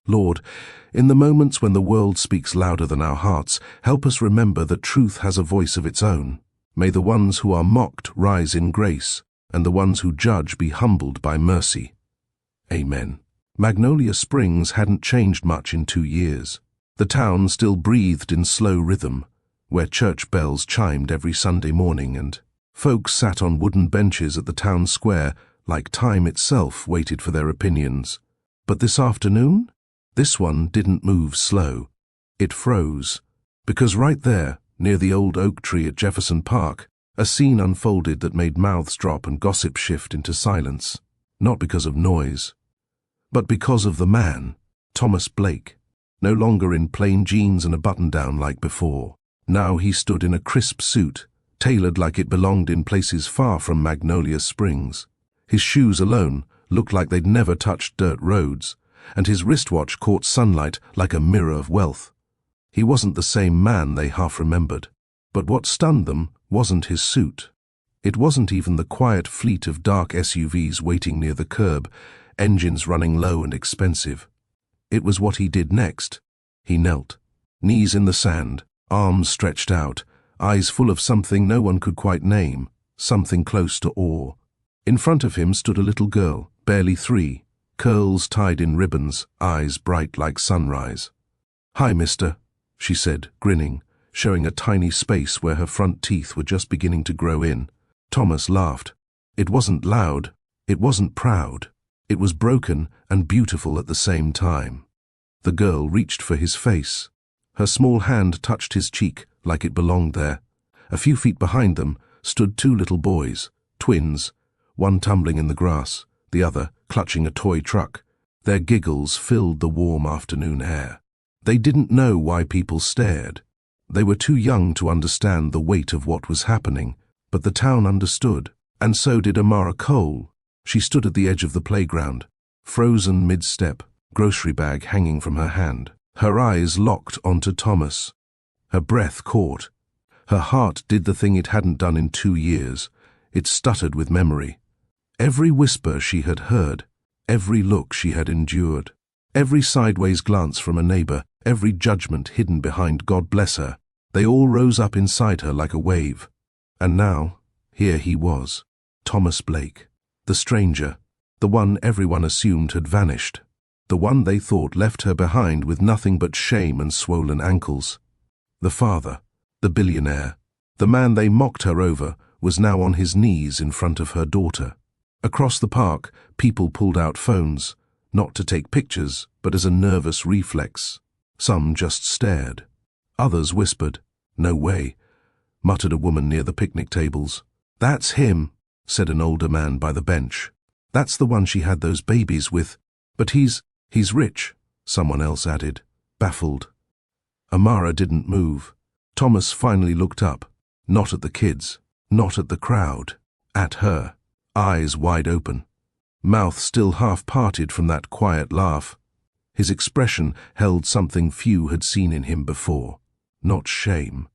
Lord, in the moments when the world speaks louder than our hearts, help us remember that truth has a voice of its own. May the ones who are mocked rise in grace, and the ones who judge be humbled by mercy. Amen. Magnolia Springs hadn't changed much in 2 years. The town still breathed in slow rhythm, where church bells chimed every Sunday morning and folks sat on wooden benches at the town square like time itself waited for their opinions. But this afternoon, this one didn't move slow. It froze, because right there, near the old oak tree at Jefferson Park, a scene unfolded that made mouths drop and gossip shift into silence, not because of noise, but because of the man, Thomas Blake, no longer in plain jeans and a button-down like before. Now he stood in a crisp suit, tailored like it belonged in places far from Magnolia Springs. His shoes alone looked like they'd never touched dirt roads, and his wristwatch caught sunlight like a mirror of wealth. He wasn't the same man they half remembered. But what stunned them wasn't his suit. It wasn't even the quiet fleet of dark SUVs waiting near the curb, engines running low and expensive. It was what he did next. He knelt, knees in the sand, arms stretched out, eyes full of something no one could quite name, something close to awe. In front of him stood a little girl, barely 3, curls tied in ribbons, eyes bright like sunrise. "Hi, mister," she said, grinning, showing a tiny space where her front teeth were just beginning to grow in. Thomas laughed. It wasn't loud, it wasn't proud. It was broken and beautiful at the same time. The girl reached for his face. Her small hand touched his cheek like it belonged there. A few feet behind them stood 2 little boys, twins, one tumbling in the grass, the other clutching a toy truck. Their giggles filled the warm afternoon air. They didn't know why people stared. They were too young to understand the weight of what was happening, but the town understood, and so did Amara Cole. She stood at the edge of the playground, frozen mid-step, grocery bag hanging from her hand. Her eyes locked onto Thomas. Her breath caught. Her heart did the thing it hadn't done in 2 years. It stuttered with memory. Every whisper she had heard, every look she had endured, every sideways glance from a neighbor, every judgment hidden behind "God bless her," they all rose up inside her like a wave. And now, here he was, Thomas Blake, the stranger, the one everyone assumed had vanished, the one they thought left her behind with nothing but shame and swollen ankles. The father, the billionaire, the man they mocked her over, was now on his knees in front of her daughter. Across the park, people pulled out phones, not to take pictures, but as a nervous reflex. Some just stared. Others whispered, "No way," muttered a woman near the picnic tables. "That's him," said an older man by the bench. "That's the one she had those babies with. But he's rich," someone else added, baffled. Amara didn't move. Thomas finally looked up, not at the kids, not at the crowd, at her, eyes wide open, mouth still half parted from that quiet laugh. His expression held something few had seen in him before. Not shame,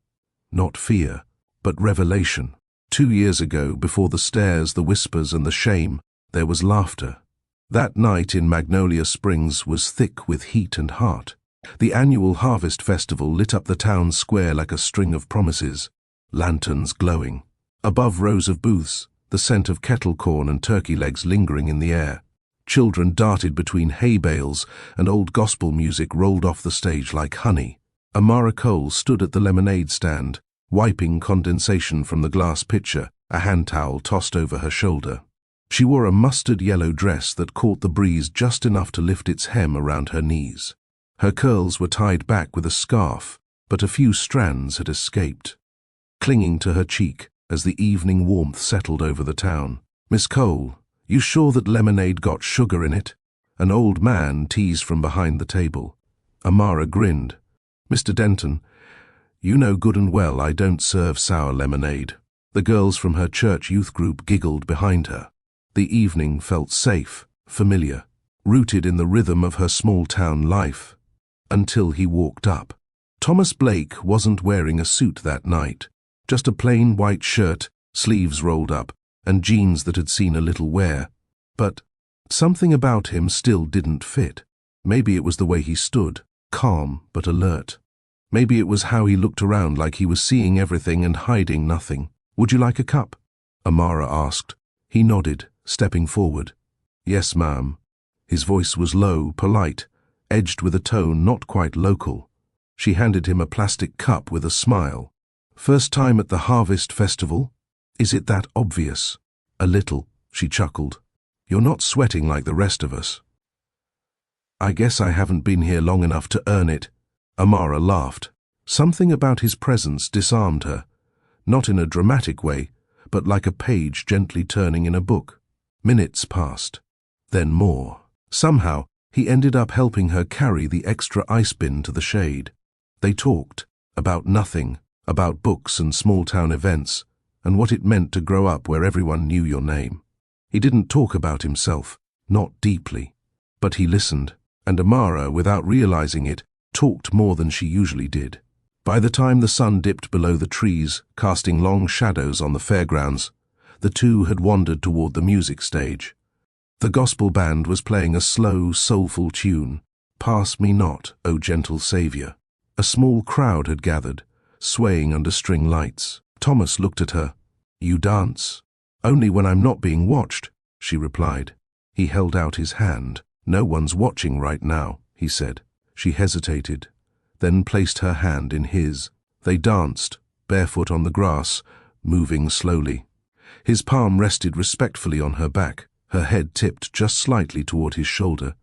not fear, but revelation. 2 years ago, before the stares, the whispers, and the shame, there was laughter. That night in Magnolia Springs was thick with heat and heart. The annual Harvest Festival lit up the town square like a string of promises, lanterns glowing. Above rows of booths, the scent of kettle corn and turkey legs lingering in the air. Children darted between hay bales, and old gospel music rolled off the stage like honey. Amara Cole stood at the lemonade stand, wiping condensation from the glass pitcher, a hand towel tossed over her shoulder. She wore a mustard-yellow dress that caught the breeze just enough to lift its hem around her knees. Her curls were tied back with a scarf, but a few strands had escaped, clinging to her cheek as the evening warmth settled over the town. "Miss Cole, you sure that lemonade got sugar in it?" An old man teased from behind the table. Amara grinned. "Mr. Denton, you know good and well I don't serve sour lemonade." The girls from her church youth group giggled behind her. The evening felt safe, familiar, rooted in the rhythm of her small-town life. Until he walked up. Thomas Blake wasn't wearing a suit that night, just a plain white shirt, sleeves rolled up, and jeans that had seen a little wear. But something about him still didn't fit. Maybe it was the way he stood, calm but alert. Maybe it was how he looked around like he was seeing everything and hiding nothing. "Would you like a cup?" Amara asked. He nodded, stepping forward. "Yes, ma'am." His voice was low, polite, edged with a tone not quite local. She handed him a plastic cup with a smile. "First time at the Harvest Festival? Is it that obvious?" "A little," she chuckled. "You're not sweating like the rest of us." "I guess I haven't been here long enough to earn it." Amara laughed. Something about his presence disarmed her, not in a dramatic way, but like a page gently turning in a book. Minutes passed, then more. Somehow, he ended up helping her carry the extra ice bin to the shade. They talked about nothing, about books and small-town events, and what it meant to grow up where everyone knew your name. He didn't talk about himself, not deeply, but he listened, and Amara, without realizing it, talked more than she usually did. By the time the sun dipped below the trees, casting long shadows on the fairgrounds, the two had wandered toward the music stage. The gospel band was playing a slow, soulful tune, "Pass Me Not, O Gentle Saviour." A small crowd had gathered, swaying under string lights. Thomas looked at her. "You dance?" "Only when I'm not being watched," she replied. He held out his hand. "No one's watching right now," he said. She hesitated, then placed her hand in his. They danced, barefoot on the grass, moving slowly. His palm rested respectfully on her back, her head tipped just slightly toward his shoulder.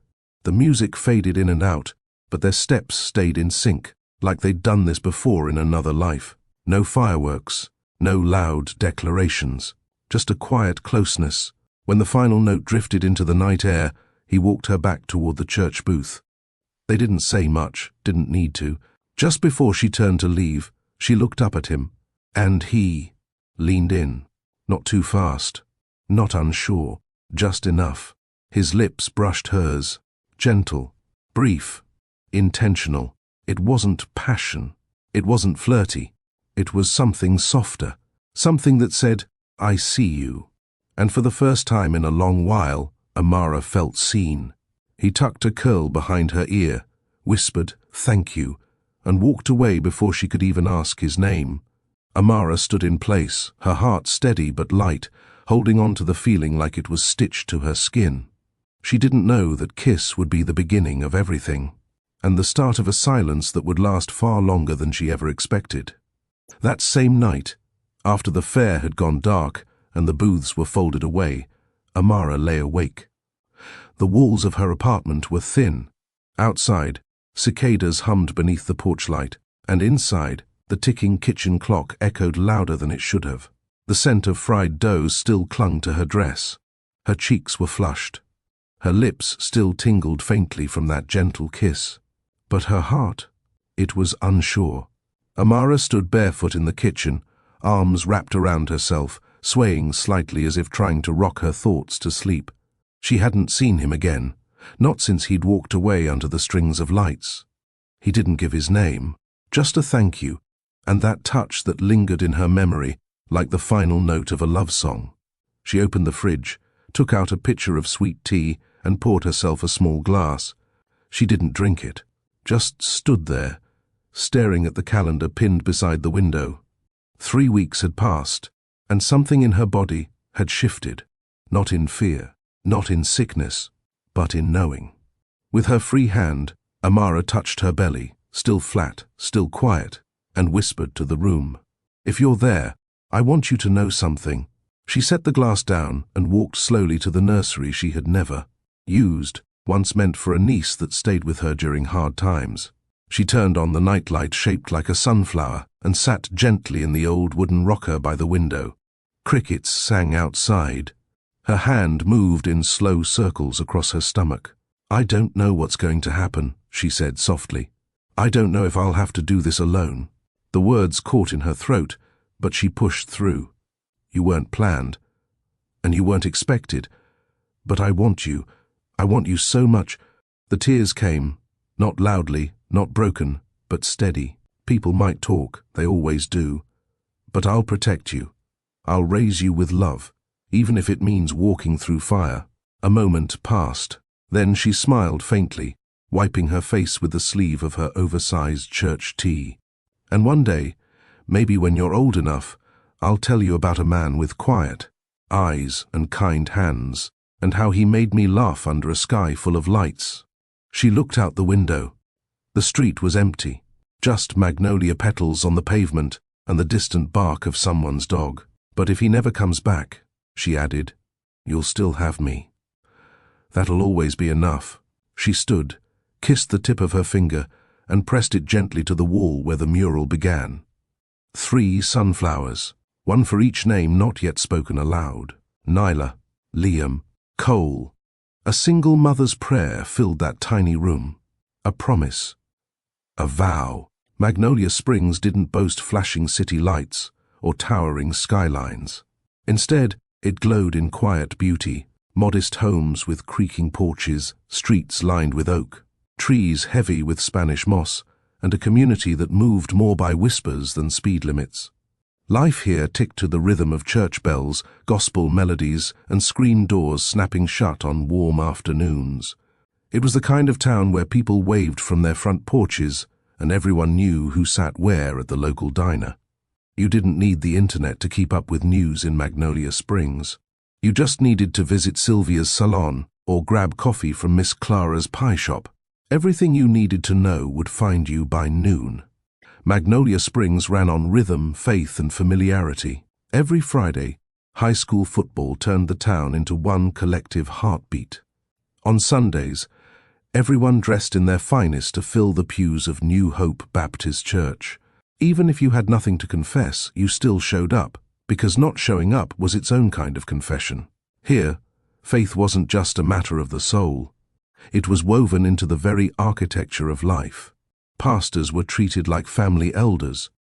The music faded in and out, but their steps stayed in sync, like they'd done this before in another life. No fireworks, no loud declarations, just a quiet closeness. When the final note drifted into the night air, he walked her back toward the church booth. They didn't say much, didn't need to. Just before she turned to leave, she looked up at him, and he leaned in. Not too fast, not unsure, just enough. His lips brushed hers, gentle, brief, intentional. It wasn't passion, it wasn't flirty. It was something softer, something that said, "I see you." And for the first time in a long while, Amara felt seen. He tucked a curl behind her ear, whispered, "Thank you," and walked away before she could even ask his name. Amara stood in place, her heart steady but light, holding on to the feeling like it was stitched to her skin. She didn't know that kiss would be the beginning of everything, and the start of a silence that would last far longer than she ever expected. That same night, after the fair had gone dark and the booths were folded away, Amara lay awake. The walls of her apartment were thin. Outside, cicadas hummed beneath the porch light, and inside, the ticking kitchen clock echoed louder than it should have. The scent of fried dough still clung to her dress. Her cheeks were flushed. Her lips still tingled faintly from that gentle kiss. But her heart, it was unsure. Amara stood barefoot in the kitchen, arms wrapped around herself, swaying slightly as if trying to rock her thoughts to sleep. She hadn't seen him again, not since he'd walked away under the strings of lights. He didn't give his name, just a thank you, and that touch that lingered in her memory like the final note of a love song. She opened the fridge, took out a pitcher of sweet tea, and poured herself a small glass. She didn't drink it, just stood there, staring at the calendar pinned beside the window. 3 weeks had passed, and something in her body had shifted, not in fear, not in sickness, but in knowing. With her free hand, Amara touched her belly, still flat, still quiet, and whispered to the room, "If you're there, I want you to know something." She set the glass down and walked slowly to the nursery she had never used, once meant for a niece that stayed with her during hard times. She turned on the nightlight shaped like a sunflower and sat gently in the old wooden rocker by the window. Crickets sang outside. Her hand moved in slow circles across her stomach. "I don't know what's going to happen," she said softly. "I don't know if I'll have to do this alone." The words caught in her throat, but she pushed through. "You weren't planned, and you weren't expected, but I want you so much." The tears came, not loudly, not broken, but steady. "People might talk, they always do, but I'll protect you. I'll raise you with love, even if it means walking through fire." A moment passed. Then she smiled faintly, wiping her face with the sleeve of her oversized church tee. "And one day, maybe when you're old enough, I'll tell you about a man with quiet eyes and kind hands, and how he made me laugh under a sky full of lights." She looked out the window. The street was empty, just magnolia petals on the pavement and the distant bark of someone's dog. "But if he never comes back," she added, "you'll still have me. That'll always be enough." She stood, kissed the tip of her finger, and pressed it gently to the wall where the mural began. 3 sunflowers, one for each name not yet spoken aloud. Nyla, Liam, Cole. A single mother's prayer filled that tiny room. A promise. A vow. Magnolia Springs didn't boast flashing city lights or towering skylines. Instead, it glowed in quiet beauty, modest homes with creaking porches, streets lined with oak, trees heavy with Spanish moss, and a community that moved more by whispers than speed limits. Life here ticked to the rhythm of church bells, gospel melodies, and screen doors snapping shut on warm afternoons. It was the kind of town where people waved from their front porches, and everyone knew who sat where at the local diner. You didn't need the internet to keep up with news in Magnolia Springs. You just needed to visit Sylvia's salon or grab coffee from Miss Clara's pie shop. Everything you needed to know would find you by noon. Magnolia Springs ran on rhythm, faith, and familiarity. Every Friday, high school football turned the town into one collective heartbeat. On Sundays, everyone dressed in their finest to fill the pews of New Hope Baptist Church. Even if you had nothing to confess, you still showed up, because not showing up was its own kind of confession. Here, faith wasn't just a matter of the soul. It was woven into the very architecture of life. Pastors were treated like family elders.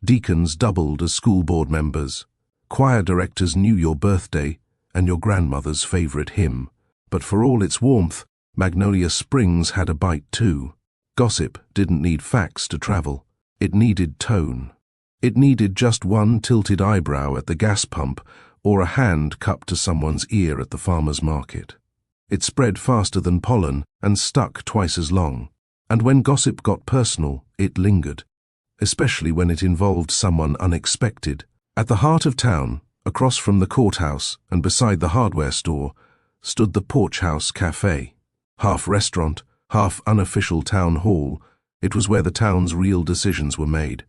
Deacons doubled as school board members. Choir directors knew your birthday and your grandmother's favorite hymn. But for all its warmth, Magnolia Springs had a bite too. Gossip didn't need facts to travel. It needed tone. It needed just one tilted eyebrow at the gas pump or a hand cupped to someone's ear at the farmer's market. It spread faster than pollen and stuck twice as long. And when gossip got personal, it lingered, especially when it involved someone unexpected. At the heart of town, across from the courthouse and beside the hardware store, stood the Porch House Cafe. Half restaurant, half unofficial town hall, it was where the town's real decisions were made.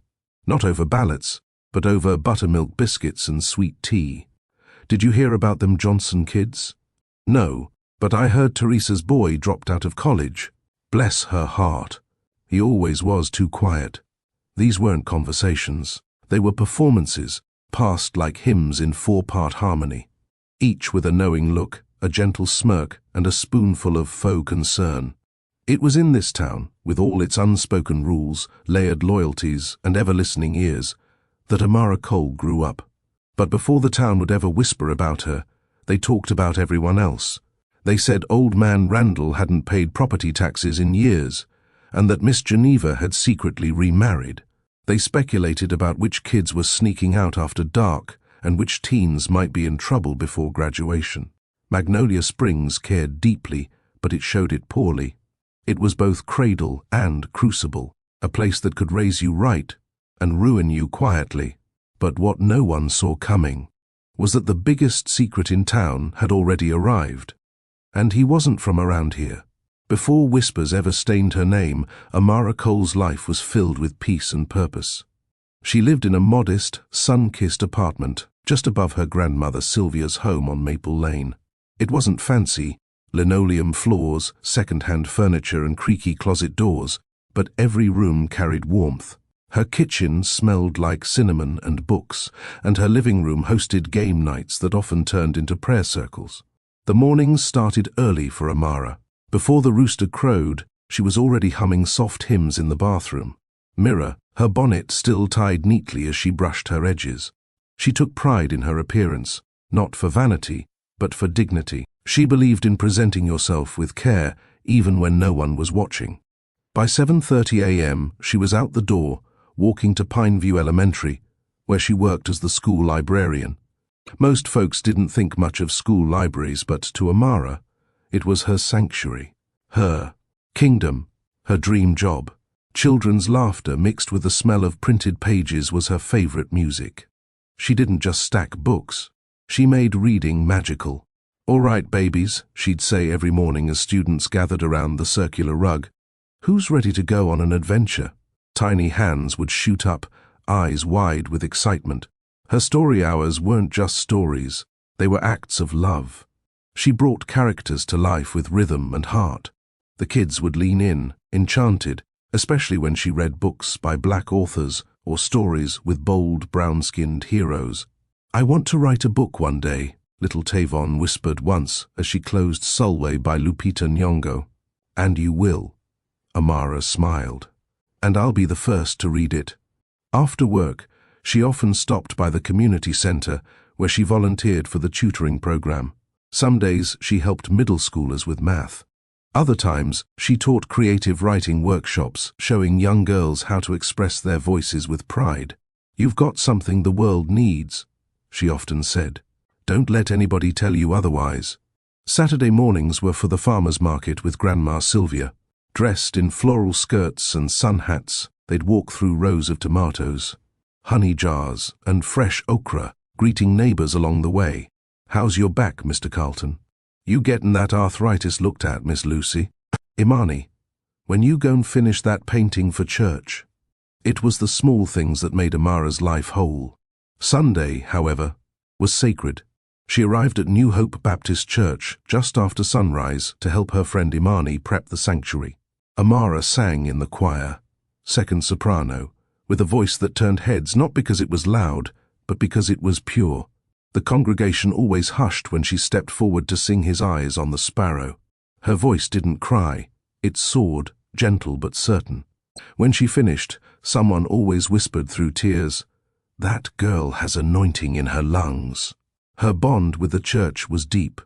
Not over ballots, but over buttermilk biscuits and sweet tea. Did you hear about them Johnson kids? No, but I heard Teresa's boy dropped out of college. Bless her heart. He always was too quiet. These weren't conversations. They were performances, passed like hymns in 4-part harmony. Each with a knowing look, a gentle smirk, and a spoonful of faux concern. It was in this town, with all its unspoken rules, layered loyalties, and ever-listening ears, that Amara Cole grew up. But before the town would ever whisper about her, they talked about everyone else. They said old man Randall hadn't paid property taxes in years, and that Miss Geneva had secretly remarried. They speculated about which kids were sneaking out after dark and which teens might be in trouble before graduation. Magnolia Springs cared deeply, but it showed it poorly. It was both cradle and crucible, a place that could raise you right and ruin you quietly. But what no one saw coming was that the biggest secret in town had already arrived. And he wasn't from around here. Before whispers ever stained her name, Amara Cole's life was filled with peace and purpose. She lived in a modest, sun-kissed apartment just above her grandmother Sylvia's home on Maple Lane. It wasn't fancy, linoleum floors, second-hand furniture and creaky closet doors, but every room carried warmth. Her kitchen smelled like cinnamon and books, and her living room hosted game nights that often turned into prayer circles. The mornings started early for Amara. Before the rooster crowed, she was already humming soft hymns in the bathroom. Mirror, her bonnet still tied neatly as she brushed her edges. She took pride in her appearance, not for vanity, but for dignity. She believed in presenting yourself with care, even when no one was watching. By 7:30 a.m., she was out the door, walking to Pineview Elementary, where she worked as the school librarian. Most folks didn't think much of school libraries, but to Amara, it was her sanctuary, her Kingdom, her dream job. Children's laughter mixed with the smell of printed pages was her favorite music. She didn't just stack books. She made reading magical. "All right, babies," she'd say every morning as students gathered around the circular rug. "Who's ready to go on an adventure?" Tiny hands would shoot up, eyes wide with excitement. Her story hours weren't just stories. They were acts of love. She brought characters to life with rhythm and heart. The kids would lean in, enchanted, especially when she read books by black authors or stories with bold, brown-skinned heroes. "I want to write a book one day," little Tavon whispered once as she closed Solway by Lupita Nyong'o. "And you will," Amara smiled. "And I'll be the first to read it." After work, she often stopped by the community center where she volunteered for the tutoring program. Some days she helped middle schoolers with math. Other times, she taught creative writing workshops, showing young girls how to express their voices with pride. "You've got something the world needs," she often said. "Don't let anybody tell you otherwise." Saturday mornings were for the farmer's market with Grandma Sylvia. Dressed in floral skirts and sun hats, they'd walk through rows of tomatoes, honey jars, and fresh okra, greeting neighbors along the way. "How's your back, Mr. Carlton? You getting that arthritis looked at, Miss Lucy? Imani, when you go and finish that painting for church?" It was the small things that made Amara's life whole. Sunday, however, was sacred. She arrived at New Hope Baptist Church just after sunrise to help her friend Imani prep the sanctuary. Amara sang in the choir, second soprano, with a voice that turned heads not because it was loud, but because it was pure. The congregation always hushed when she stepped forward to sing His Eyes on the Sparrow. Her voice didn't cry, it soared, gentle but certain. When she finished, someone always whispered through tears, "That girl has anointing in her lungs." Her bond with the church was deep.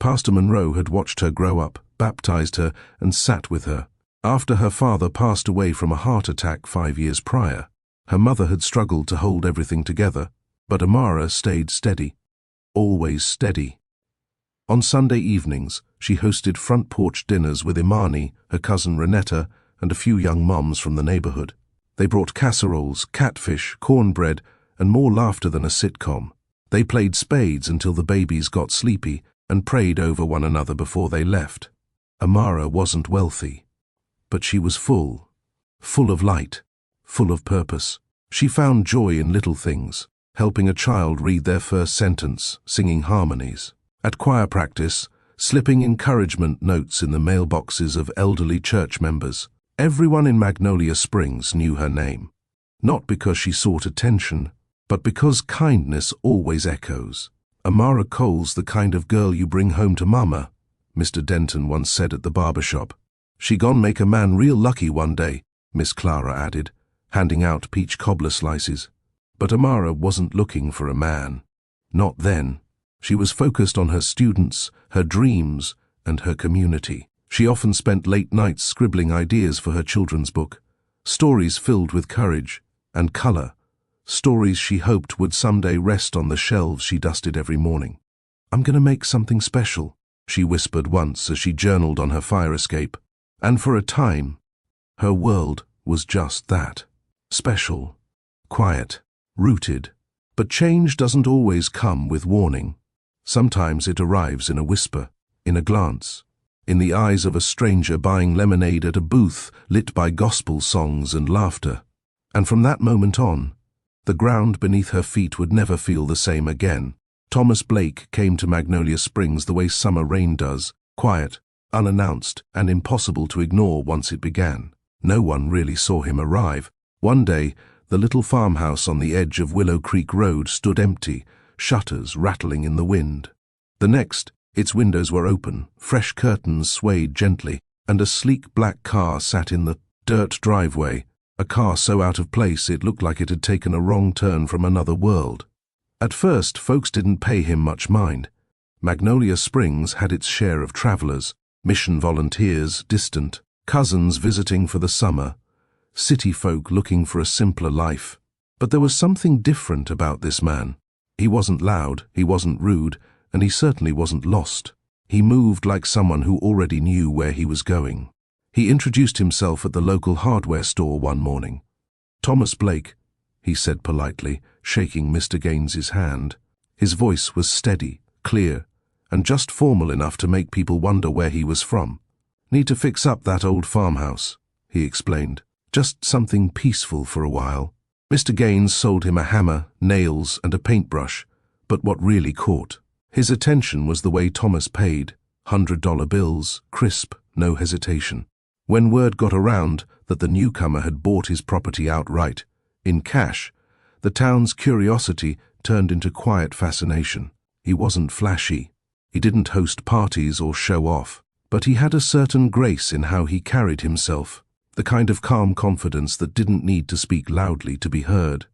Pastor Monroe had watched her grow up, baptized her, and sat with her. After her father passed away from a heart attack 5 years prior, her mother had struggled to hold everything together, but Amara stayed steady, always steady. On Sunday evenings, she hosted front porch dinners with Imani, her cousin Renetta, and a few young moms from the neighborhood. They brought casseroles, catfish, cornbread, and more laughter than a sitcom. They played spades until the babies got sleepy and prayed over one another before they left. Amara wasn't wealthy, but she was full of light, full of purpose. She found joy in little things, helping a child read their first sentence, singing harmonies. At choir practice, slipping encouragement notes in the mailboxes of elderly church members. Everyone in Magnolia Springs knew her name. Not because she sought attention, but because kindness always echoes. "Amara Cole's the kind of girl you bring home to Mama," Mr. Denton once said at the barber shop. "She gon' make a man real lucky one day," Miss Clara added, handing out peach cobbler slices. But Amara wasn't looking for a man. Not then. She was focused on her students, her dreams, and her community. She often spent late nights scribbling ideas for her children's book, stories filled with courage and color, stories she hoped would someday rest on the shelves she dusted every morning. "I'm gonna make something special," she whispered once as she journaled on her fire escape. And for a time, her world was just that. Special, quiet, rooted. But change doesn't always come with warning. Sometimes it arrives in a whisper, in a glance, in the eyes of a stranger buying lemonade at a booth lit by gospel songs and laughter. And from that moment on, the ground beneath her feet would never feel the same again. Thomas Blake came to Magnolia Springs the way summer rain does, quiet, unannounced, and impossible to ignore once it began. No one really saw him arrive. One day, the little farmhouse on the edge of Willow Creek Road stood empty, shutters rattling in the wind. The next, its windows were open, fresh curtains swayed gently, and a sleek black car sat in the dirt driveway, a car so out of place it looked like it had taken a wrong turn from another world. At first, folks didn't pay him much mind. Magnolia Springs had its share of travelers, mission volunteers, distant, cousins visiting for the summer, city folk looking for a simpler life. But there was something different about this man. He wasn't loud, he wasn't rude, and he certainly wasn't lost. He moved like someone who already knew where he was going. He introduced himself at the local hardware store one morning. "Thomas Blake," he said politely, shaking Mr. Gaines's hand. His voice was steady, clear, and just formal enough to make people wonder where he was from. "Need to fix up that old farmhouse," he explained. "Just something peaceful for a while." Mr. Gaines sold him a hammer, nails, and a paintbrush, but what really caught his attention was the way Thomas paid. $100 bills, crisp, no hesitation. When word got around that the newcomer had bought his property outright, in cash, the town's curiosity turned into quiet fascination. He wasn't flashy. He didn't host parties or show off, but he had a certain grace in how he carried himself, the kind of calm confidence that didn't need to speak loudly to be heard.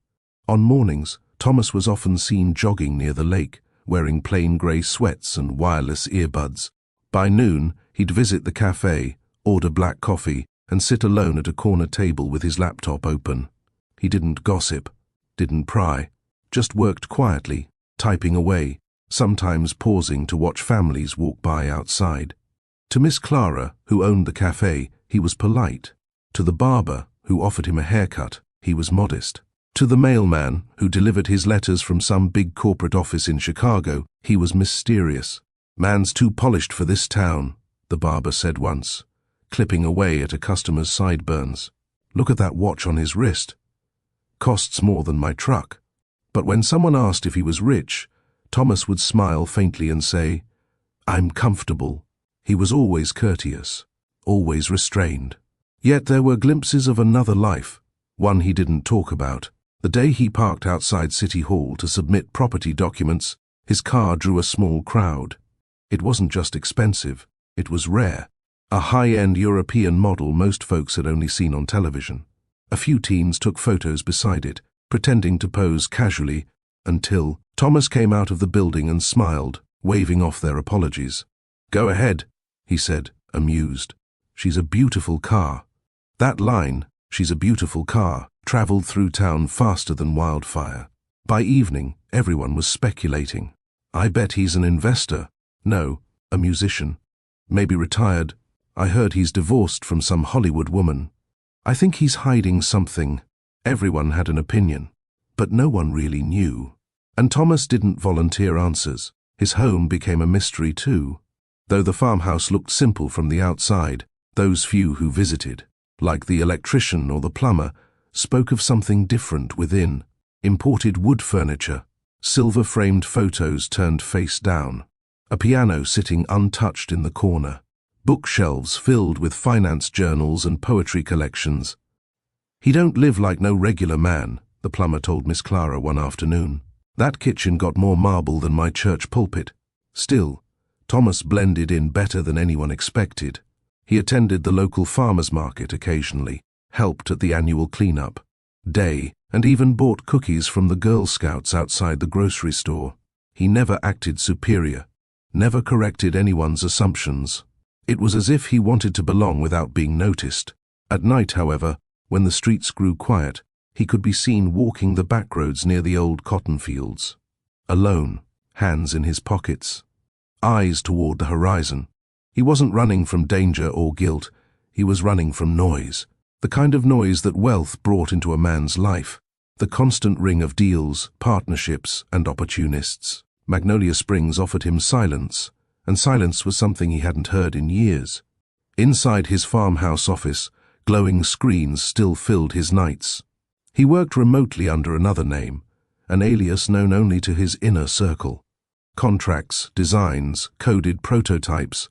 On mornings, Thomas was often seen jogging near the lake, wearing plain grey sweats and wireless earbuds. By noon, he'd visit the cafe, order black coffee, and sit alone at a corner table with his laptop open. He didn't gossip, didn't pry, just worked quietly, typing away, sometimes pausing to watch families walk by outside. To Miss Clara, who owned the cafe, he was polite. To the barber, who offered him a haircut, he was modest. To the mailman, who delivered his letters from some big corporate office in Chicago, he was mysterious. "Man's too polished for this town," the barber said once, clipping away at a customer's sideburns. "Look at that watch on his wrist. Costs more than my truck." But when someone asked if he was rich, Thomas would smile faintly and say, "I'm comfortable." He was always courteous, always restrained. Yet there were glimpses of another life, one he didn't talk about. The day he parked outside City Hall to submit property documents, his car drew a small crowd. It wasn't just expensive, it was rare. A high-end European model most folks had only seen on television. A few teens took photos beside it, pretending to pose casually, until Thomas came out of the building and smiled, waving off their apologies. "Go ahead," he said, amused. "She's a beautiful car." That line, "she's a beautiful car," traveled through town faster than wildfire. By evening, everyone was speculating. "I bet he's an investor." "No, a musician. Maybe retired. I heard he's divorced from some Hollywood woman. I think he's hiding something." Everyone had an opinion, but no one really knew. And Thomas didn't volunteer answers. His home became a mystery too. Though the farmhouse looked simple from the outside, those few who visited, like the electrician or the plumber, spoke of something different within. Imported wood furniture, silver-framed photos turned face down, a piano sitting untouched in the corner, bookshelves filled with finance journals and poetry collections. "He don't live like no regular man," the plumber told Miss Clara one afternoon. "That kitchen got more marble than my church pulpit." Still, Thomas blended in better than anyone expected. He attended the local farmers' market occasionally, helped at the annual cleanup day, and even bought cookies from the Girl Scouts outside the grocery store. He never acted superior, never corrected anyone's assumptions. It was as if he wanted to belong without being noticed. At night, however, when the streets grew quiet, he could be seen walking the back roads near the old cotton fields. Alone, hands in his pockets, eyes toward the horizon. He wasn't running from danger or guilt, he was running from noise. The kind of noise that wealth brought into a man's life. The constant ring of deals, partnerships, and opportunists. Magnolia Springs offered him silence, and silence was something he hadn't heard in years. Inside his farmhouse office, glowing screens still filled his nights. He worked remotely under another name, an alias known only to his inner circle. Contracts, designs, coded prototypes,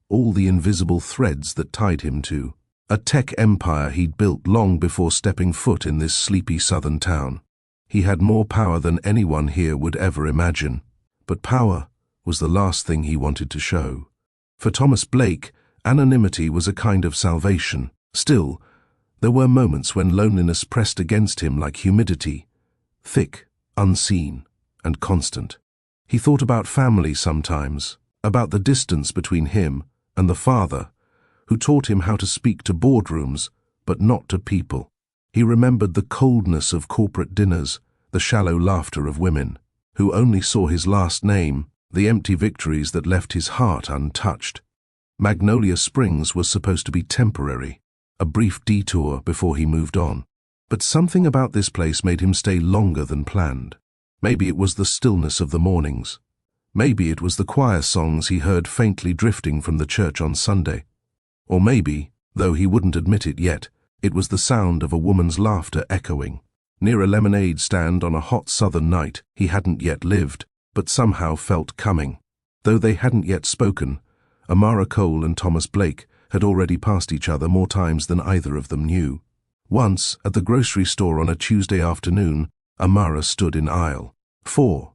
all the invisible threads that tied him to a tech empire he'd built long before stepping foot in this sleepy southern town. He had more power than anyone here would ever imagine, but power was the last thing he wanted to show. For Thomas Blake, anonymity was a kind of salvation. Still, there were moments when loneliness pressed against him like humidity, thick, unseen, and constant. He thought about family sometimes, about the distance between him and the father, who taught him how to speak to boardrooms, but not to people. He remembered the coldness of corporate dinners, the shallow laughter of women, who only saw his last name, the empty victories that left his heart untouched. Magnolia Springs was supposed to be temporary, a brief detour before he moved on. But something about this place made him stay longer than planned. Maybe it was the stillness of the mornings. Maybe it was the choir songs he heard faintly drifting from the church on Sunday. Or maybe, though he wouldn't admit it yet, it was the sound of a woman's laughter echoing. Near a lemonade stand on a hot southern night he hadn't yet lived, but somehow felt coming. Though they hadn't yet spoken, Amara Cole and Thomas Blake had already passed each other more times than either of them knew. Once, at the grocery store on a Tuesday afternoon, Amara stood in aisle 4,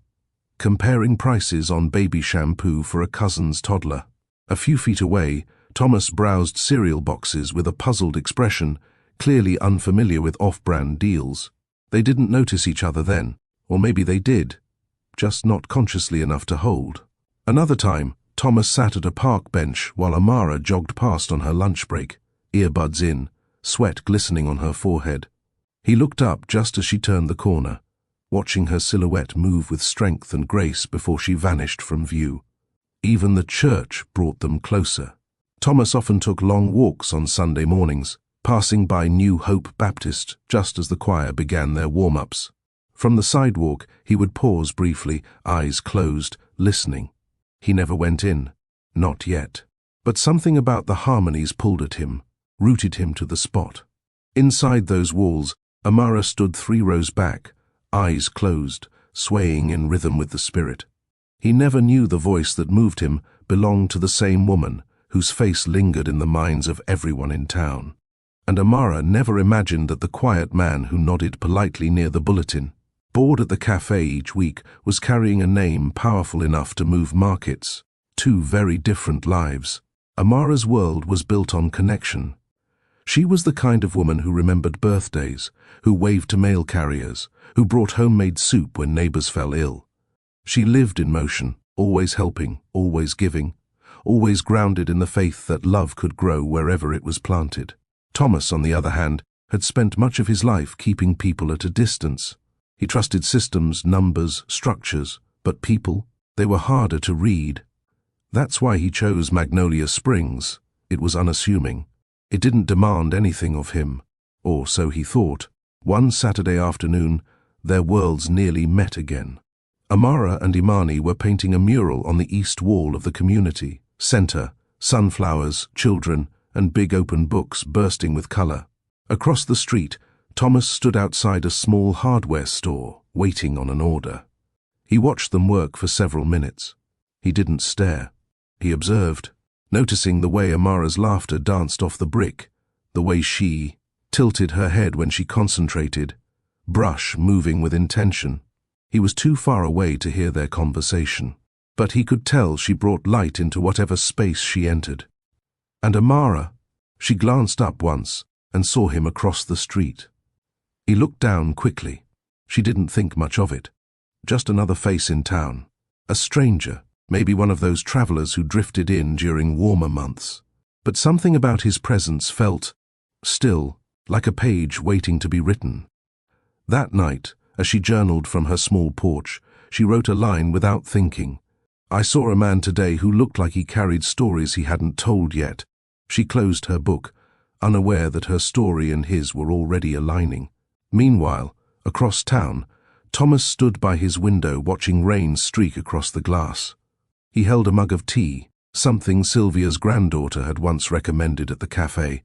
comparing prices on baby shampoo for a cousin's toddler. A few feet away, Thomas browsed cereal boxes with a puzzled expression, clearly unfamiliar with off-brand deals. They didn't notice each other then, or maybe they did, just not consciously enough to hold. Another time, Thomas sat at a park bench while Amara jogged past on her lunch break, earbuds in, sweat glistening on her forehead. He looked up just as she turned the corner, watching her silhouette move with strength and grace before she vanished from view. Even the church brought them closer. Thomas often took long walks on Sunday mornings, passing by New Hope Baptist just as the choir began their warm-ups. From the sidewalk, he would pause briefly, eyes closed, listening. He never went in, not yet. But something about the harmonies pulled at him, rooted him to the spot. Inside those walls, Amara stood 3 rows back, eyes closed, swaying in rhythm with the spirit. He never knew the voice that moved him belonged to the same woman, whose face lingered in the minds of everyone in town. And Amara never imagined that the quiet man who nodded politely near the bulletin, bored at the cafe each week, was carrying a name powerful enough to move markets. 2 very different lives. Amara's world was built on connection. She was the kind of woman who remembered birthdays, who waved to mail carriers, who brought homemade soup when neighbors fell ill. She lived in motion, always helping, always giving, always grounded in the faith that love could grow wherever it was planted. Thomas, on the other hand, had spent much of his life keeping people at a distance. He trusted systems, numbers, structures, but people, they were harder to read. That's why he chose Magnolia Springs. It was unassuming. It didn't demand anything of him, or so he thought. One Saturday afternoon, their worlds nearly met again. Amara and Imani were painting a mural on the east wall of the community center, sunflowers, children, and big open books bursting with color. Across the street, Thomas stood outside a small hardware store, waiting on an order. He watched them work for several minutes. He didn't stare. He observed, noticing the way Amara's laughter danced off the brick, the way she tilted her head when she concentrated, brush moving with intention. He was too far away to hear their conversation, but he could tell she brought light into whatever space she entered. And Amara, she glanced up once and saw him across the street. He looked down quickly. She didn't think much of it. Just another face in town. A stranger, maybe one of those travelers who drifted in during warmer months. But something about his presence felt, still, like a page waiting to be written. That night, as she journaled from her small porch, she wrote a line without thinking. I saw a man today who looked like he carried stories he hadn't told yet. She closed her book, unaware that her story and his were already aligning. Meanwhile, across town, Thomas stood by his window watching rain streak across the glass. He held a mug of tea, something Sylvia's granddaughter had once recommended at the cafe.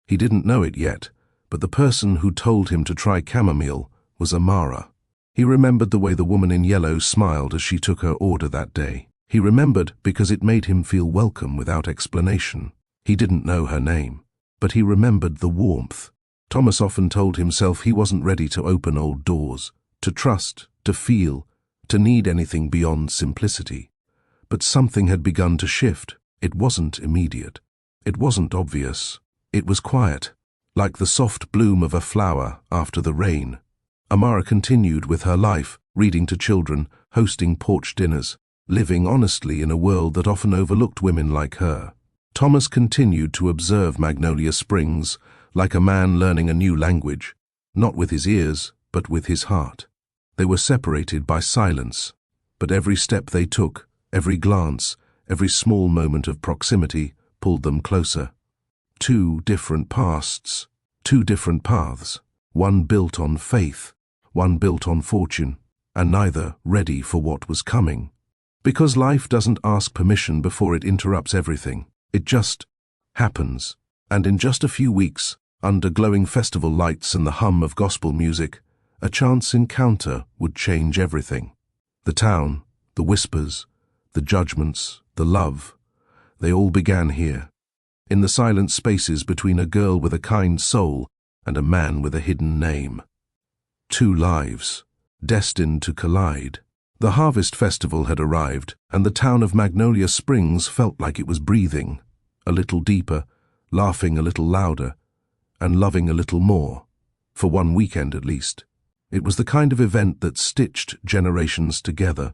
He didn't know it yet, but the person who told him to try chamomile was Amara. He remembered the way the woman in yellow smiled as she took her order that day. He remembered because it made him feel welcome without explanation. He didn't know her name, but he remembered the warmth. Thomas often told himself he wasn't ready to open old doors, to trust, to feel, to need anything beyond simplicity. But something had begun to shift. It wasn't immediate. It wasn't obvious. It was quiet, like the soft bloom of a flower after the rain. Amara continued with her life, reading to children, hosting porch dinners, living honestly in a world that often overlooked women like her. Thomas continued to observe Magnolia Springs, like a man learning a new language, not with his ears, but with his heart. They were separated by silence, but every step they took, every glance, every small moment of proximity pulled them closer. Two different pasts, two different paths, one built on faith, one built on fortune, and neither ready for what was coming. Because life doesn't ask permission before it interrupts everything. It just happens. And in just a few weeks, under glowing festival lights and the hum of gospel music, a chance encounter would change everything. The town, the whispers, the judgments, the love, they all began here, in the silent spaces between a girl with a kind soul and a man with a hidden name. Two lives, destined to collide. The harvest festival had arrived, and the town of Magnolia Springs felt like it was breathing, a little deeper, laughing a little louder, and loving a little more, for one weekend at least. It was the kind of event that stitched generations together.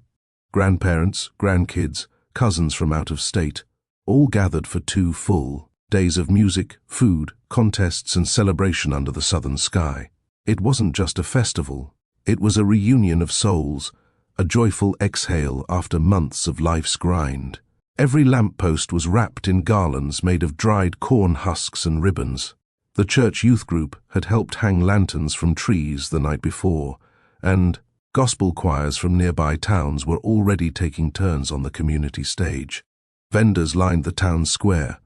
Grandparents, grandkids, cousins from out of state, all gathered for 2 full days of music, food, contests, and celebration under the southern sky. It wasn't just a festival. It was a reunion of souls, a joyful exhale after months of life's grind. Every lamppost was wrapped in garlands made of dried corn husks and ribbons. The church youth group had helped hang lanterns from trees the night before, and gospel choirs from nearby towns were already taking turns on the community stage. Vendors lined the town square,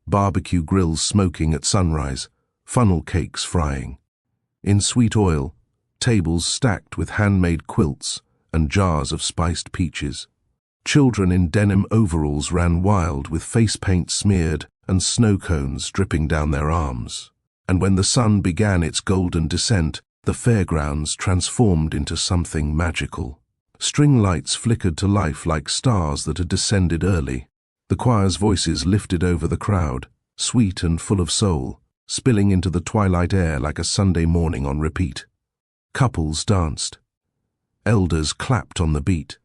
barbecue grills smoking at sunrise, funnel cakes frying. In sweet oil, tables stacked with handmade quilts and jars of spiced peaches. Children in denim overalls ran wild with face paint smeared and snow cones dripping down their arms. And when the sun began its golden descent, the fairgrounds transformed into something magical. String lights flickered to life like stars that had descended early. The choir's voices lifted over the crowd, sweet and full of soul, spilling into the twilight air like a Sunday morning on repeat. Couples danced. Elders clapped on the beat.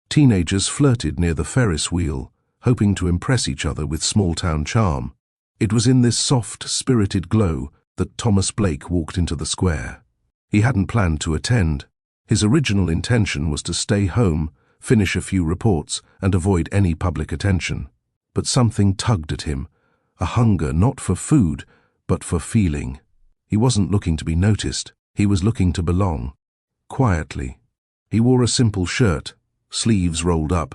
Teenagers flirted near the Ferris wheel, hoping to impress each other with small-town charm. It was in this soft, spirited glow that Thomas Blake walked into the square. He hadn't planned to attend. His original intention was to stay home, finish a few reports, and avoid any public attention. But something tugged at him, a hunger not for food, but for feeling. He wasn't looking to be noticed. He was looking to belong. Quietly. He wore a simple shirt, sleeves rolled up,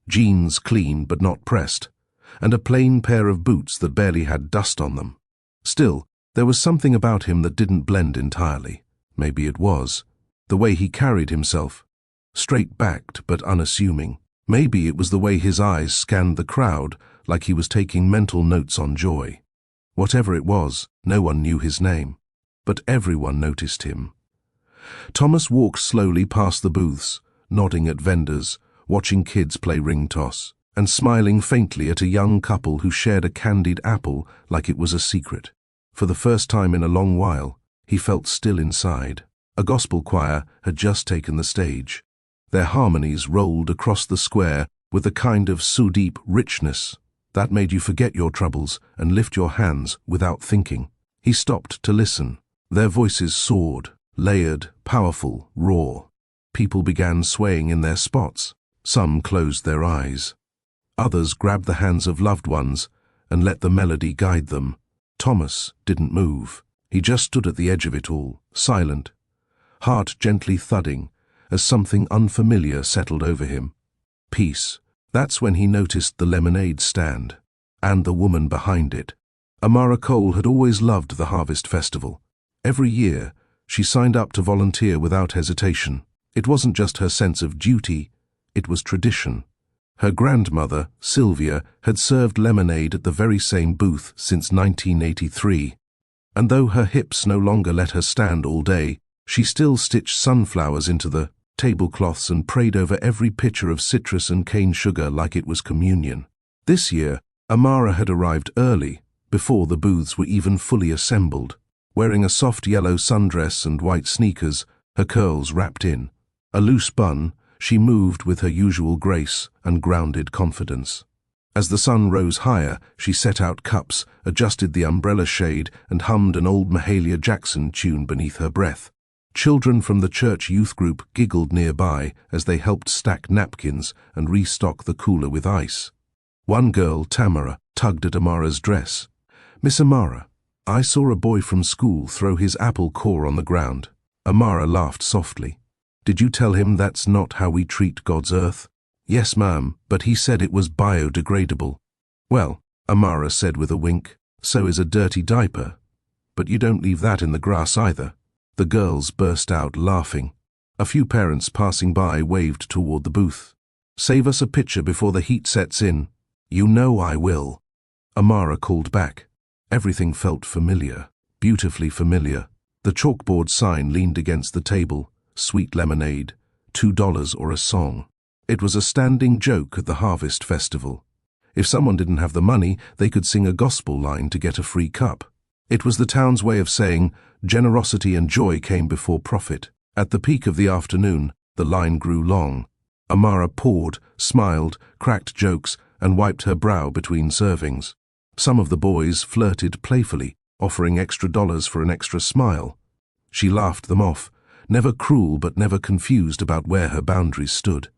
jeans clean but not pressed, and a plain pair of boots that barely had dust on them. Still, there was something about him that didn't blend entirely. Maybe it was the way he carried himself, straight-backed but unassuming. Maybe it was the way his eyes scanned the crowd like he was taking mental notes on joy. Whatever it was, no one knew his name, but everyone noticed him. Thomas walked slowly past the booths, nodding at vendors, watching kids play ring toss, and smiling faintly at a young couple who shared a candied apple like it was a secret. For the first time in a long while, he felt still inside. A gospel choir had just taken the stage. Their harmonies rolled across the square with a kind of so-deep richness that made you forget your troubles and lift your hands without thinking. He stopped to listen. Their voices soared, layered, powerful, raw. People began swaying in their spots. Some closed their eyes. Others grabbed the hands of loved ones and let the melody guide them. Thomas didn't move. He just stood at the edge of it all, silent, heart gently thudding as something unfamiliar settled over him. Peace. That's when he noticed the lemonade stand and the woman behind it. Amara Cole had always loved the Harvest Festival. Every year, she signed up to volunteer without hesitation. It wasn't just her sense of duty, it was tradition. Her grandmother, Sylvia, had served lemonade at the very same booth since 1983. And though her hips no longer let her stand all day, she still stitched sunflowers into the tablecloths and prayed over every pitcher of citrus and cane sugar like it was communion. This year, Amara had arrived early, before the booths were even fully assembled. Wearing a soft yellow sundress and white sneakers, her curls wrapped in a loose bun, she moved with her usual grace and grounded confidence. As the sun rose higher, she set out cups, adjusted the umbrella shade, and hummed an old Mahalia Jackson tune beneath her breath. Children from the church youth group giggled nearby as they helped stack napkins and restock the cooler with ice. One girl, Tamara, tugged at Amara's dress. "Miss Amara, I saw a boy from school throw his apple core on the ground." Amara laughed softly. "Did you tell him that's not how we treat God's earth?" "Yes, ma'am, but he said it was biodegradable." "Well," Amara said with a wink, "so is a dirty diaper. But you don't leave that in the grass either." The girls burst out laughing. A few parents passing by waved toward the booth. "Save us a picture before the heat sets in." "You know I will." Amara called back. Everything felt familiar, beautifully familiar. The chalkboard sign leaned against the table, "Sweet lemonade, $2 or a song." It was a standing joke at the Harvest Festival. If someone didn't have the money, they could sing a gospel line to get a free cup. It was the town's way of saying generosity and joy came before profit. At the peak of the afternoon, the line grew long. Amara poured, smiled, cracked jokes, and wiped her brow between servings. Some of the boys flirted playfully, offering extra dollars for an extra smile. She laughed them off, never cruel but never confused about where her boundaries stood.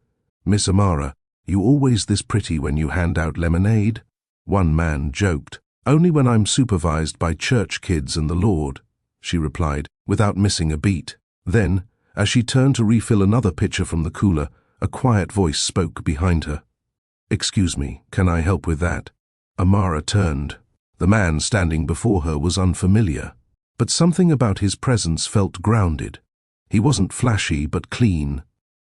"Miss Amara, you always this pretty when you hand out lemonade?" One man joked. "Only when I'm supervised by church kids and the Lord," she replied, without missing a beat. Then, as she turned to refill another pitcher from the cooler, a quiet voice spoke behind her. "Excuse me, can I help with that?" Amara turned. The man standing before her was unfamiliar, but something about his presence felt grounded. He wasn't flashy but clean.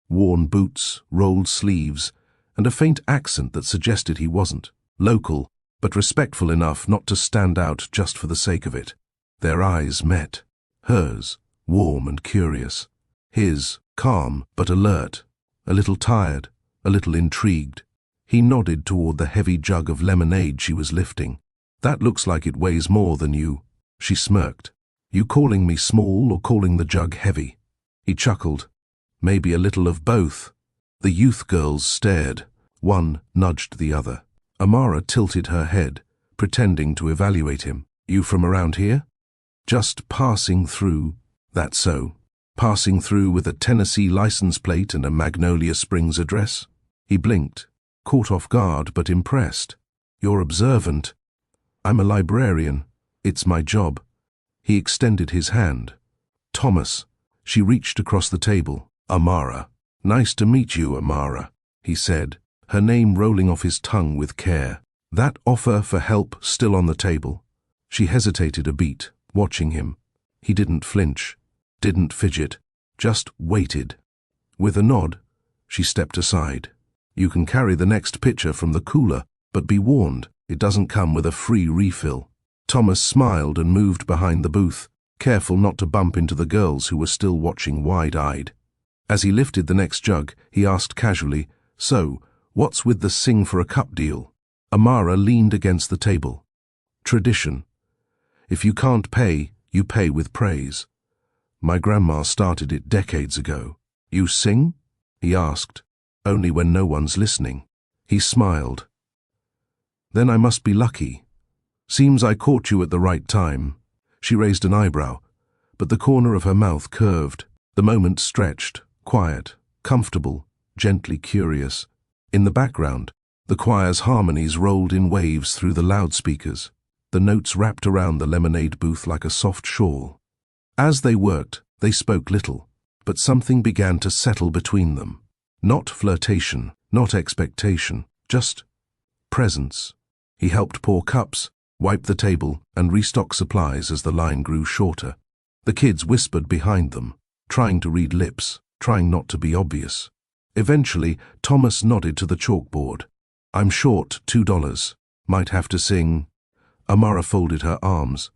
Worn boots, rolled sleeves, and a faint accent that suggested he wasn't. Local, but respectful enough not to stand out just for the sake of it. Their eyes met. Hers, warm and curious. His, calm but alert, a little tired, a little intrigued. He nodded toward the heavy jug of lemonade she was lifting. "That looks like it weighs more than you." She smirked. "You calling me small or calling the jug heavy?" He chuckled. "Maybe a little of both." The youth girls stared. One nudged the other. Amara tilted her head, pretending to evaluate him. "You from around here?" "Just passing through." "That's so. Passing through with a Tennessee license plate and a Magnolia Springs address?" He blinked, caught off guard but impressed. "You're observant." "I'm a librarian. It's my job." He extended his hand. "Thomas." She reached across the table. "Amara." "Nice to meet you, Amara," he said, her name rolling off his tongue with care. That offer for help still on the table. She hesitated a beat, watching him. He didn't flinch, didn't fidget, just waited. With a nod, she stepped aside. "You can carry the next pitcher from the cooler, but be warned, it doesn't come with a free refill." Thomas smiled and moved behind the booth, careful not to bump into the girls who were still watching wide-eyed. As he lifted the next jug, he asked casually, "So, what's with the sing for a cup deal?" Amara leaned against the table. "Tradition. If you can't pay, you pay with praise. My grandma started it decades ago." "You sing?" he asked. "Only when no one's listening." He smiled. "Then I must be lucky. Seems I caught you at the right time." She raised an eyebrow, but the corner of her mouth curved. The moment stretched, quiet, comfortable, gently curious. In the background, the choir's harmonies rolled in waves through the loudspeakers. The notes wrapped around the lemonade booth like a soft shawl. As they worked, they spoke little, but something began to settle between them. Not flirtation, not expectation, just presence. He helped pour cups, wipe the table, and restock supplies as the line grew shorter. The kids whispered behind them, trying to read lips, trying not to be obvious. Eventually, Thomas nodded to the chalkboard. "I'm short $2. Might have to sing." Amara folded her arms.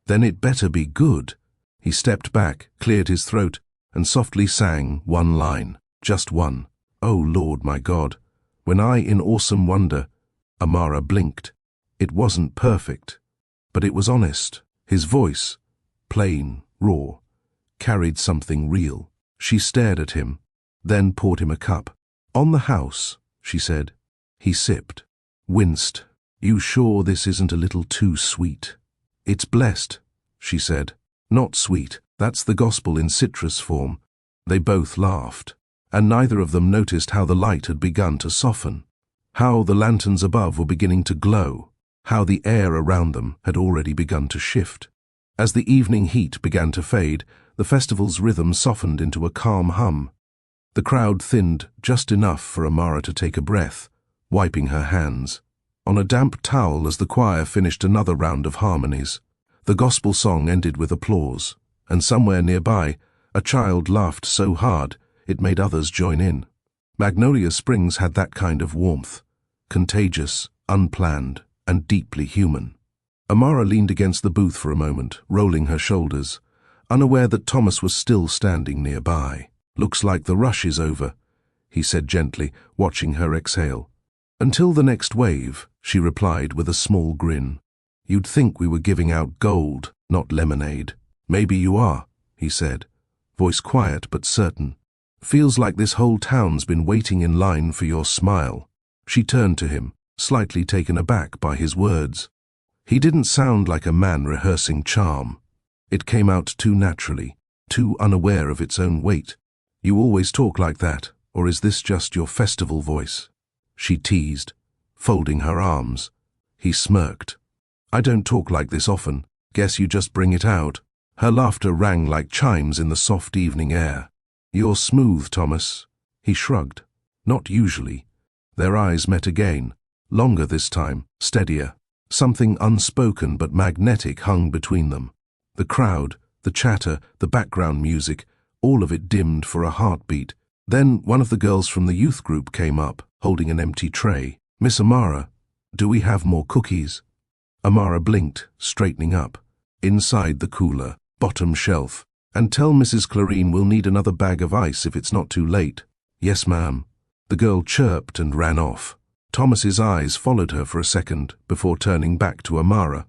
"Then it better be good." He stepped back, cleared his throat, and softly sang one line. Just one. "Oh Lord, my God. When I in awesome wonder." Amara blinked. It wasn't perfect, but it was honest. His voice, plain, raw, carried something real. She stared at him, then poured him a cup. "On the house," she said. He sipped, winced. "You sure this isn't a little too sweet?" "It's blessed," she said. "Not sweet, that's the gospel in citrus form." They both laughed, and neither of them noticed how the light had begun to soften. how the lanterns above were beginning to glow, how the air around them had already begun to shift. As the evening heat began to fade, the festival's rhythm softened into a calm hum. The crowd thinned just enough for Amara to take a breath, wiping her hands on a damp towel as the choir finished another round of harmonies. The gospel song ended with applause, and somewhere nearby, a child laughed so hard it made others join in. Magnolia Springs had that kind of warmth, contagious, unplanned, and deeply human. Amara leaned against the booth for a moment, rolling her shoulders, unaware that Thomas was still standing nearby. "Looks like the rush is over," he said gently, watching her exhale. "Until the next wave," she replied with a small grin. "You'd think we were giving out gold, not lemonade." "Maybe you are," he said, voice quiet but certain. "Feels like this whole town's been waiting in line for your smile." She turned to him, slightly taken aback by his words. He didn't sound like a man rehearsing charm. It came out too naturally, too unaware of its own weight. "You always talk like that, or is this just your festival voice?" she teased, folding her arms. He smirked. "I don't talk like this often. Guess you just bring it out." Her laughter rang like chimes in the soft evening air. "You're smooth, Thomas." He shrugged. "Not usually." Their eyes met again, longer this time, steadier. Something unspoken but magnetic hung between them. The crowd, the chatter, the background music, all of it dimmed for a heartbeat. Then one of the girls from the youth group came up, holding an empty tray. "Miss Amara, do we have more cookies?" Amara blinked, straightening up. "Inside the cooler, bottom shelf. And tell Mrs. Clarine we'll need another bag of ice if it's not too late." "Yes, ma'am." The girl chirped and ran off. Thomas's eyes followed her for a second before turning back to Amara.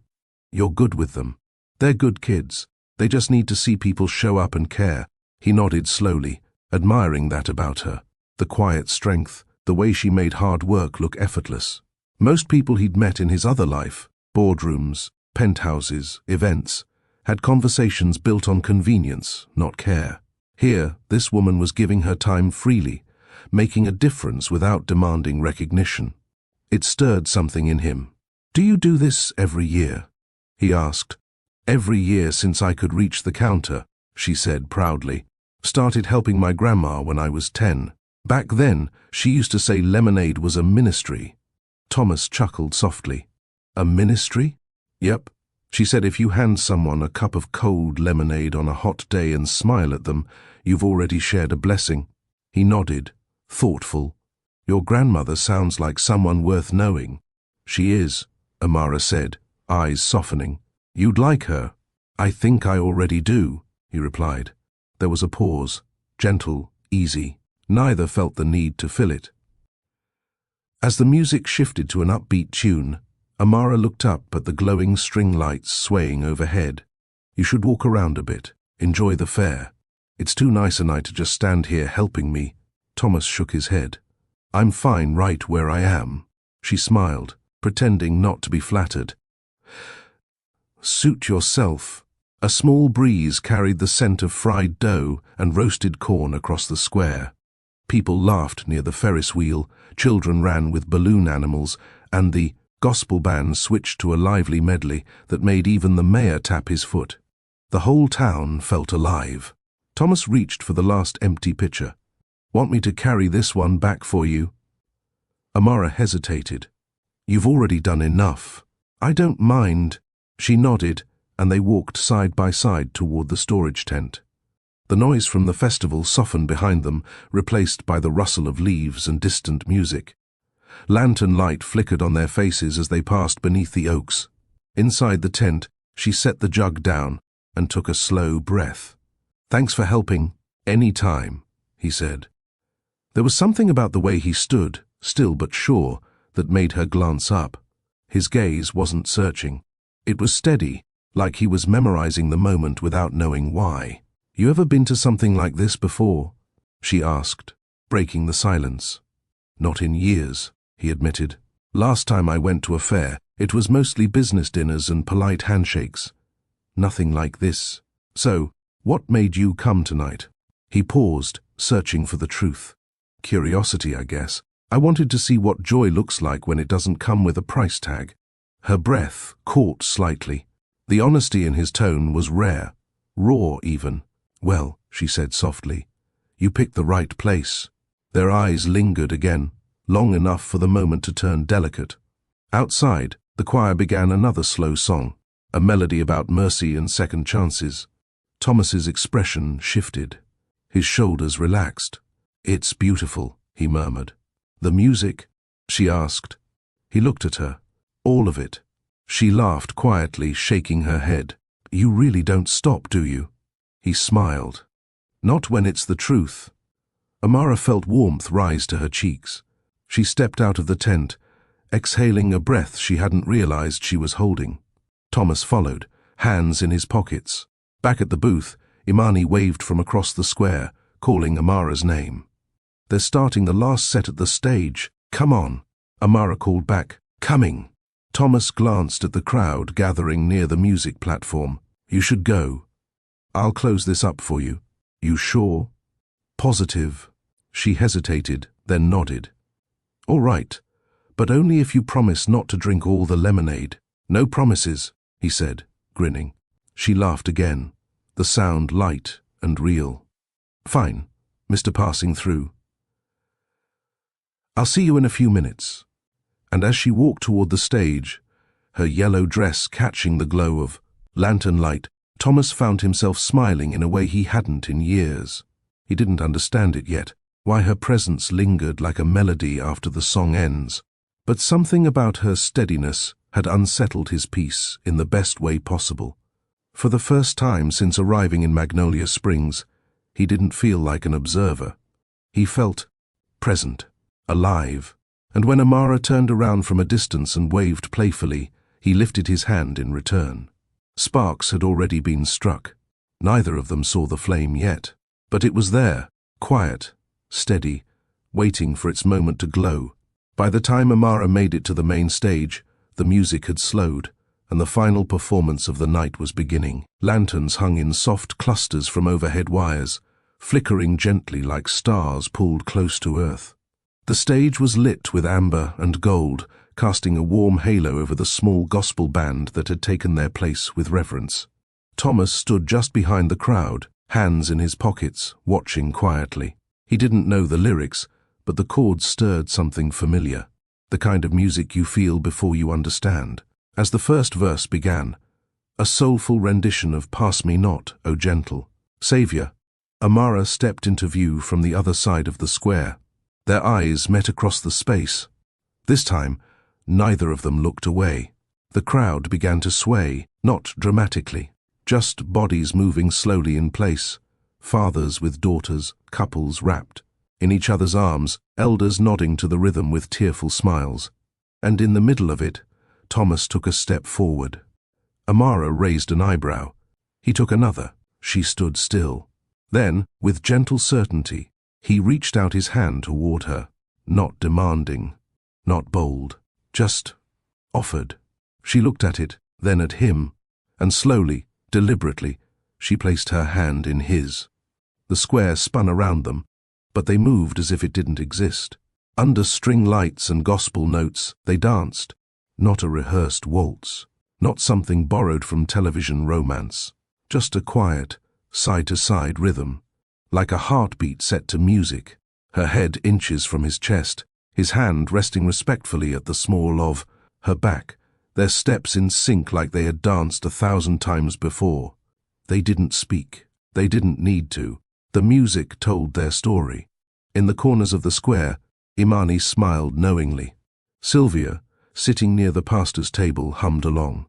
"You're good with them. They're good kids. They just need to see people show up and care." He nodded slowly, admiring that about her. The quiet strength, the way she made hard work look effortless. Most people he'd met in his other life, boardrooms, penthouses, events, had conversations built on convenience, not care. Here, this woman was giving her time freely, making a difference without demanding recognition. It stirred something in him. "Do you do this every year?" he asked. "Every year since I could reach the counter," she said proudly. "Started helping my grandma when I was 10. Back then, she used to say lemonade was a ministry." Thomas chuckled softly. "A ministry?" "Yep." She said if you hand someone a cup of cold lemonade on a hot day and smile at them, you've already shared a blessing. He nodded, thoughtful. "Your grandmother sounds like someone worth knowing." "She is," Amara said, eyes softening. "You'd like her." "I think I already do," he replied. There was a pause, gentle, easy. Neither felt the need to fill it. As the music shifted to an upbeat tune, Amara looked up at the glowing string lights swaying overhead. "You should walk around a bit, enjoy the fair. It's too nice a night to just stand here helping me." Thomas shook his head. "I'm fine right where I am." She smiled, pretending not to be flattered. "Suit yourself." A small breeze carried the scent of fried dough and roasted corn across the square. People laughed near the Ferris wheel, children ran with balloon animals, and the gospel band switched to a lively medley that made even the mayor tap his foot. The whole town felt alive. Thomas reached for the last empty pitcher. "Want me to carry this one back for you?" Amara hesitated. "You've already done enough." "I don't mind." She nodded, and they walked side by side toward the storage tent. The noise from the festival softened behind them, replaced by the rustle of leaves and distant music. Lantern light flickered on their faces as they passed beneath the oaks. Inside the tent, she set the jug down and took a slow breath. "Thanks for helping. Any time," he said. There was something about the way he stood, still but sure, that made her glance up. His gaze wasn't searching. It was steady, like he was memorizing the moment without knowing why. "You ever been to something like this before?" she asked, breaking the silence. "Not in years," he admitted. "Last time I went to a fair, it was mostly business dinners and polite handshakes. Nothing like this. So, what made you come tonight?" He paused, searching for the truth. "Curiosity, I guess. I wanted to see what joy looks like when it doesn't come with a price tag. Her breath caught slightly. The honesty in his tone was rare, raw even. Well, she said softly, you picked the right place. Their eyes lingered again, long enough for the moment to turn delicate. Outside, the choir began another slow song, a melody about mercy and second chances. Thomas's expression shifted. His shoulders relaxed. It's beautiful, he murmured. The music? She asked. He looked at her. All of it. She laughed quietly, shaking her head. You really don't stop, do you? He smiled. Not when it's the truth. Amara felt warmth rise to her cheeks. She stepped out of the tent, exhaling a breath she hadn't realized she was holding. Thomas followed, hands in his pockets. Back at the booth, Imani waved from across the square, calling Amara's name. They're starting the last set at the stage. Come on. Amara called back. Coming. Thomas glanced at the crowd gathering near the music platform. You should go. I'll close this up for you. You sure? Positive. She hesitated, then nodded. All right, but only if you promise not to drink all the lemonade. No promises, he said, grinning. She laughed again, the sound light and real. Fine, Mr. Passing Through. I'll see you in a few minutes. And as she walked toward the stage, her yellow dress catching the glow of lantern light, Thomas found himself smiling in a way he hadn't in years. He didn't understand it yet, why her presence lingered like a melody after the song ends. But something about her steadiness had unsettled his peace in the best way possible. For the first time since arriving in Magnolia Springs, he didn't feel like an observer. He felt present, alive, and when Amara turned around from a distance and waved playfully, he lifted his hand in return. Sparks had already been struck. Neither of them saw the flame yet, but it was there, quiet, steady, waiting for its moment to glow. By the time Amara made it to the main stage, the music had slowed, and the final performance of the night was beginning. Lanterns hung in soft clusters from overhead wires, flickering gently like stars pulled close to earth. The stage was lit with amber and gold, casting a warm halo over the small gospel band that had taken their place with reverence. Thomas stood just behind the crowd, hands in his pockets, watching quietly. He didn't know the lyrics, but the chords stirred something familiar, the kind of music you feel before you understand. As the first verse began, a soulful rendition of Pass Me Not, O Gentle Savior, Amara stepped into view from the other side of the square. Their eyes met across the space. This time, neither of them looked away. The crowd began to sway, not dramatically, just bodies moving slowly in place, fathers with daughters, couples wrapped in each other's arms, elders nodding to the rhythm with tearful smiles. And in the middle of it, Thomas took a step forward. Amara raised an eyebrow. He took another. She stood still. Then, with gentle certainty, he reached out his hand toward her, not demanding, not bold, just offered. She looked at it, then at him, and slowly, deliberately, she placed her hand in his. The square spun around them, but they moved as if it didn't exist. Under string lights and gospel notes, they danced, not a rehearsed waltz, not something borrowed from television romance, just a quiet, side-to-side rhythm, like a heartbeat set to music. Her head inches from his chest, his hand resting respectfully at the small of her back, their steps in sync like they had danced 1,000 times before. They didn't speak. They didn't need to. The music told their story. In the corners of the square, Imani smiled knowingly. Sylvia, sitting near the pastor's table, hummed along,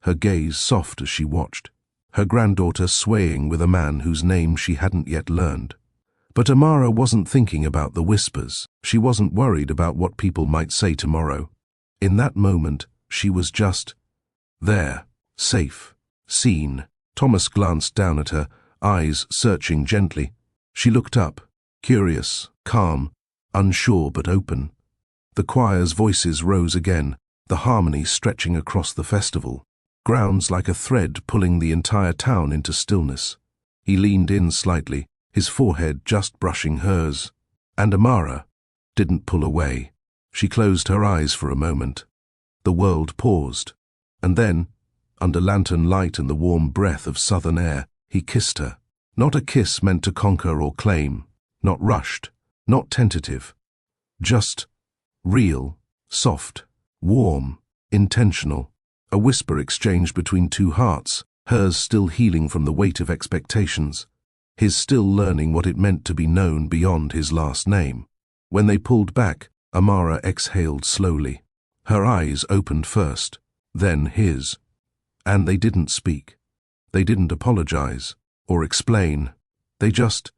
her gaze soft as she watched, her granddaughter swaying with a man whose name she hadn't yet learned. But Amara wasn't thinking about the whispers. She wasn't worried about what people might say tomorrow. In that moment, she was just there, safe, seen. Thomas glanced down at her, eyes searching gently. She looked up, curious, calm, unsure but open. The choir's voices rose again, the harmony stretching across the festival, grounds like a thread pulling the entire town into stillness. He leaned in slightly, his forehead just brushing hers. And Amara, didn't pull away. She closed her eyes for a moment. The world paused. And then, under lantern light and the warm breath of southern air, he kissed her. Not a kiss meant to conquer or claim, not rushed, not tentative. Just real, soft, warm, intentional. A whisper exchanged between two hearts, hers still healing from the weight of expectations, his still learning what it meant to be known beyond his last name. When they pulled back, Amara exhaled slowly. Her eyes opened first, then his. And they didn't speak. They didn't apologize or explain. They just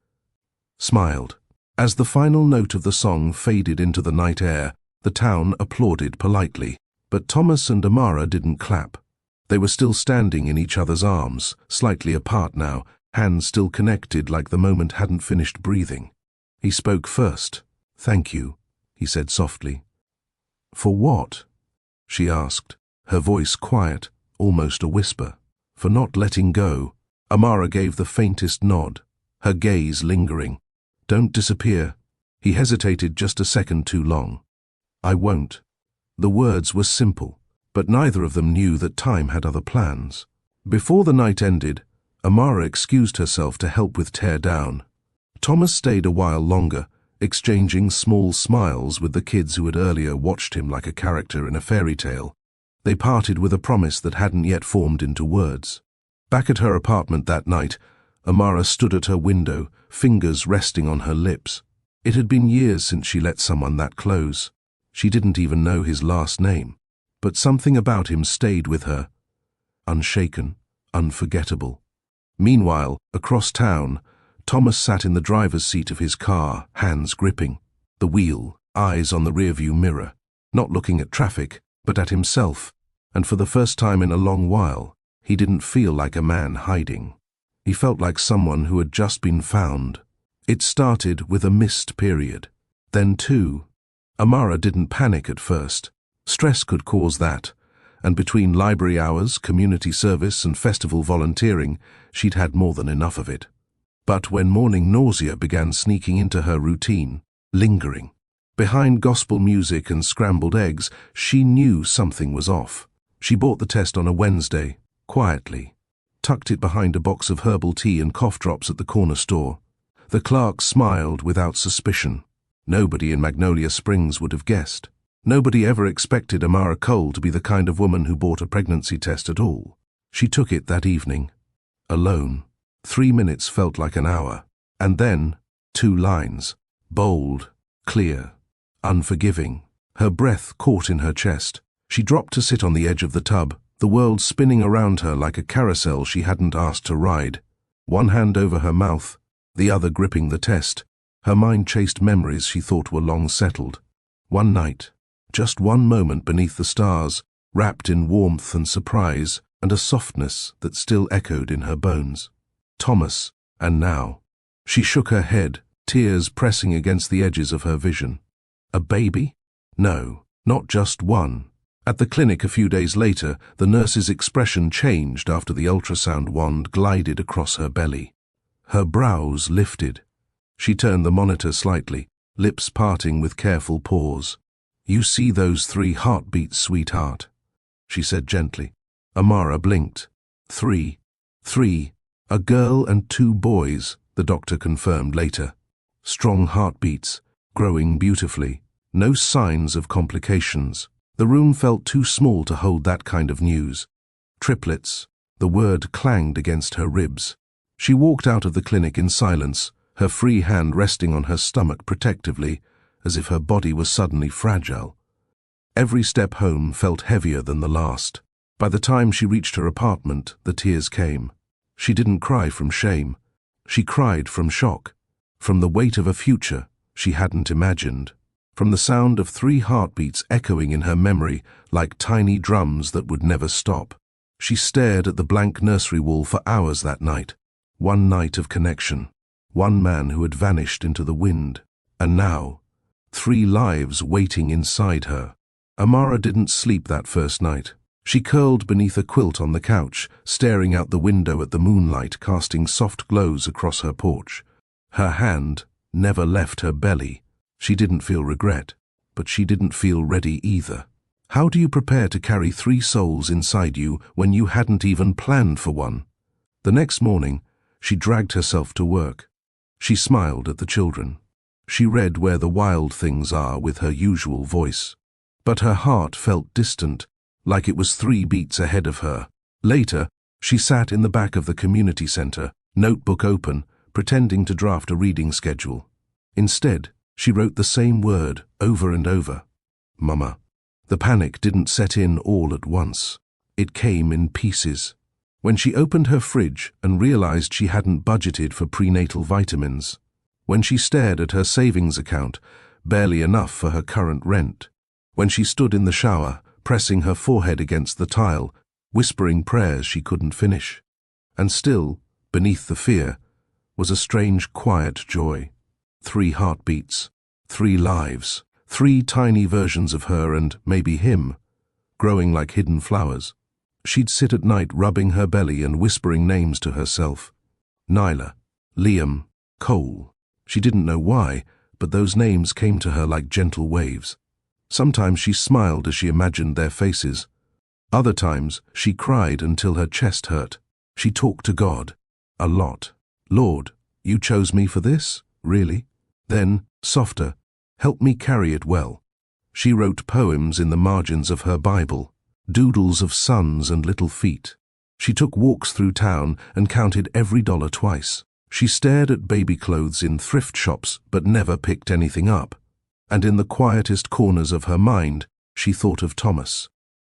smiled. As the final note of the song faded into the night air, the town applauded politely. But Thomas and Amara didn't clap. They were still standing in each other's arms, slightly apart now, hands still connected like the moment hadn't finished breathing. He spoke first. "Thank you," he said softly. "For what?" she asked, her voice quiet, almost a whisper. "For not letting go." Amara gave the faintest nod, her gaze lingering. "Don't disappear." He hesitated just a second too long. "I won't." The words were simple, but neither of them knew that time had other plans. Before the night ended, Amara excused herself to help with tear down. Thomas stayed a while longer, exchanging small smiles with the kids who had earlier watched him like a character in a fairy tale. They parted with a promise that hadn't yet formed into words. Back at her apartment that night, Amara stood at her window, fingers resting on her lips. It had been years since she let someone that close. She didn't even know his last name, but something about him stayed with her. Unshaken, unforgettable. Meanwhile, across town, Thomas sat in the driver's seat of his car, hands gripping the wheel, eyes on the rearview mirror, not looking at traffic, but at himself, and for the first time in a long while, he didn't feel like a man hiding. He felt like someone who had just been found. It started with a missed period. Then two. Amara didn't panic at first. Stress could cause that, and between library hours, community service, and festival volunteering, she'd had more than enough of it. But when morning nausea began sneaking into her routine, lingering, behind gospel music and scrambled eggs, she knew something was off. She bought the test on a Wednesday, quietly, tucked it behind a box of herbal tea and cough drops at the corner store. The clerk smiled without suspicion. Nobody in Magnolia Springs would have guessed. Nobody ever expected Amara Cole to be the kind of woman who bought a pregnancy test at all. She took it that evening, alone. 3 minutes felt like an hour. And then, 2 lines. Bold, clear, unforgiving. Her breath caught in her chest. She dropped to sit on the edge of the tub, the world spinning around her like a carousel she hadn't asked to ride. One hand over her mouth, the other gripping the test. Her mind chased memories she thought were long settled. One night, just one moment beneath the stars, wrapped in warmth and surprise and a softness that still echoed in her bones. Thomas, and now. She shook her head, tears pressing against the edges of her vision. A baby? No, not just one. At the clinic a few days later, the nurse's expression changed after the ultrasound wand glided across her belly. Her brows lifted. She turned the monitor slightly, lips parting with careful pause. "You see those 3 heartbeats, sweetheart," she said gently. Amara blinked. 3. 3. A girl and 2 boys, the doctor confirmed later. Strong heartbeats, growing beautifully. No signs of complications. The room felt too small to hold that kind of news. Triplets. The word clanged against her ribs. She walked out of the clinic in silence, her free hand resting on her stomach protectively, as if her body was suddenly fragile. Every step home felt heavier than the last. By the time she reached her apartment, the tears came. She didn't cry from shame. She cried from shock, from the weight of a future she hadn't imagined, from the sound of 3 heartbeats echoing in her memory like tiny drums that would never stop. She stared at the blank nursery wall for hours that night. One night of connection. One man who had vanished into the wind. And now, 3 lives waiting inside her. Amara didn't sleep that first night. She curled beneath a quilt on the couch, staring out the window at the moonlight casting soft glows across her porch. Her hand never left her belly, She didn't feel regret, but she didn't feel ready either. How do you prepare to carry 3 souls inside you when you hadn't even planned for one? The next morning, she dragged herself to work. She smiled at the children. She read Where the Wild Things Are with her usual voice. But her heart felt distant, like it was 3 beats ahead of her. Later, she sat in the back of the community center, notebook open, pretending to draft a reading schedule. Instead, she wrote the same word over and over. Mama. The panic didn't set in all at once. It came in pieces. When she opened her fridge and realized she hadn't budgeted for prenatal vitamins. When she stared at her savings account, barely enough for her current rent. When she stood in the shower, pressing her forehead against the tile, whispering prayers she couldn't finish. And still, beneath the fear, was a strange quiet joy. 3 heartbeats, 3 lives, 3 tiny versions of her and maybe him, growing like hidden flowers. She'd sit at night rubbing her belly and whispering names to herself. Nyla, Liam, Cole. She didn't know why, but those names came to her like gentle waves. Sometimes she smiled as she imagined their faces. Other times, she cried until her chest hurt. She talked to God. A lot. Lord, you chose me for this? Really? Then, softer, help me carry it well. She wrote poems in the margins of her Bible, doodles of suns and little feet. She took walks through town and counted every dollar twice. She stared at baby clothes in thrift shops but never picked anything up. And in the quietest corners of her mind, she thought of Thomas.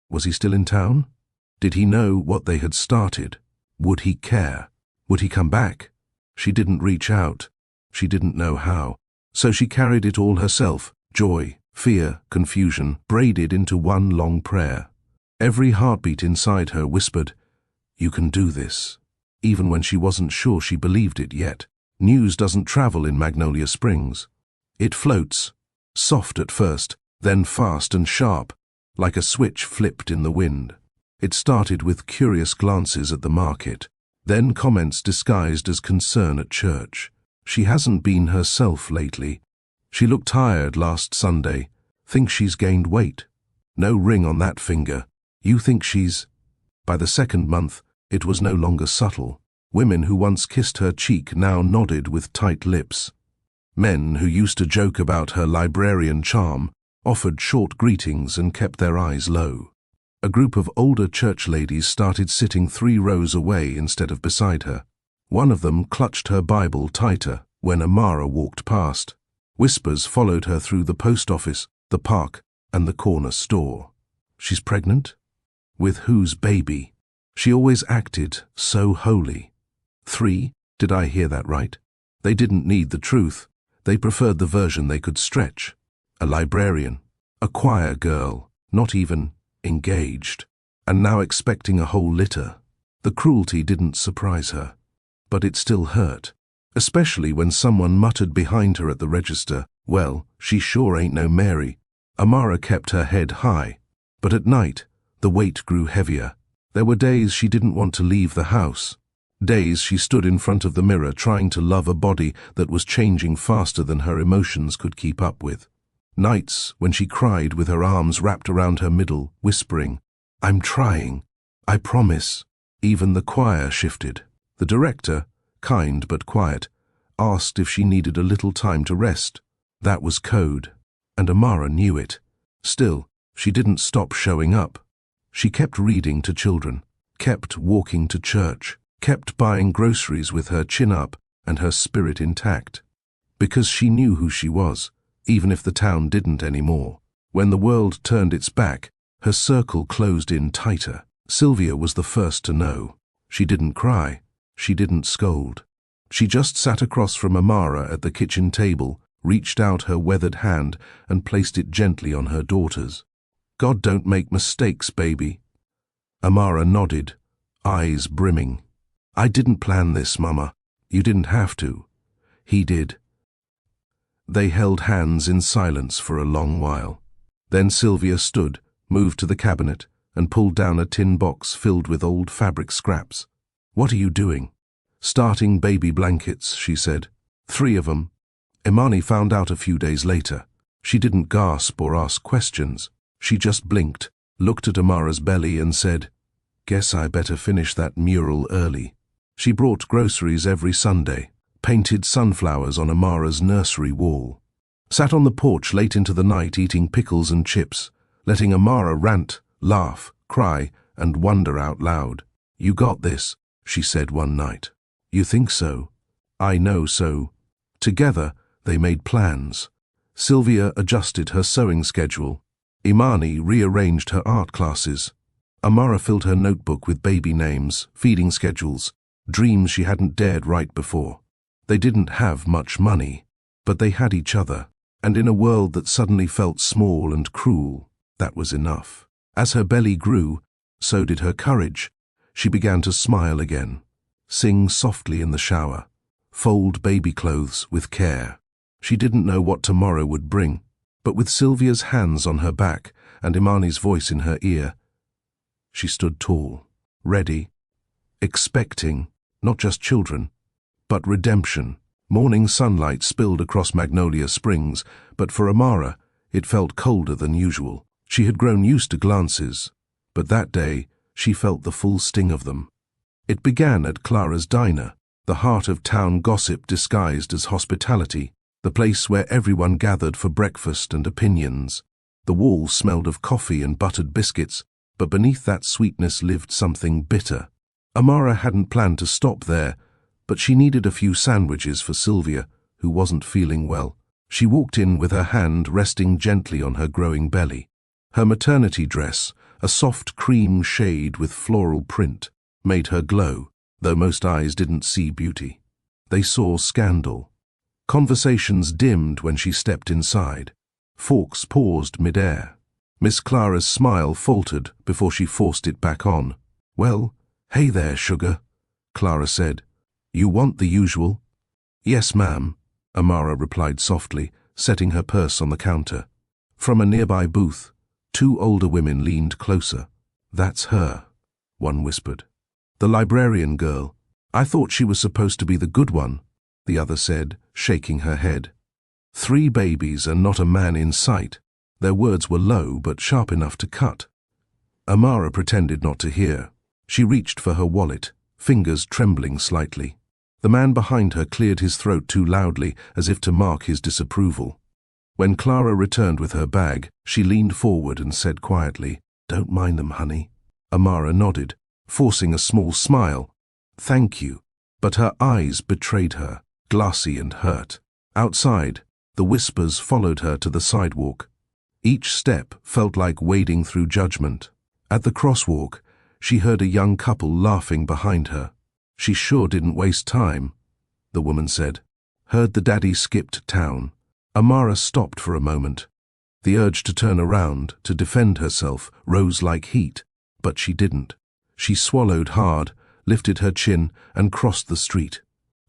Was he still in town? Did he know what they had started? Would he care? Would he come back? She didn't reach out. She didn't know how. So she carried it all herself, joy, fear, confusion, braided into one long prayer. Every heartbeat inside her whispered, "You can do this," even when she wasn't sure she believed it yet. News doesn't travel in Magnolia Springs. It floats, soft at first, then fast and sharp, like a switch flipped in the wind. It started with curious glances at the market, then comments disguised as concern at church. She hasn't been herself lately. She looked tired last Sunday. Think she's gained weight. No ring on that finger. You think she's... By the 2nd month, it was no longer subtle. Women who once kissed her cheek now nodded with tight lips. Men who used to joke about her librarian charm offered short greetings and kept their eyes low. A group of older church ladies started sitting 3 rows away instead of beside her. One of them clutched her Bible tighter when Amara walked past. Whispers followed her through the post office, the park, and the corner store. She's pregnant? With whose baby? She always acted so holy. 3? Did I hear that right? They didn't need the truth. They preferred the version they could stretch. A librarian, a choir girl, not even engaged, and now expecting a whole litter. The cruelty didn't surprise her, but it still hurt, especially when someone muttered behind her at the register, "Well, she sure ain't no Mary." Amara kept her head high, but at night, the weight grew heavier. There were days she didn't want to leave the house. Days she stood in front of the mirror trying to love a body that was changing faster than her emotions could keep up with. Nights when she cried with her arms wrapped around her middle, whispering, "I'm trying. I promise." Even the choir shifted. The director, kind but quiet, asked if she needed a little time to rest. That was code, and Amara knew it. Still, she didn't stop showing up. She kept reading to children, kept walking to church, kept buying groceries with her chin up and her spirit intact. Because she knew who she was, even if the town didn't anymore. When the world turned its back, her circle closed in tighter. Sylvia was the first to know. She didn't cry. She didn't scold. She just sat across from Amara at the kitchen table, reached out her weathered hand and placed it gently on her daughter's. "God don't make mistakes, baby." Amara nodded, eyes brimming. "I didn't plan this, Mama. You didn't have to." He did. They held hands in silence for a long while. Then Sylvia stood, moved to the cabinet, and pulled down a tin box filled with old fabric scraps. "What are you doing?" "Starting baby blankets," she said. 3 of them. Imani found out a few days later. She didn't gasp or ask questions. She just blinked, looked at Amara's belly and said, "Guess I better finish that mural early." She brought groceries every Sunday, painted sunflowers on Amara's nursery wall, sat on the porch late into the night eating pickles and chips, letting Amara rant, laugh, cry, and wonder out loud. "You got this," she said one night. "You think so? I know so." Together, they made plans. Sylvia adjusted her sewing schedule. Imani rearranged her art classes. Amara filled her notebook with baby names, feeding schedules, dreams she hadn't dared write before. They didn't have much money, but they had each other, and in a world that suddenly felt small and cruel, that was enough. As her belly grew, so did her courage. She began to smile again, sing softly in the shower, fold baby clothes with care. She didn't know what tomorrow would bring, but with Sylvia's hands on her back and Imani's voice in her ear, she stood tall, ready, expecting not just children, but redemption. Morning sunlight spilled across Magnolia Springs, but for Amara, it felt colder than usual. She had grown used to glances, but that day she felt the full sting of them. It began at Clara's diner, the heart of town gossip disguised as hospitality, the place where everyone gathered for breakfast and opinions. The walls smelled of coffee and buttered biscuits, but beneath that sweetness lived something bitter. Amara hadn't planned to stop there, but she needed a few sandwiches for Sylvia, who wasn't feeling well. She walked in with her hand resting gently on her growing belly. Her maternity dress, a soft cream shade with floral print, made her glow, though most eyes didn't see beauty. They saw scandal. Conversations dimmed when she stepped inside. Forks paused mid-air. Miss Clara's smile faltered before she forced it back on. "Well, hey there, sugar," Clara said. "You want the usual?" "Yes, ma'am," Amara replied softly, setting her purse on the counter. From a nearby booth, two older women leaned closer. "That's her," one whispered. "The librarian girl. I thought she was supposed to be the good one," the other said, shaking her head. 3 babies and not a man in sight. Their words were low but sharp enough to cut. Amara pretended not to hear. She reached for her wallet, fingers trembling slightly. The man behind her cleared his throat too loudly, as if to mark his disapproval. When Clara returned with her bag, she leaned forward and said quietly, "Don't mind them, honey." Amara nodded, forcing a small smile. "Thank you." But her eyes betrayed her, glassy and hurt. Outside, the whispers followed her to the sidewalk. Each step felt like wading through judgment. At the crosswalk, she heard a young couple laughing behind her. "She sure didn't waste time," the woman said. "Heard the daddy skipped town." Amara stopped for a moment. The urge to turn around, to defend herself, rose like heat, but she didn't. She swallowed hard, lifted her chin, and crossed the street.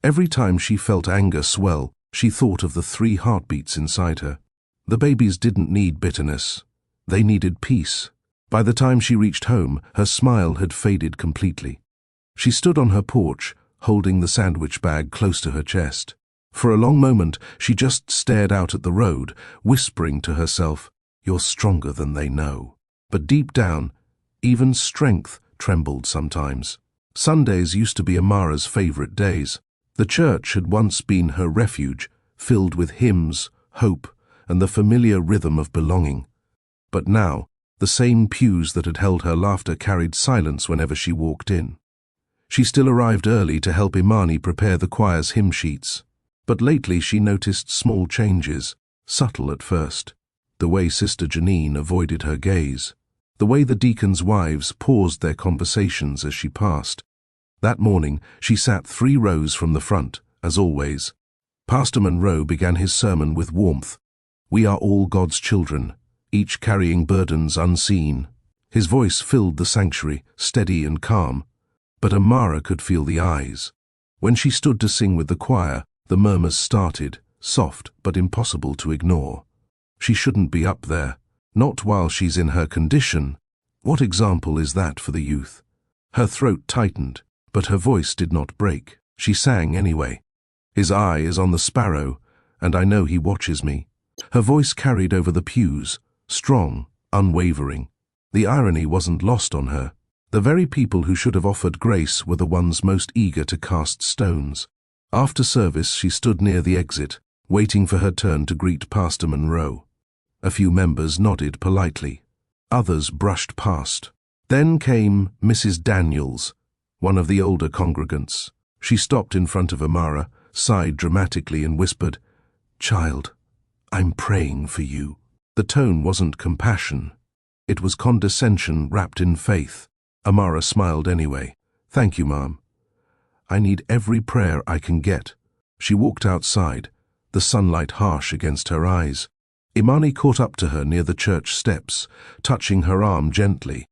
Every time she felt anger swell, she thought of the 3 heartbeats inside her. The babies didn't need bitterness. They needed peace. By the time she reached home, her smile had faded completely. She stood on her porch, holding the sandwich bag close to her chest. For a long moment, she just stared out at the road, whispering to herself, "You're stronger than they know." But deep down, even strength trembled sometimes. Sundays used to be Amara's favorite days. The church had once been her refuge, filled with hymns, hope, and the familiar rhythm of belonging. But now, the same pews that had held her laughter carried silence whenever she walked in. She still arrived early to help Imani prepare the choir's hymn sheets. But lately she noticed small changes, subtle at first. The way Sister Janine avoided her gaze. The way the deacons' wives paused their conversations as she passed. That morning, she sat 3 rows from the front, as always. Pastor Monroe began his sermon with warmth. "We are all God's children, each carrying burdens unseen." His voice filled the sanctuary, steady and calm. But Amara could feel the eyes. When she stood to sing with the choir, the murmurs started, soft but impossible to ignore. She shouldn't be up there, not while she's in her condition. What example is that for the youth? Her throat tightened, but her voice did not break. She sang anyway. "His eye is on the sparrow, and I know he watches me." Her voice carried over the pews, strong, unwavering. The irony wasn't lost on her. The very people who should have offered grace were the ones most eager to cast stones. After service, she stood near the exit, waiting for her turn to greet Pastor Monroe. A few members nodded politely. Others brushed past. Then came Mrs. Daniels, one of the older congregants. She stopped in front of Amara, sighed dramatically and whispered, "Child, I'm praying for you." The tone wasn't compassion. It was condescension wrapped in faith. Amara smiled anyway. "Thank you, Mom. I need every prayer I can get." She walked outside, the sunlight harsh against her eyes. Imani caught up to her near the church steps, touching her arm gently.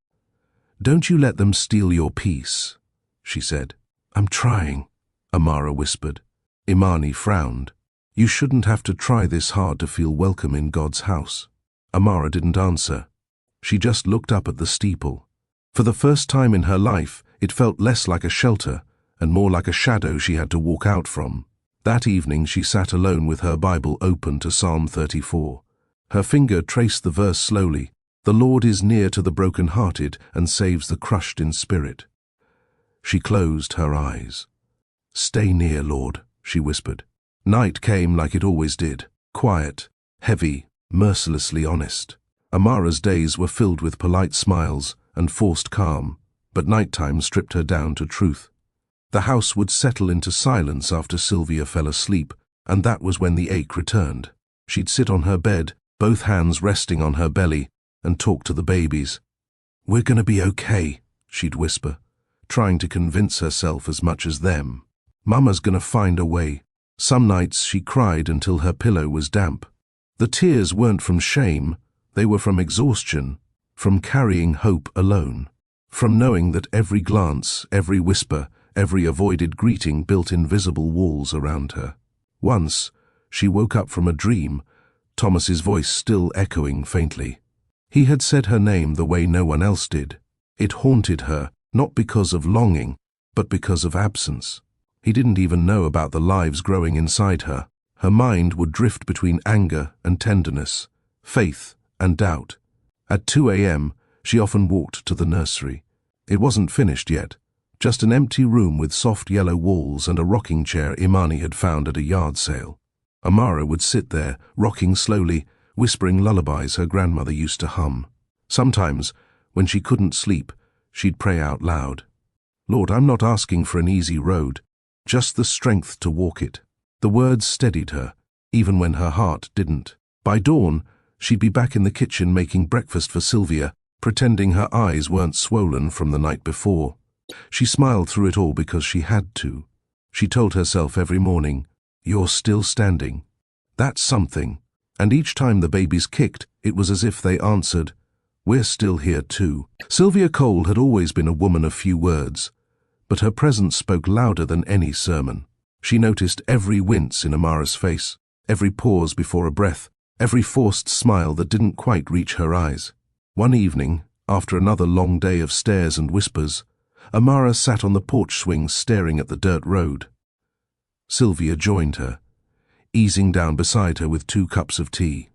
"Don't you let them steal your peace," she said. "I'm trying," Amara whispered. Imani frowned. "You shouldn't have to try this hard to feel welcome in God's house." Amara didn't answer. She just looked up at the steeple. For the first time in her life, it felt less like a shelter and more like a shadow she had to walk out from. That evening she sat alone with her Bible open to Psalm 34. Her finger traced the verse slowly. "The Lord is near to the broken-hearted and saves the crushed in spirit." She closed her eyes. "Stay near, Lord," she whispered. Night came like it always did, quiet, heavy, mercilessly honest. Amara's days were filled with polite smiles and forced calm, but nighttime stripped her down to truth. The house would settle into silence after Sylvia fell asleep, and that was when the ache returned. She'd sit on her bed, both hands resting on her belly, and talk to the babies. "We're gonna be okay," she'd whisper, trying to convince herself as much as them. "Mama's gonna find a way." Some nights she cried until her pillow was damp. The tears weren't from shame, they were from exhaustion, from carrying hope alone, from knowing that every glance, every whisper, every avoided greeting built invisible walls around her. Once, she woke up from a dream, Thomas's voice still echoing faintly. He had said her name the way no one else did. It haunted her, not because of longing, but because of absence. He didn't even know about the lives growing inside her. Her mind would drift between anger and tenderness, faith and doubt. At 2 a.m., she often walked to the nursery. It wasn't finished yet, just an empty room with soft yellow walls and a rocking chair Imani had found at a yard sale. Amara would sit there, rocking slowly, whispering lullabies her grandmother used to hum. Sometimes, when she couldn't sleep, she'd pray out loud. "Lord, I'm not asking for an easy road, just the strength to walk it." The words steadied her, even when her heart didn't. By dawn, she'd be back in the kitchen making breakfast for Sylvia, pretending her eyes weren't swollen from the night before. She smiled through it all because she had to. She told herself every morning, "You're still standing. That's something." And each time the babies kicked, it was as if they answered, "We're still here too." Sylvia Cole had always been a woman of few words, but her presence spoke louder than any sermon. She noticed every wince in Amara's face, every pause before a breath, every forced smile that didn't quite reach her eyes. One evening, after another long day of stares and whispers, Amara sat on the porch swing staring at the dirt road. Sylvia joined her, easing down beside her with 2 cups of tea.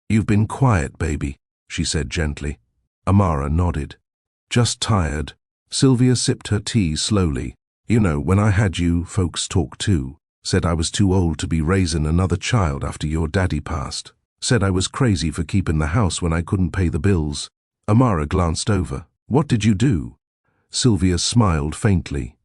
"You've been quiet, baby," she said gently. Amara nodded. "Just tired." Sylvia sipped her tea slowly. "You know, when I had you, folks talked too. Said I was too old to be raising another child after your daddy passed. Said I was crazy for keeping the house when I couldn't pay the bills." Amara glanced over. "What did you do?" Sylvia smiled faintly.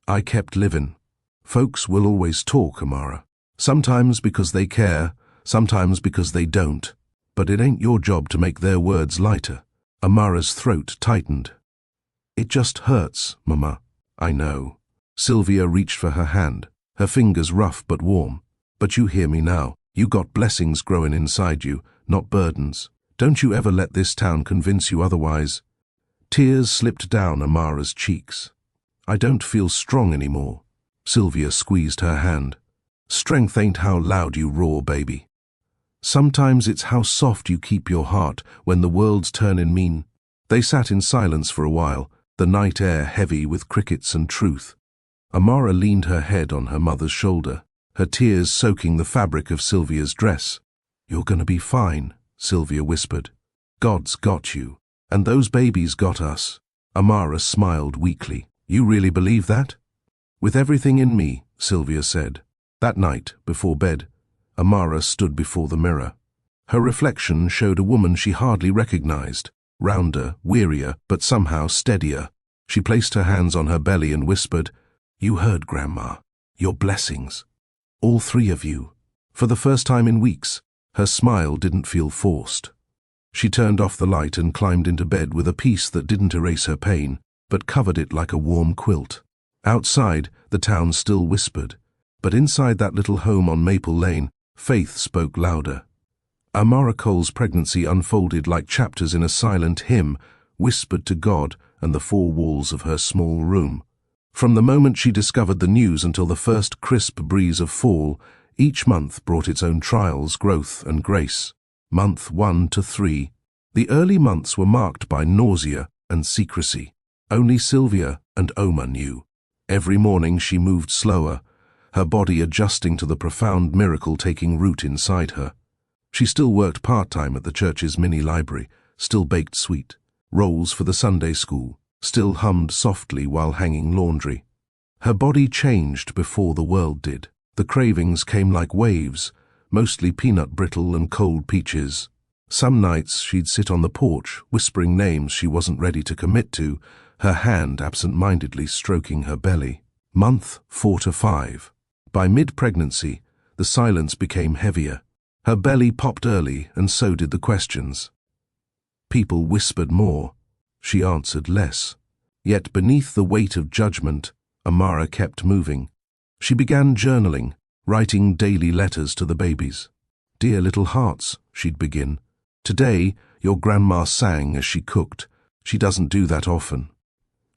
"I kept living." Folks will always talk, Amara. Sometimes because they care, sometimes because they don't. But it ain't your job to make their words lighter. Amara's throat tightened. "It just hurts, Mama." "I know." Sylvia reached for her hand, her fingers rough but warm. "But you hear me now. You got blessings growing inside you, not burdens. Don't you ever let this town convince you otherwise." Tears slipped down Amara's cheeks. "I don't feel strong anymore." Sylvia squeezed her hand. "Strength ain't how loud you roar, baby. Sometimes it's how soft you keep your heart when the world's turning mean." They sat in silence for a while, the night air heavy with crickets and truth. Amara leaned her head on her mother's shoulder. her tears soaking the fabric of Sylvia's dress. "You're gonna be fine," Sylvia whispered. "God's got you. And those babies got us." Amara smiled weakly. "You really believe that?" "With everything in me," Sylvia said. That night, before bed, Amara stood before the mirror. Her reflection showed a woman she hardly recognized, rounder, wearier, but somehow steadier. She placed her hands on her belly and whispered, "You heard, Grandma. Your blessings. All three of you." For the first time in weeks, her smile didn't feel forced. She turned off the light and climbed into bed with a peace that didn't erase her pain, but covered it like a warm quilt. Outside, the town still whispered, but inside that little home on Maple Lane, faith spoke louder. Amara Cole's pregnancy unfolded like chapters in a silent hymn, whispered to God and the four walls of her small room. From the moment she discovered the news until the first crisp breeze of fall, each month brought its own trials, growth, and grace. Month 1 to 3. The early months were marked by nausea and secrecy. Only Sylvia and Oma knew. Every morning she moved slower, her body adjusting to the profound miracle taking root inside her. She still worked part-time at the church's mini-library, still baked sweet rolls for the Sunday school, still hummed softly while hanging laundry. Her body changed before the world did. The cravings came like waves, mostly peanut brittle and cold peaches. Some nights she'd sit on the porch, whispering names she wasn't ready to commit to, her hand absent-mindedly stroking her belly. Month 4 to 5. By mid-pregnancy, the silence became heavier. Her belly popped early, and so did the questions. People whispered more. She answered less. Yet beneath the weight of judgment, Amara kept moving. She began journaling, writing daily letters to the babies. "Dear little hearts," she'd begin. "Today, your grandma sang as she cooked. She doesn't do that often."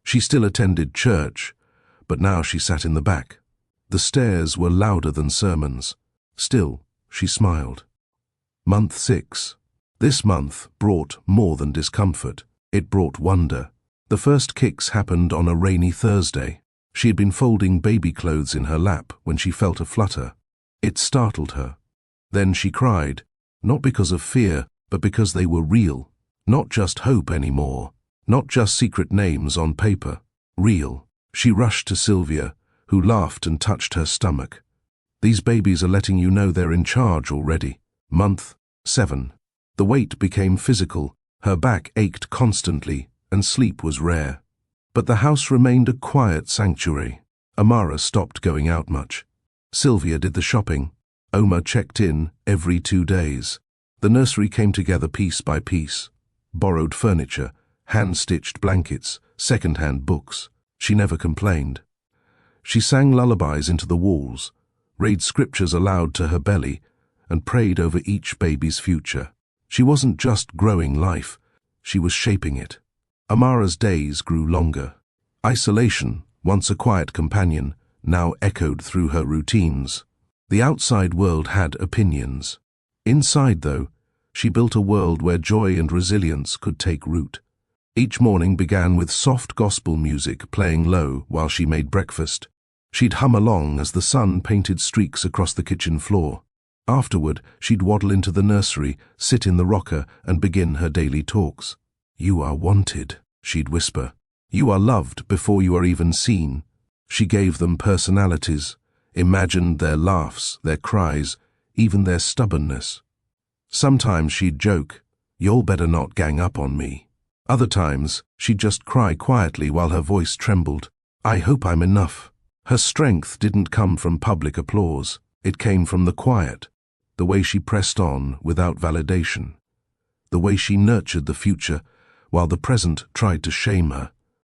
She still attended church, but now she sat in the back. The stairs were louder than sermons. Still, she smiled. Month 6. This month brought more than discomfort. It brought wonder. The first kicks happened on a rainy Thursday. She had been folding baby clothes in her lap when she felt a flutter. It startled her. Then she cried, not because of fear, but because they were real. Not just hope anymore. Not just secret names on paper. Real. She rushed to Sylvia, who laughed and touched her stomach. "These babies are letting you know they're in charge already." Month 7. The weight became physical. Her back ached constantly, and sleep was rare. But the house remained a quiet sanctuary. Amara stopped going out much. Sylvia did the shopping. Oma checked in every 2 days. The nursery came together piece by piece. Borrowed furniture, hand-stitched blankets, second-hand books. She never complained. She sang lullabies into the walls, read scriptures aloud to her belly, and prayed over each baby's future. She wasn't just growing life, she was shaping it. Amara's days grew longer. Isolation, once a quiet companion, now echoed through her routines. The outside world had opinions. Inside, though, she built a world where joy and resilience could take root. Each morning began with soft gospel music playing low while she made breakfast. She'd hum along as the sun painted streaks across the kitchen floor. Afterward, she'd waddle into the nursery, sit in the rocker, and begin her daily talks. "You are wanted," she'd whisper. "You are loved before you are even seen." She gave them personalities, imagined their laughs, their cries, even their stubbornness. Sometimes she'd joke, "You'll better not gang up on me." Other times, she'd just cry quietly while her voice trembled. "I hope I'm enough." Her strength didn't come from public applause. It came from the quiet, the way she pressed on without validation, the way she nurtured the future while the present tried to shame her.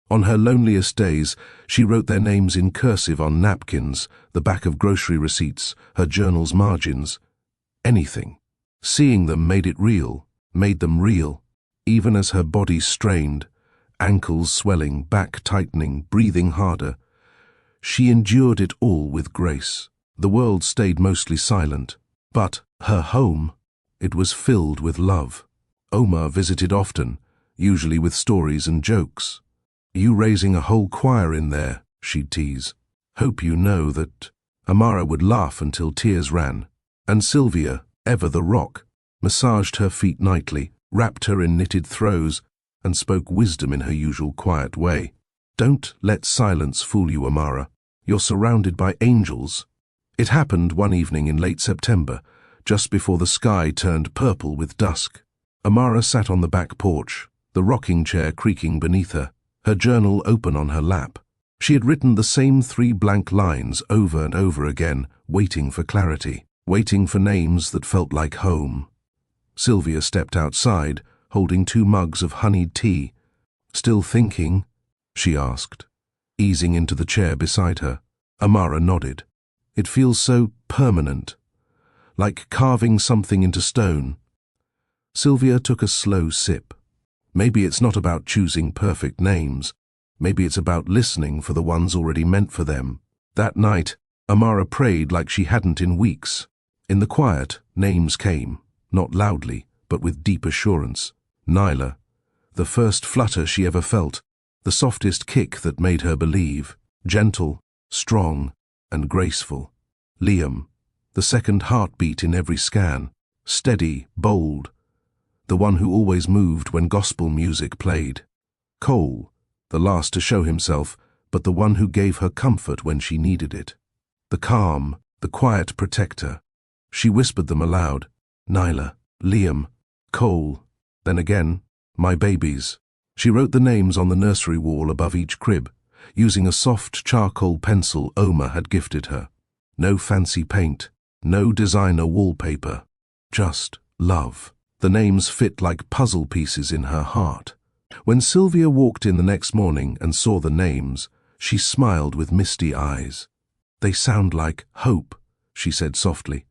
On her loneliest days, she wrote their names in cursive on napkins, the back of grocery receipts, her journal's margins. Anything. Seeing them made it real, made them real, even as her body strained, ankles swelling, back tightening, breathing harder. She endured it all with grace. The world stayed mostly silent, but her home, it was filled with love. Oma visited often, usually with stories and jokes. "You raising a whole choir in there," she'd tease. "Hope you know that..." Amara would laugh until tears ran, and Sylvia, ever the rock, massaged her feet nightly, wrapped her in knitted throws, and spoke wisdom in her usual quiet way. Don't let silence fool you, Amara. You're surrounded by angels. It happened one evening in late September, just before the sky turned purple with dusk. Amara sat on the back porch, the rocking chair creaking beneath her, her journal open on her lap. She had written the same 3 blank lines over and over again, waiting for clarity, waiting for names that felt like home. Sylvia stepped outside, holding 2 mugs of honeyed tea. "Still thinking?" she asked, easing into the chair beside her. Amara nodded. "It feels so permanent, like carving something into stone." Sylvia took a slow sip. Maybe it's not about choosing perfect names. Maybe it's about listening for the ones already meant for them. That night, Amara prayed like she hadn't in weeks. In the quiet, names came, not loudly, but with deep assurance. Nyla, the first flutter she ever felt, the softest kick that made her believe. Gentle, strong, and graceful. Liam, the second heartbeat in every scan. Steady, bold, the one who always moved when gospel music played. Cole, the last to show himself, but the one who gave her comfort when she needed it. The calm, the quiet protector. She whispered them aloud. Nyla, Liam, Cole, then again, my babies. She wrote the names on the nursery wall above each crib, using a soft charcoal pencil Oma had gifted her. No fancy paint, no designer wallpaper, just love. The names fit like puzzle pieces in her heart. When Sylvia walked in the next morning and saw the names, she smiled with misty eyes. "They sound like hope," she said softly.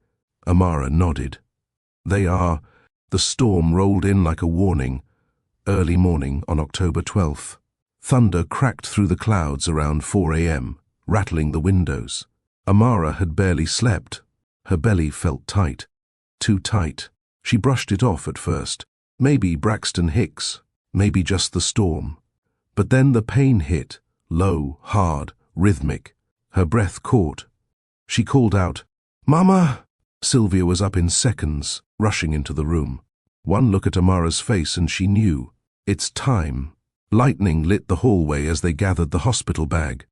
Amara nodded. "They are." The storm rolled in like a warning. Early morning on October 12th. Thunder cracked through the clouds around 4 a.m., rattling the windows. Amara had barely slept. Her belly felt tight. Too tight. She brushed it off at first. Maybe Braxton Hicks. Maybe just the storm. But then the pain hit, low, hard, rhythmic. Her breath caught. She called out, "Mama!" Sylvia was up in seconds, rushing into the room. One look at Amara's face and she knew. It's time. Lightning lit the hallway as they gathered the hospital bag.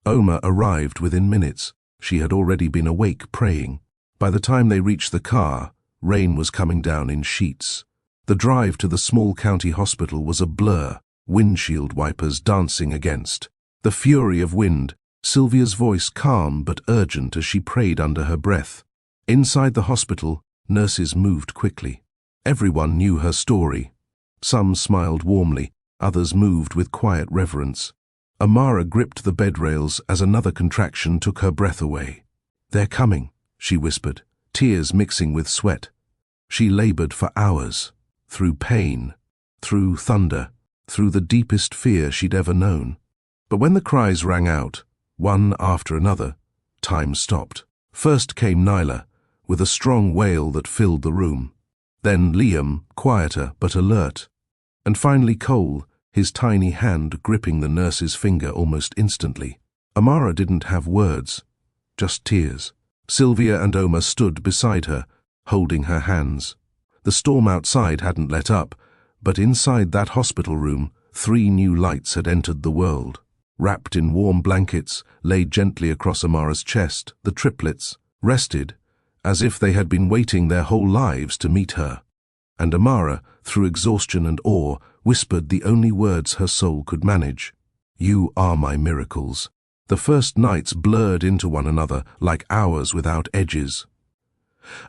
Oma arrived within minutes. She had already been awake praying. By the time they reached the car, rain was coming down in sheets. The drive to the small county hospital was a blur, windshield wipers dancing against. The fury of wind, Sylvia's voice calm but urgent as she prayed under her breath. Inside the hospital, nurses moved quickly. Everyone knew her story. Some smiled warmly, others moved with quiet reverence. Amara gripped the bed rails as another contraction took her breath away. "They're coming," she whispered, tears mixing with sweat. She labored for hours, through pain, through thunder, through the deepest fear she'd ever known. But when the cries rang out, one after another, time stopped. First came Nyla, with a strong wail that filled the room. Then Liam, quieter but alert. And finally Cole, his tiny hand gripping the nurse's finger almost instantly. Amara didn't have words, just tears. Sylvia and Oma stood beside her, holding her hands. The storm outside hadn't let up, but inside that hospital room, 3 new lights had entered the world. Wrapped in warm blankets, laid gently across Amara's chest, the triplets rested, as if they had been waiting their whole lives to meet her. And Amara, through exhaustion and awe, whispered the only words her soul could manage. "You are my miracles." The first nights blurred into one another like hours without edges.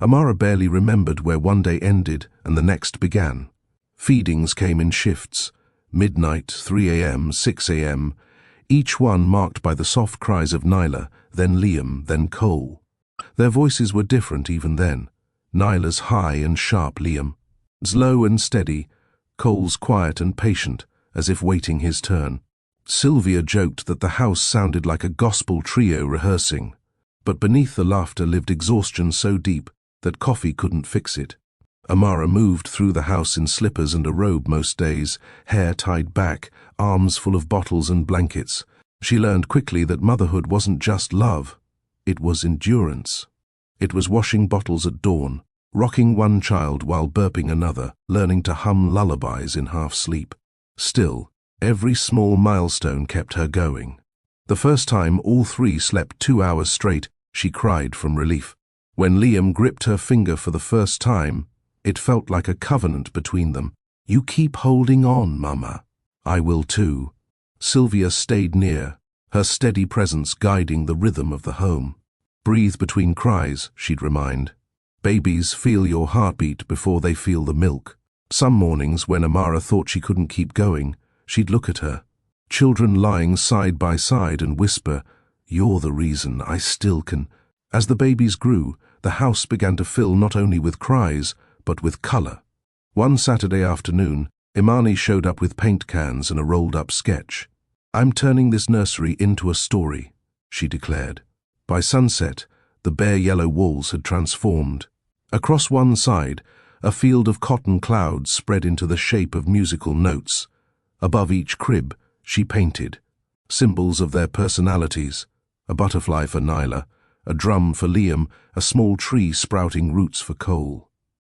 Amara barely remembered where one day ended and the next began. Feedings came in shifts, midnight, 3 a.m., 6 a.m., each one marked by the soft cries of Nyla, then Liam, then Cole. Their voices were different even then. Nyla's high and sharp, Liam's low and steady, Cole's quiet and patient, as if waiting his turn. Sylvia joked that the house sounded like a gospel trio rehearsing, but beneath the laughter lived exhaustion so deep that coffee couldn't fix it. Amara moved through the house in slippers and a robe most days, hair tied back, arms full of bottles and blankets. She learned quickly that motherhood wasn't just love. It was endurance. It was washing bottles at dawn, rocking one child while burping another, learning to hum lullabies in half-sleep. Still, every small milestone kept her going. The first time all three slept 2 hours straight, she cried from relief. When Liam gripped her finger for the first time, it felt like a covenant between them. "You keep holding on, Mama." "I will too." Sylvia stayed near, her steady presence guiding the rhythm of the home. "Breathe between cries," she'd remind. "Babies feel your heartbeat before they feel the milk." Some mornings when Amara thought she couldn't keep going, she'd look at her, children lying side by side, and whisper, "You're the reason I still can." As the babies grew, the house began to fill not only with cries, but with color. One Saturday afternoon, Imani showed up with paint cans and a rolled-up sketch. "I'm turning this nursery into a story," she declared. By sunset, the bare yellow walls had transformed. Across one side, a field of cotton clouds spread into the shape of musical notes. Above each crib, she painted symbols of their personalities: a butterfly for Nyla, a drum for Liam, a small tree sprouting roots for Cole.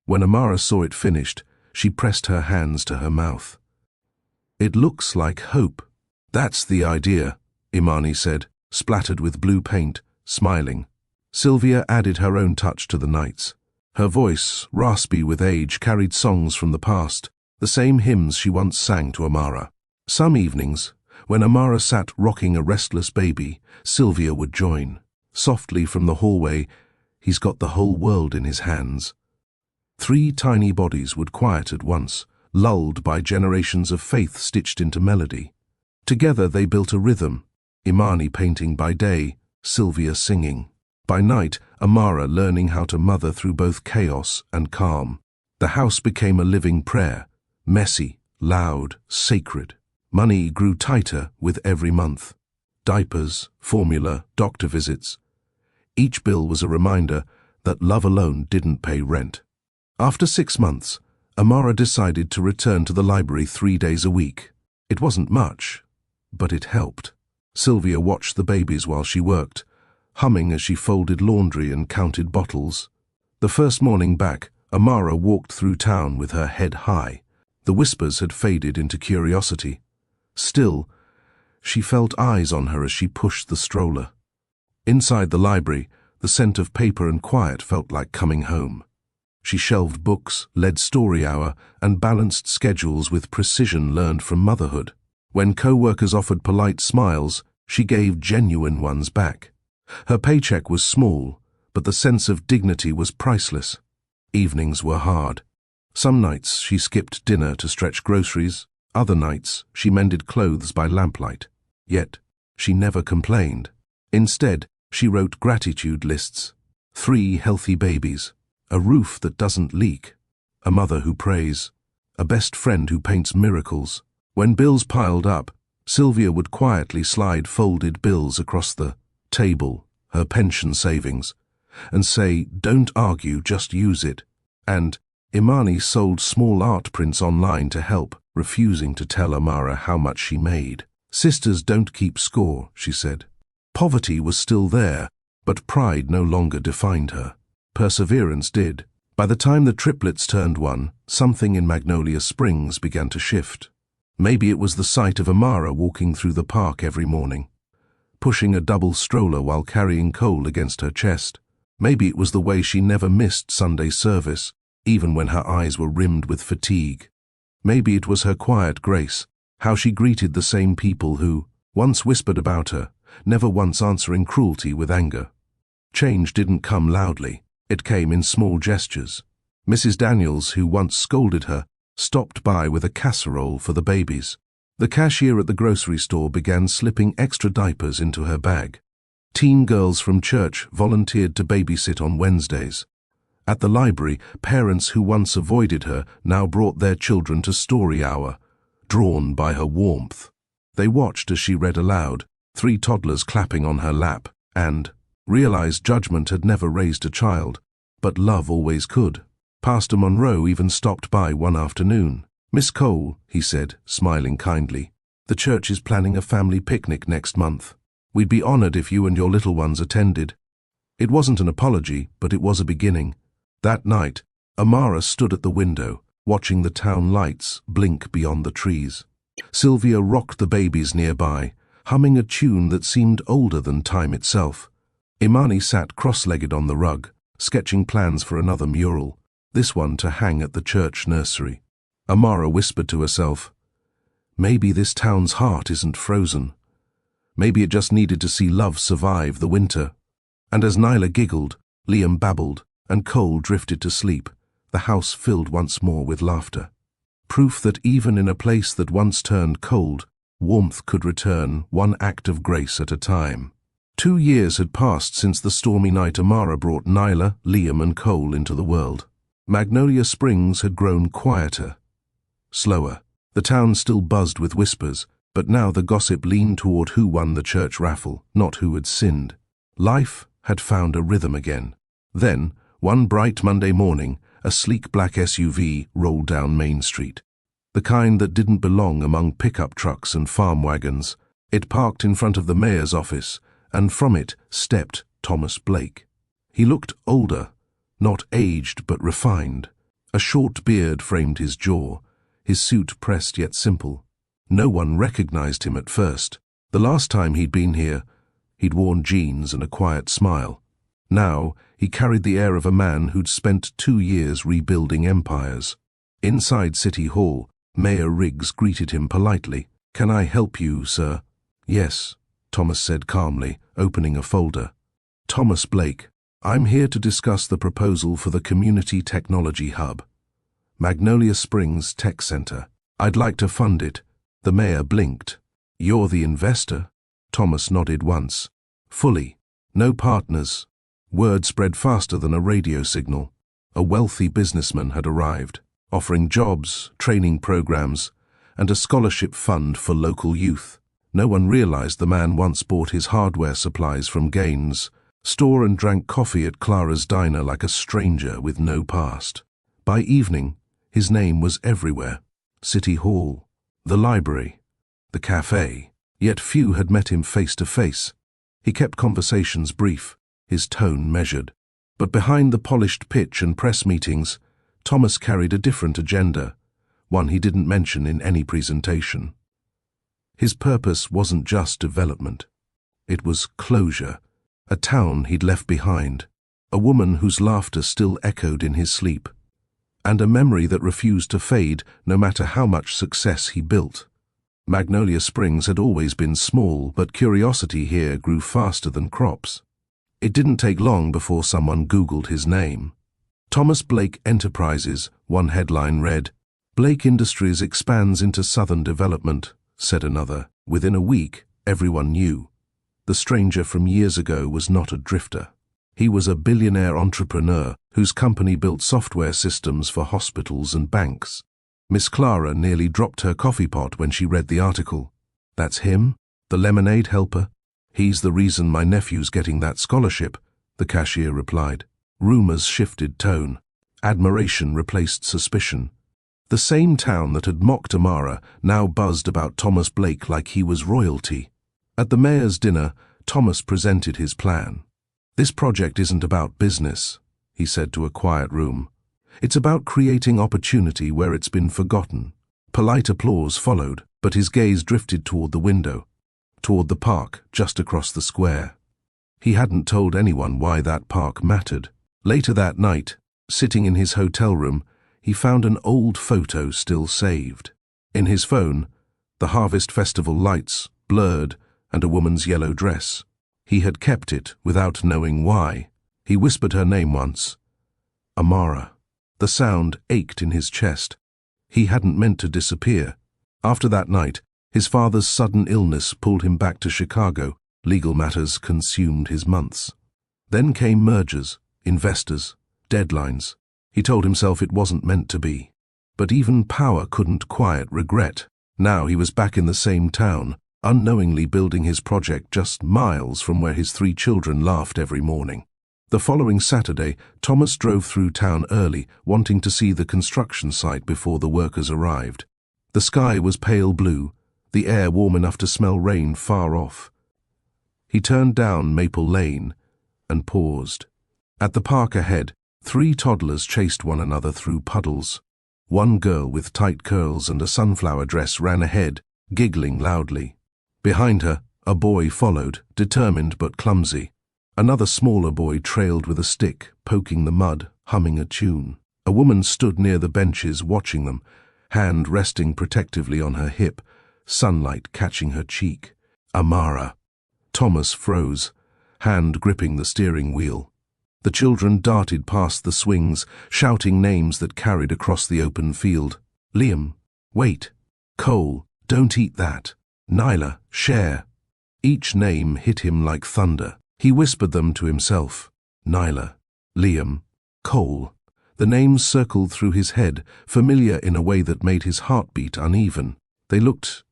When Amara saw it finished, she pressed her hands to her mouth. "It looks like hope." "That's the idea," Imani said, splattered with blue paint, smiling. Sylvia added her own touch to the nights. Her voice, raspy with age, carried songs from the past, the same hymns she once sang to Amara. Some evenings, when Amara sat rocking a restless baby, Sylvia would join. Softly from the hallway, "He's got the whole world in his hands." 3 tiny bodies would quiet at once, lulled by generations of faith stitched into melody. Together they built a rhythm, Imani painting by day, Sylvia singing. By night, Amara learning how to mother through both chaos and calm. The house became a living prayer, messy, loud, sacred. Money grew tighter with every month. Diapers, formula, doctor visits. Each bill was a reminder that love alone didn't pay rent. After 6 months, Amara decided to return to the library 3 days a week. It wasn't much, but it helped. Sylvia watched the babies while she worked, humming as she folded laundry and counted bottles. The first morning back, Amara walked through town with her head high. The whispers had faded into curiosity. Still, she felt eyes on her as she pushed the stroller. Inside the library, the scent of paper and quiet felt like coming home. She shelved books, led story hour, and balanced schedules with precision learned from motherhood. When co-workers offered polite smiles, she gave genuine ones back. Her paycheck was small, but the sense of dignity was priceless. Evenings were hard. Some nights she skipped dinner to stretch groceries, other nights she mended clothes by lamplight. Yet, she never complained. Instead, she wrote gratitude lists. 3 healthy babies, a roof that doesn't leak, a mother who prays, a best friend who paints miracles. When bills piled up, Sylvia would quietly slide folded bills across the table, her pension savings, and say, "Don't argue, just use it." And Imani sold small art prints online to help, refusing to tell Amara how much she made. "Sisters don't keep score," she said. Poverty was still there, but pride no longer defined her. Perseverance did. By the time the triplets turned 1, something in Magnolia Springs began to shift. Maybe it was the sight of Amara walking through the park every morning, pushing a double stroller while carrying Cole against her chest. Maybe it was the way she never missed Sunday service, even when her eyes were rimmed with fatigue. Maybe it was her quiet grace, how she greeted the same people who once whispered about her, never once answering cruelty with anger. Change didn't come loudly. It came in small gestures. Mrs. Daniels, who once scolded her, stopped by with a casserole for the babies. The cashier at the grocery store began slipping extra diapers into her bag. Teen girls from church volunteered to babysit on Wednesdays. At the library, parents who once avoided her now brought their children to story hour, drawn by her warmth. They watched as she read aloud, 3 toddlers clapping on her lap, and realized judgment had never raised a child, but love always could. Pastor Monroe even stopped by one afternoon. "Miss Cole," he said, smiling kindly, "the church is planning a family picnic next month. We'd be honored if you and your little ones attended." It wasn't an apology, but it was a beginning. That night, Amara stood at the window, watching the town lights blink beyond the trees. Sylvia rocked the babies nearby, humming a tune that seemed older than time itself. Imani sat cross-legged on the rug, sketching plans for another mural, this one to hang at the church nursery. Amara whispered to herself, "Maybe this town's heart isn't frozen. Maybe it just needed to see love survive the winter." And as Nyla giggled, Liam babbled, and Cole drifted to sleep, the house filled once more with laughter. Proof that even in a place that once turned cold, warmth could return, one act of grace at a time. 2 years had passed since the stormy night Amara brought Nyla, Liam and Cole into the world. Magnolia Springs had grown quieter, slower. The town still buzzed with whispers, but now the gossip leaned toward who won the church raffle, not who had sinned. Life had found a rhythm again. Then, one bright Monday morning, a sleek black SUV rolled down Main Street. The kind that didn't belong among pickup trucks and farm wagons. It parked in front of the mayor's office, and from it stepped Thomas Blake. He looked older, not aged but refined. A short beard framed his jaw, his suit pressed yet simple. No one recognized him at first. The last time he'd been here, he'd worn jeans and a quiet smile. Now, he carried the air of a man who'd spent 2 years rebuilding empires. Inside City Hall, Mayor Riggs greeted him politely. "Can I help you, sir?" "Yes," Thomas said calmly, opening a folder. "Thomas Blake, I'm here to discuss the proposal for the Community Technology Hub. Magnolia Springs Tech Center. I'd like to fund it." The mayor blinked. "You're the investor?" Thomas nodded once. "Fully. No partners." Word spread faster than a radio signal. A wealthy businessman had arrived, offering jobs, training programs, and a scholarship fund for local youth. No one realized the man once bought his hardware supplies from Gaines' store and drank coffee at Clara's diner like a stranger with no past. By evening, his name was everywhere. City Hall, the library, the cafe. Yet few had met him face to face. He kept conversations brief, his tone measured. But behind the polished pitch and press meetings, Thomas carried a different agenda, one he didn't mention in any presentation. His purpose wasn't just development. It was closure, a town he'd left behind, a woman whose laughter still echoed in his sleep, and a memory that refused to fade no matter how much success he built. Magnolia Springs had always been small, but curiosity here grew faster than crops. It didn't take long before someone Googled his name. Thomas Blake Enterprises, one headline read. "Blake Industries expands into Southern development," said another. Within a week, everyone knew. The stranger from years ago was not a drifter. He was a billionaire entrepreneur whose company built software systems for hospitals and banks. Miss Clara nearly dropped her coffee pot when she read the article. "That's him? The lemonade helper? He's the reason my nephew's getting that scholarship," the cashier replied. Rumors shifted tone. Admiration replaced suspicion. The same town that had mocked Amara now buzzed about Thomas Blake like he was royalty. At the mayor's dinner, Thomas presented his plan. "This project isn't about business," he said to a quiet room. "It's about creating opportunity where it's been forgotten." Polite applause followed, but his gaze drifted toward the window, toward the park just across the square. He hadn't told anyone why that park mattered. Later that night, sitting in his hotel room, he found an old photo still saved. In his phone, the Harvest Festival lights, blurred, and a woman's yellow dress. He had kept it without knowing why. He whispered her name once. Amara. The sound ached in his chest. He hadn't meant to disappear. After that night, his father's sudden illness pulled him back to Chicago. Legal matters consumed his months. Then came mergers, investors, deadlines. He told himself it wasn't meant to be. But even power couldn't quiet regret. Now he was back in the same town, unknowingly building his project just miles from where his 3 children laughed every morning. The following Saturday, Thomas drove through town early, wanting to see the construction site before the workers arrived. The sky was pale blue, the air warm enough to smell rain far off. He turned down Maple Lane, and paused. At the park ahead, 3 toddlers chased one another through puddles. One girl with tight curls and a sunflower dress ran ahead, giggling loudly. Behind her, a boy followed, determined but clumsy. Another smaller boy trailed with a stick, poking the mud, humming a tune. A woman stood near the benches watching them, hand resting protectively on her hip, sunlight catching her cheek. Amara. Thomas froze, hand gripping the steering wheel. The children darted past the swings, shouting names that carried across the open field. Liam, wait. Cole, don't eat that. Nyla, share. Each name hit him like thunder. He whispered them to himself. Nyla, Liam, Cole. The names circled through his head, familiar in a way that made his heartbeat uneven. They looked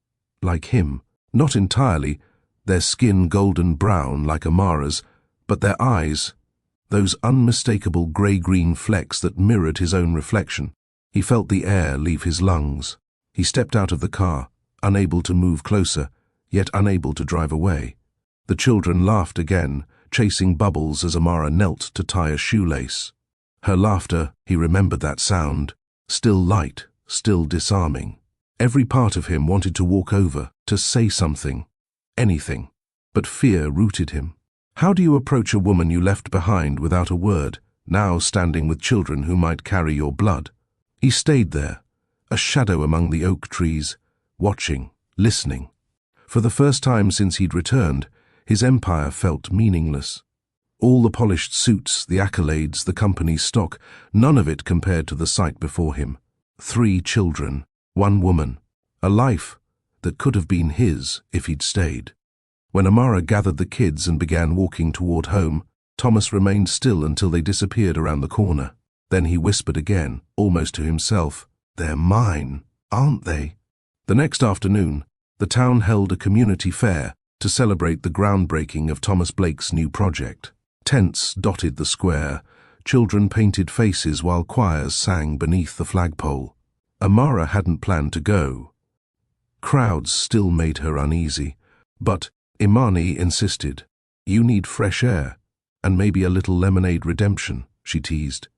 like him. Not entirely, their skin golden brown like Amara's, but their eyes, those unmistakable grey-green flecks that mirrored his own reflection. He felt the air leave his lungs. He stepped out of the car, unable to move closer, yet unable to drive away. The children laughed again, chasing bubbles as Amara knelt to tie a shoelace. Her laughter, he remembered that sound, still light, still disarming. Every part of him wanted to walk over, to say something, anything, but fear rooted him. How do you approach a woman you left behind without a word, now standing with children who might carry your blood? He stayed there, a shadow among the oak trees, watching, listening. For the first time since he'd returned, his empire felt meaningless. All the polished suits, the accolades, the company's stock, none of it compared to the sight before him. 3 children, 1 woman, a life that could have been his if he'd stayed. When Amara gathered the kids and began walking toward home, Thomas remained still until they disappeared around the corner. Then he whispered again, almost to himself, "They're mine, aren't they?" The next afternoon, the town held a community fair to celebrate the groundbreaking of Thomas Blake's new project. Tents dotted the square, children painted faces while choirs sang beneath the flagpole. Amara hadn't planned to go. Crowds still made her uneasy, but Imani insisted. "You need fresh air, and maybe a little lemonade redemption," she teased,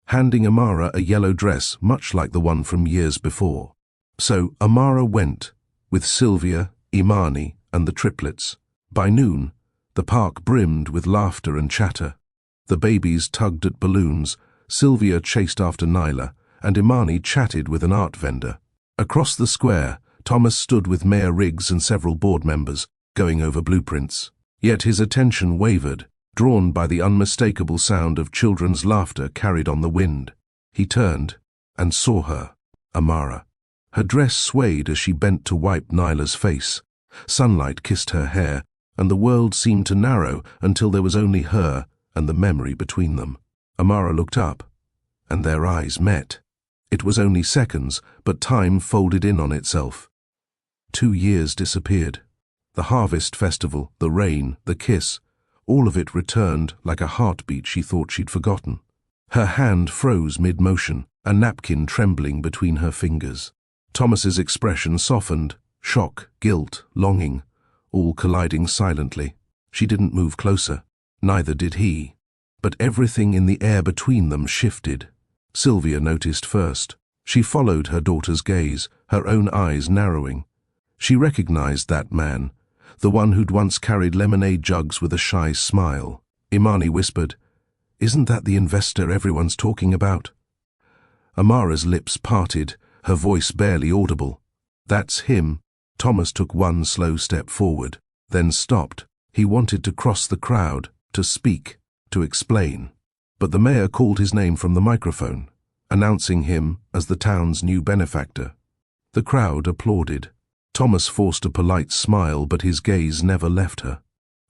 handing Amara a yellow dress much like the one from years before. So Amara went, with Sylvia, Imani, and the triplets. By noon, the park brimmed with laughter and chatter. The babies tugged at balloons, Sylvia chased after Nyla, and Imani chatted with an art vendor. Across the square, Thomas stood with Mayor Riggs and several board members, going over blueprints. Yet his attention wavered, drawn by the unmistakable sound of children's laughter carried on the wind. He turned and saw her, Amara. Her dress swayed as she bent to wipe Nyla's face. Sunlight kissed her hair, and the world seemed to narrow until there was only her and the memory between them. Amara looked up, and their eyes met. It was only seconds, but time folded in on itself. 2 years disappeared. The harvest festival, the rain, the kiss, all of it returned like a heartbeat she thought she'd forgotten. Her hand froze mid-motion, a napkin trembling between her fingers. Thomas's expression softened, shock, guilt, longing, all colliding silently. She didn't move closer, neither did he. But everything in the air between them shifted. Sylvia noticed first. She followed her daughter's gaze, her own eyes narrowing. She recognized that man, the one who'd once carried lemonade jugs with a shy smile. Imani whispered, "Isn't that the investor everyone's talking about?" Amara's lips parted, her voice barely audible. "That's him." Thomas took one slow step forward, then stopped. He wanted to cross the crowd, to speak, to explain. But the mayor called his name from the microphone, announcing him as the town's new benefactor. The crowd applauded. Thomas forced a polite smile, but his gaze never left her.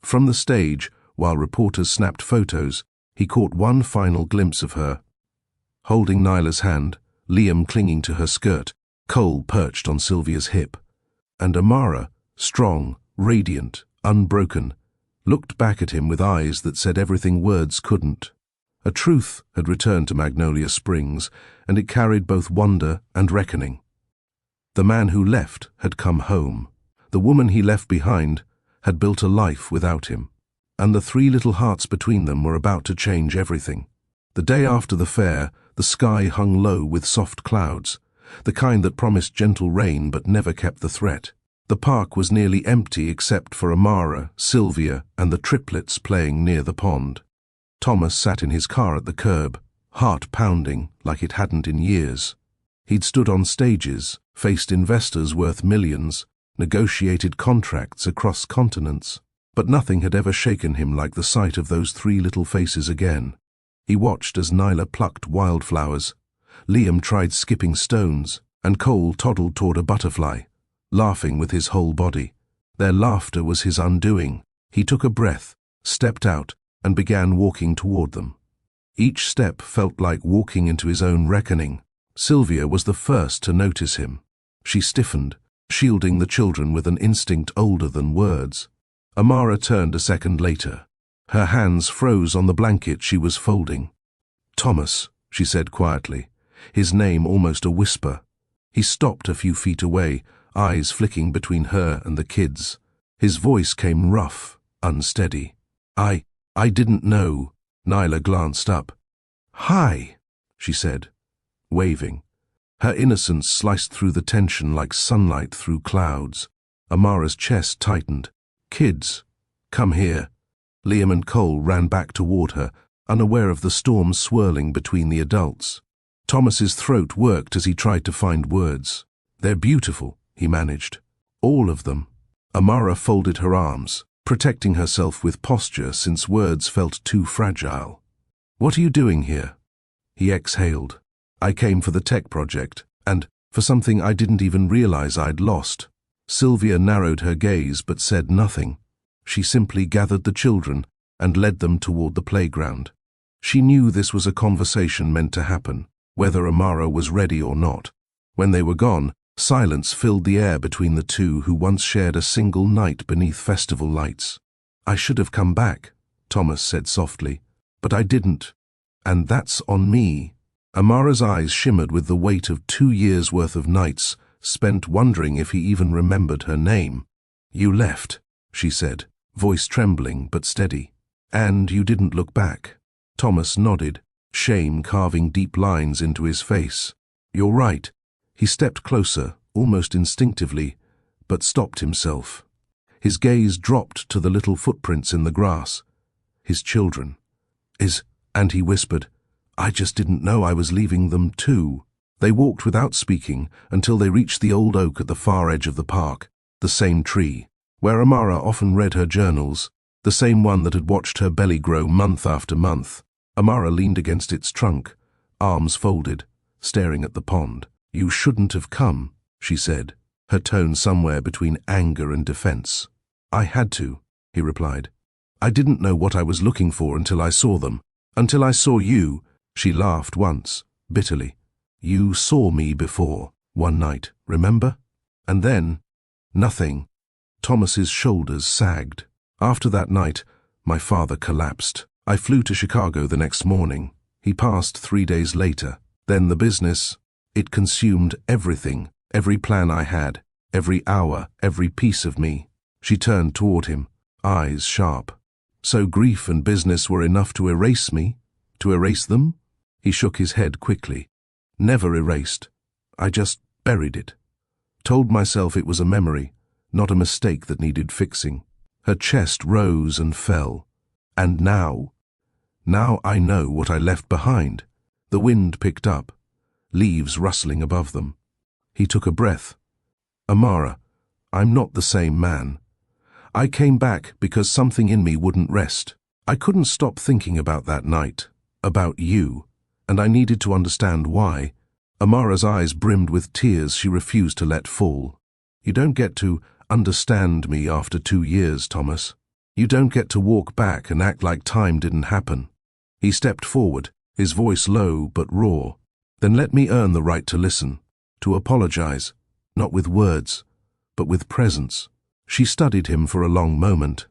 From the stage, while reporters snapped photos, he caught one final glimpse of her. Holding Nyla's hand, Liam clinging to her skirt, Cole perched on Sylvia's hip. And Amara, strong, radiant, unbroken, looked back at him with eyes that said everything words couldn't. A truth had returned to Magnolia Springs, and it carried both wonder and reckoning. The man who left had come home. The woman he left behind had built a life without him. and the three little hearts between them were about to change everything. The day after the fair, the sky hung low with soft clouds, the kind that promised gentle rain but never kept the threat. The park was nearly empty except for Amara, Sylvia, and the triplets playing near the pond. Thomas sat in his car at the curb, heart pounding like it hadn't in years. He'd stood on stages, faced investors worth millions, negotiated contracts across continents, but nothing had ever shaken him like the sight of those three little faces again. He watched as Nyla plucked wildflowers, Liam tried skipping stones, and Cole toddled toward a butterfly, laughing with his whole body. Their laughter was his undoing. He took a breath, stepped out, and began walking toward them. Each step felt like walking into his own reckoning. Sylvia was the first to notice him. She stiffened, shielding the children with an instinct older than words. Amara turned a second later. Her hands froze on the blanket she was folding. "Thomas," she said quietly, his name almost a whisper. He stopped a few feet away, eyes flicking between her and the kids. His voice came rough, unsteady. I didn't know." Nyla glanced up. "Hi," she said, waving. Her innocence sliced through the tension like sunlight through clouds. Amara's chest tightened. "Kids, come here." Liam and Cole ran back toward her, unaware of the storm swirling between the adults. Thomas's throat worked as he tried to find words. "They're beautiful," he managed. "All of them." Amara folded her arms, protecting herself with posture since words felt too fragile. "What are you doing here?" He exhaled. "I came for the tech project, and for something I didn't even realize I'd lost." Sylvia narrowed her gaze but said nothing. She simply gathered the children and led them toward the playground. She knew this was a conversation meant to happen, whether Amara was ready or not. When they were gone, silence filled the air between the two who once shared a single night beneath festival lights. "I should have come back," Thomas said softly, "but I didn't. And that's on me." Amara's eyes shimmered with the weight of 2 years' worth of nights, spent wondering if he even remembered her name. "You left," she said, voice trembling but steady. "And you didn't look back." Thomas nodded, shame carving deep lines into his face. "You're right." He stepped closer, almost instinctively, but stopped himself. His gaze dropped to the little footprints in the grass. His children. And he whispered, "I just didn't know I was leaving them too." They walked without speaking until they reached the old oak at the far edge of the park, the same tree, where Amara often read her journals, the same one that had watched her belly grow month after month. Amara leaned against its trunk, arms folded, staring at the pond. "You shouldn't have come," she said, her tone somewhere between anger and defense. "I had to," he replied. "I didn't know what I was looking for until I saw them. Until I saw you." She laughed once, bitterly. "You saw me before, one night, remember? And then, nothing." Thomas's shoulders sagged. "After that night, my father collapsed. I flew to Chicago the next morning. He passed 3 days later. Then the business, it consumed everything, every plan I had, every hour, every piece of me." She turned toward him, eyes sharp. "So grief and business were enough to erase me? To erase them?" He shook his head quickly. "Never erased. I just buried it. Told myself it was a memory, not a mistake that needed fixing." Her chest rose and fell. "And now? Now I know what I left behind." The wind picked up, leaves rustling above them. He took a breath. "Amara, I'm not the same man. I came back because something in me wouldn't rest. I couldn't stop thinking about that night, about you, and I needed to understand why." Amara's eyes brimmed with tears she refused to let fall. "You don't get to understand me after 2 years, Thomas. You don't get to walk back and act like time didn't happen." He stepped forward, his voice low but raw. "Then let me earn the right to listen, to apologize, not with words, but with presence." She studied him for a long moment.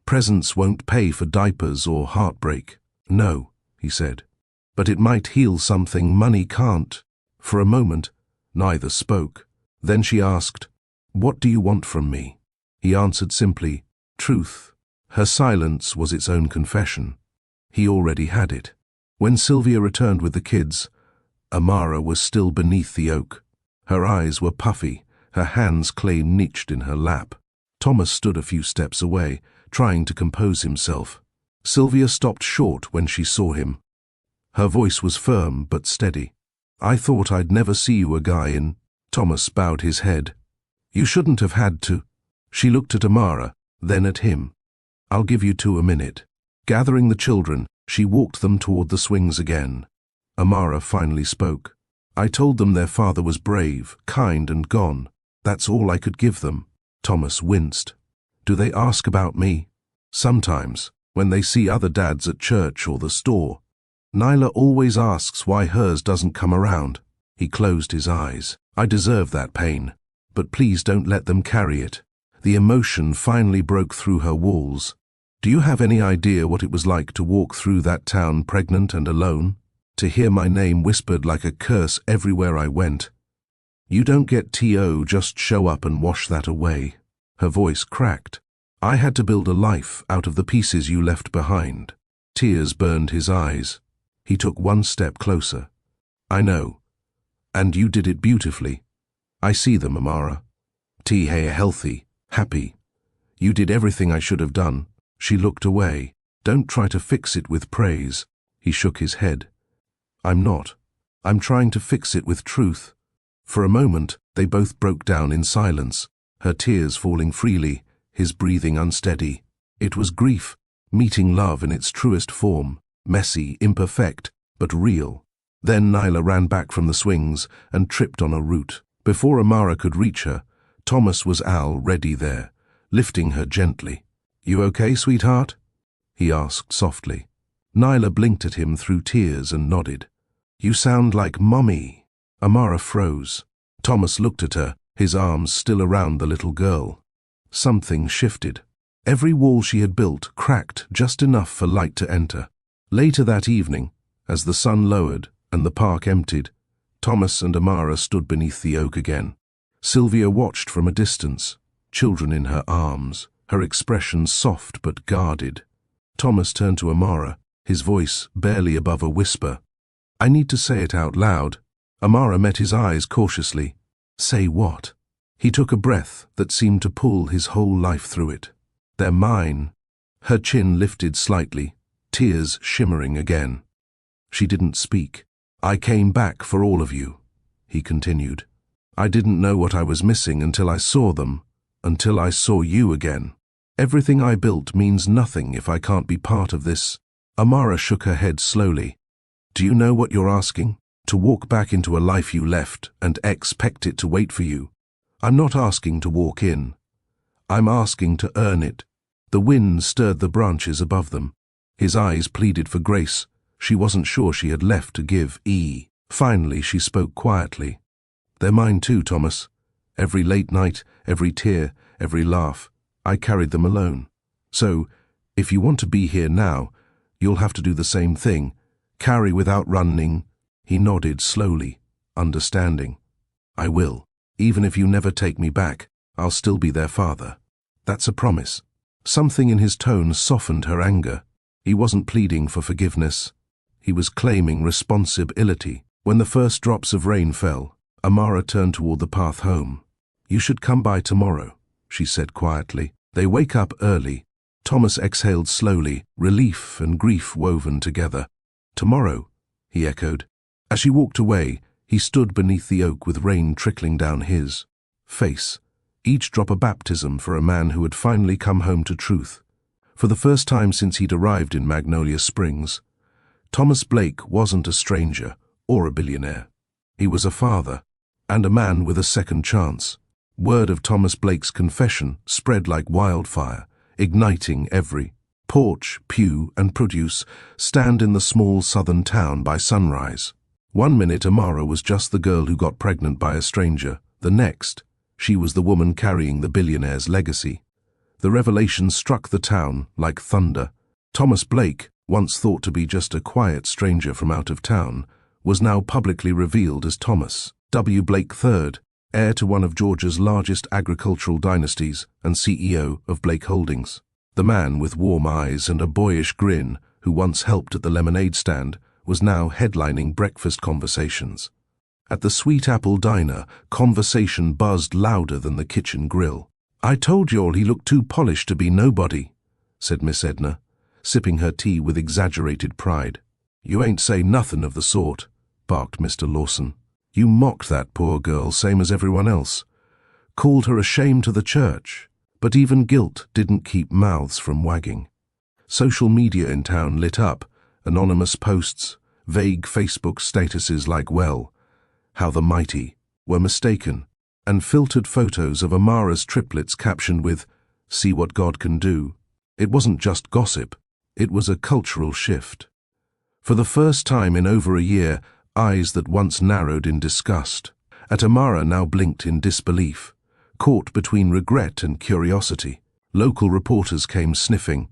"Presence won't pay for diapers or heartbreak." "No," he said, "but it might heal something money can't." For a moment, neither spoke. Then she asked, "What do you want from me?" He answered simply, "Truth." Her silence was its own confession. He already had it. When Sylvia returned with the kids, Amara was still beneath the oak. Her eyes were puffy, her hands clay-niched in her lap. Thomas stood a few steps away, trying to compose himself. Sylvia stopped short when she saw him. Her voice was firm but steady. "I thought I'd never see you again." Thomas bowed his head. "You shouldn't have had to." She looked at Amara, then at him. "I'll give you 2 minutes." Gathering the children, she walked them toward the swings again. Amara finally spoke. "I told them their father was brave, kind and gone. That's all I could give them." Thomas winced. "Do they ask about me?" "Sometimes, when they see other dads at church or the store. Nyla always asks why hers doesn't come around." He closed his eyes. "I deserve that pain, but please don't let them carry it." The emotion finally broke through her walls. "Do you have any idea what it was like to walk through that town pregnant and alone? To hear my name whispered like a curse everywhere I went? You don't get to just show up and wash that away." Her voice cracked. "I had to build a life out of the pieces you left behind." Tears burned his eyes. He took one step closer. "I know. And you did it beautifully. I see them, Amara. Healthy, happy. You did everything I should have done." She looked away. "Don't try to fix it with praise." He shook his head. "I'm not. I'm trying to fix it with truth." For a moment, they both broke down in silence, her tears falling freely, his breathing unsteady. It was grief, meeting love in its truest form, messy, imperfect, but real. Then Nyla ran back from the swings and tripped on a root. Before Amara could reach her, Thomas was already there, lifting her gently. "You okay, sweetheart?" he asked softly. Nyla blinked at him through tears and nodded. "You sound like Mommy." Amara froze. Thomas looked at her, his arms still around the little girl. Something shifted. Every wall she had built cracked just enough for light to enter. Later that evening, as the sun lowered and the park emptied, Thomas and Amara stood beneath the oak again. Sylvia watched from a distance, children in her arms, her expression soft but guarded. Thomas turned to Amara, his voice barely above a whisper. "I need to say it out loud." Amara met his eyes cautiously. "Say what?" He took a breath that seemed to pull his whole life through it. "They're mine." Her chin lifted slightly, tears shimmering again. She didn't speak. "I came back for all of you," he continued. "I didn't know what I was missing until I saw them, until I saw you again. Everything I built means nothing if I can't be part of this." Amara shook her head slowly. "Do you know what you're asking? To walk back into a life you left and expect it to wait for you? I'm not asking to walk in. I'm asking to earn it." The wind stirred the branches above them. His eyes pleaded for grace. She wasn't sure she had left to give. Finally, she spoke quietly. "They're mine too, Thomas. Every late night, every tear, every laugh. I carried them alone. So, if you want to be here now, you'll have to do the same thing. Carry without running." He nodded slowly, understanding. "I will. Even if you never take me back, I'll still be their father. That's a promise." Something in his tone softened her anger. He wasn't pleading for forgiveness. He was claiming responsibility. When the first drops of rain fell, Amara turned toward the path home. "You should come by tomorrow," she said quietly. "They wake up early." Thomas exhaled slowly, relief and grief woven together. "Tomorrow," he echoed. As she walked away, he stood beneath the oak with rain trickling down his face, each drop a baptism for a man who had finally come home to truth. For the first time since he'd arrived in Magnolia Springs, Thomas Blake wasn't a stranger or a billionaire. He was a father, and a man with a second chance. Word of Thomas Blake's confession spread like wildfire, igniting every porch, pew, and produce stand in the small southern town by sunrise. One minute Amara was just the girl who got pregnant by a stranger. The next, she was the woman carrying the billionaire's legacy. The revelation struck the town like thunder. Thomas Blake, once thought to be just a quiet stranger from out of town, was now publicly revealed as Thomas W. Blake III, heir to one of Georgia's largest agricultural dynasties and CEO of Blake Holdings. The man with warm eyes and a boyish grin, who once helped at the lemonade stand, was now headlining breakfast conversations. At the Sweet Apple Diner, conversation buzzed louder than the kitchen grill. "I told you all he looked too polished to be nobody," said Miss Edna, sipping her tea with exaggerated pride. "You ain't say nothin' of the sort," barked Mr. Lawson. "You mocked that poor girl same as everyone else. Called her a shame to the church. But even guilt didn't keep mouths from wagging." Social media in town lit up, anonymous posts, vague Facebook statuses like, "Well, how the mighty," were mistaken, and filtered photos of Amara's triplets captioned with, "See what God can do." It wasn't just gossip, it was a cultural shift. For the first time in over a year, eyes that once narrowed in disgust at Amara now blinked in disbelief. Caught between regret and curiosity, local reporters came sniffing.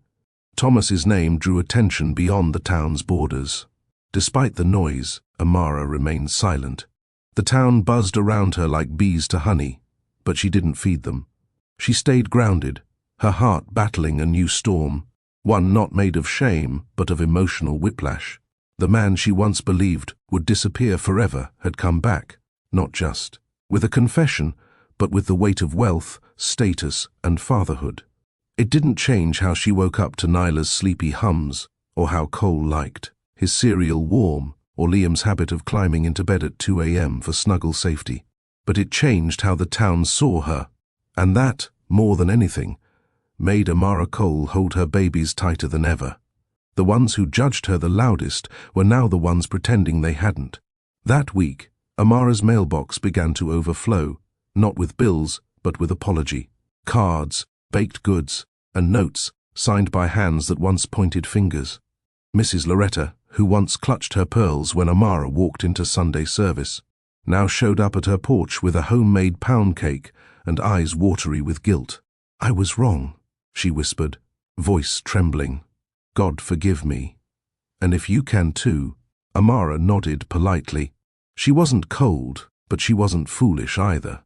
Thomas's name drew attention beyond the town's borders. Despite the noise, Amara remained silent. The town buzzed around her like bees to honey, but she didn't feed them. She stayed grounded, her heart battling a new storm, one not made of shame, but of emotional whiplash. The man she once believed would disappear forever had come back, not just with a confession, but with the weight of wealth, status, and fatherhood. It didn't change how she woke up to Nyla's sleepy hums, or how Cole liked his cereal warm, or Liam's habit of climbing into bed at 2 a.m. for snuggle safety. But it changed how the town saw her, and that, more than anything, made Amara Cole hold her babies tighter than ever. The ones who judged her the loudest were now the ones pretending they hadn't. That week, Amara's mailbox began to overflow, not with bills, but with apology, cards, baked goods, and notes signed by hands that once pointed fingers. Mrs. Loretta, who once clutched her pearls when Amara walked into Sunday service, now showed up at her porch with a homemade pound cake and eyes watery with guilt. "I was wrong," she whispered, voice trembling. "God forgive me. And if you can too." Amara nodded politely. She wasn't cold, but she wasn't foolish either.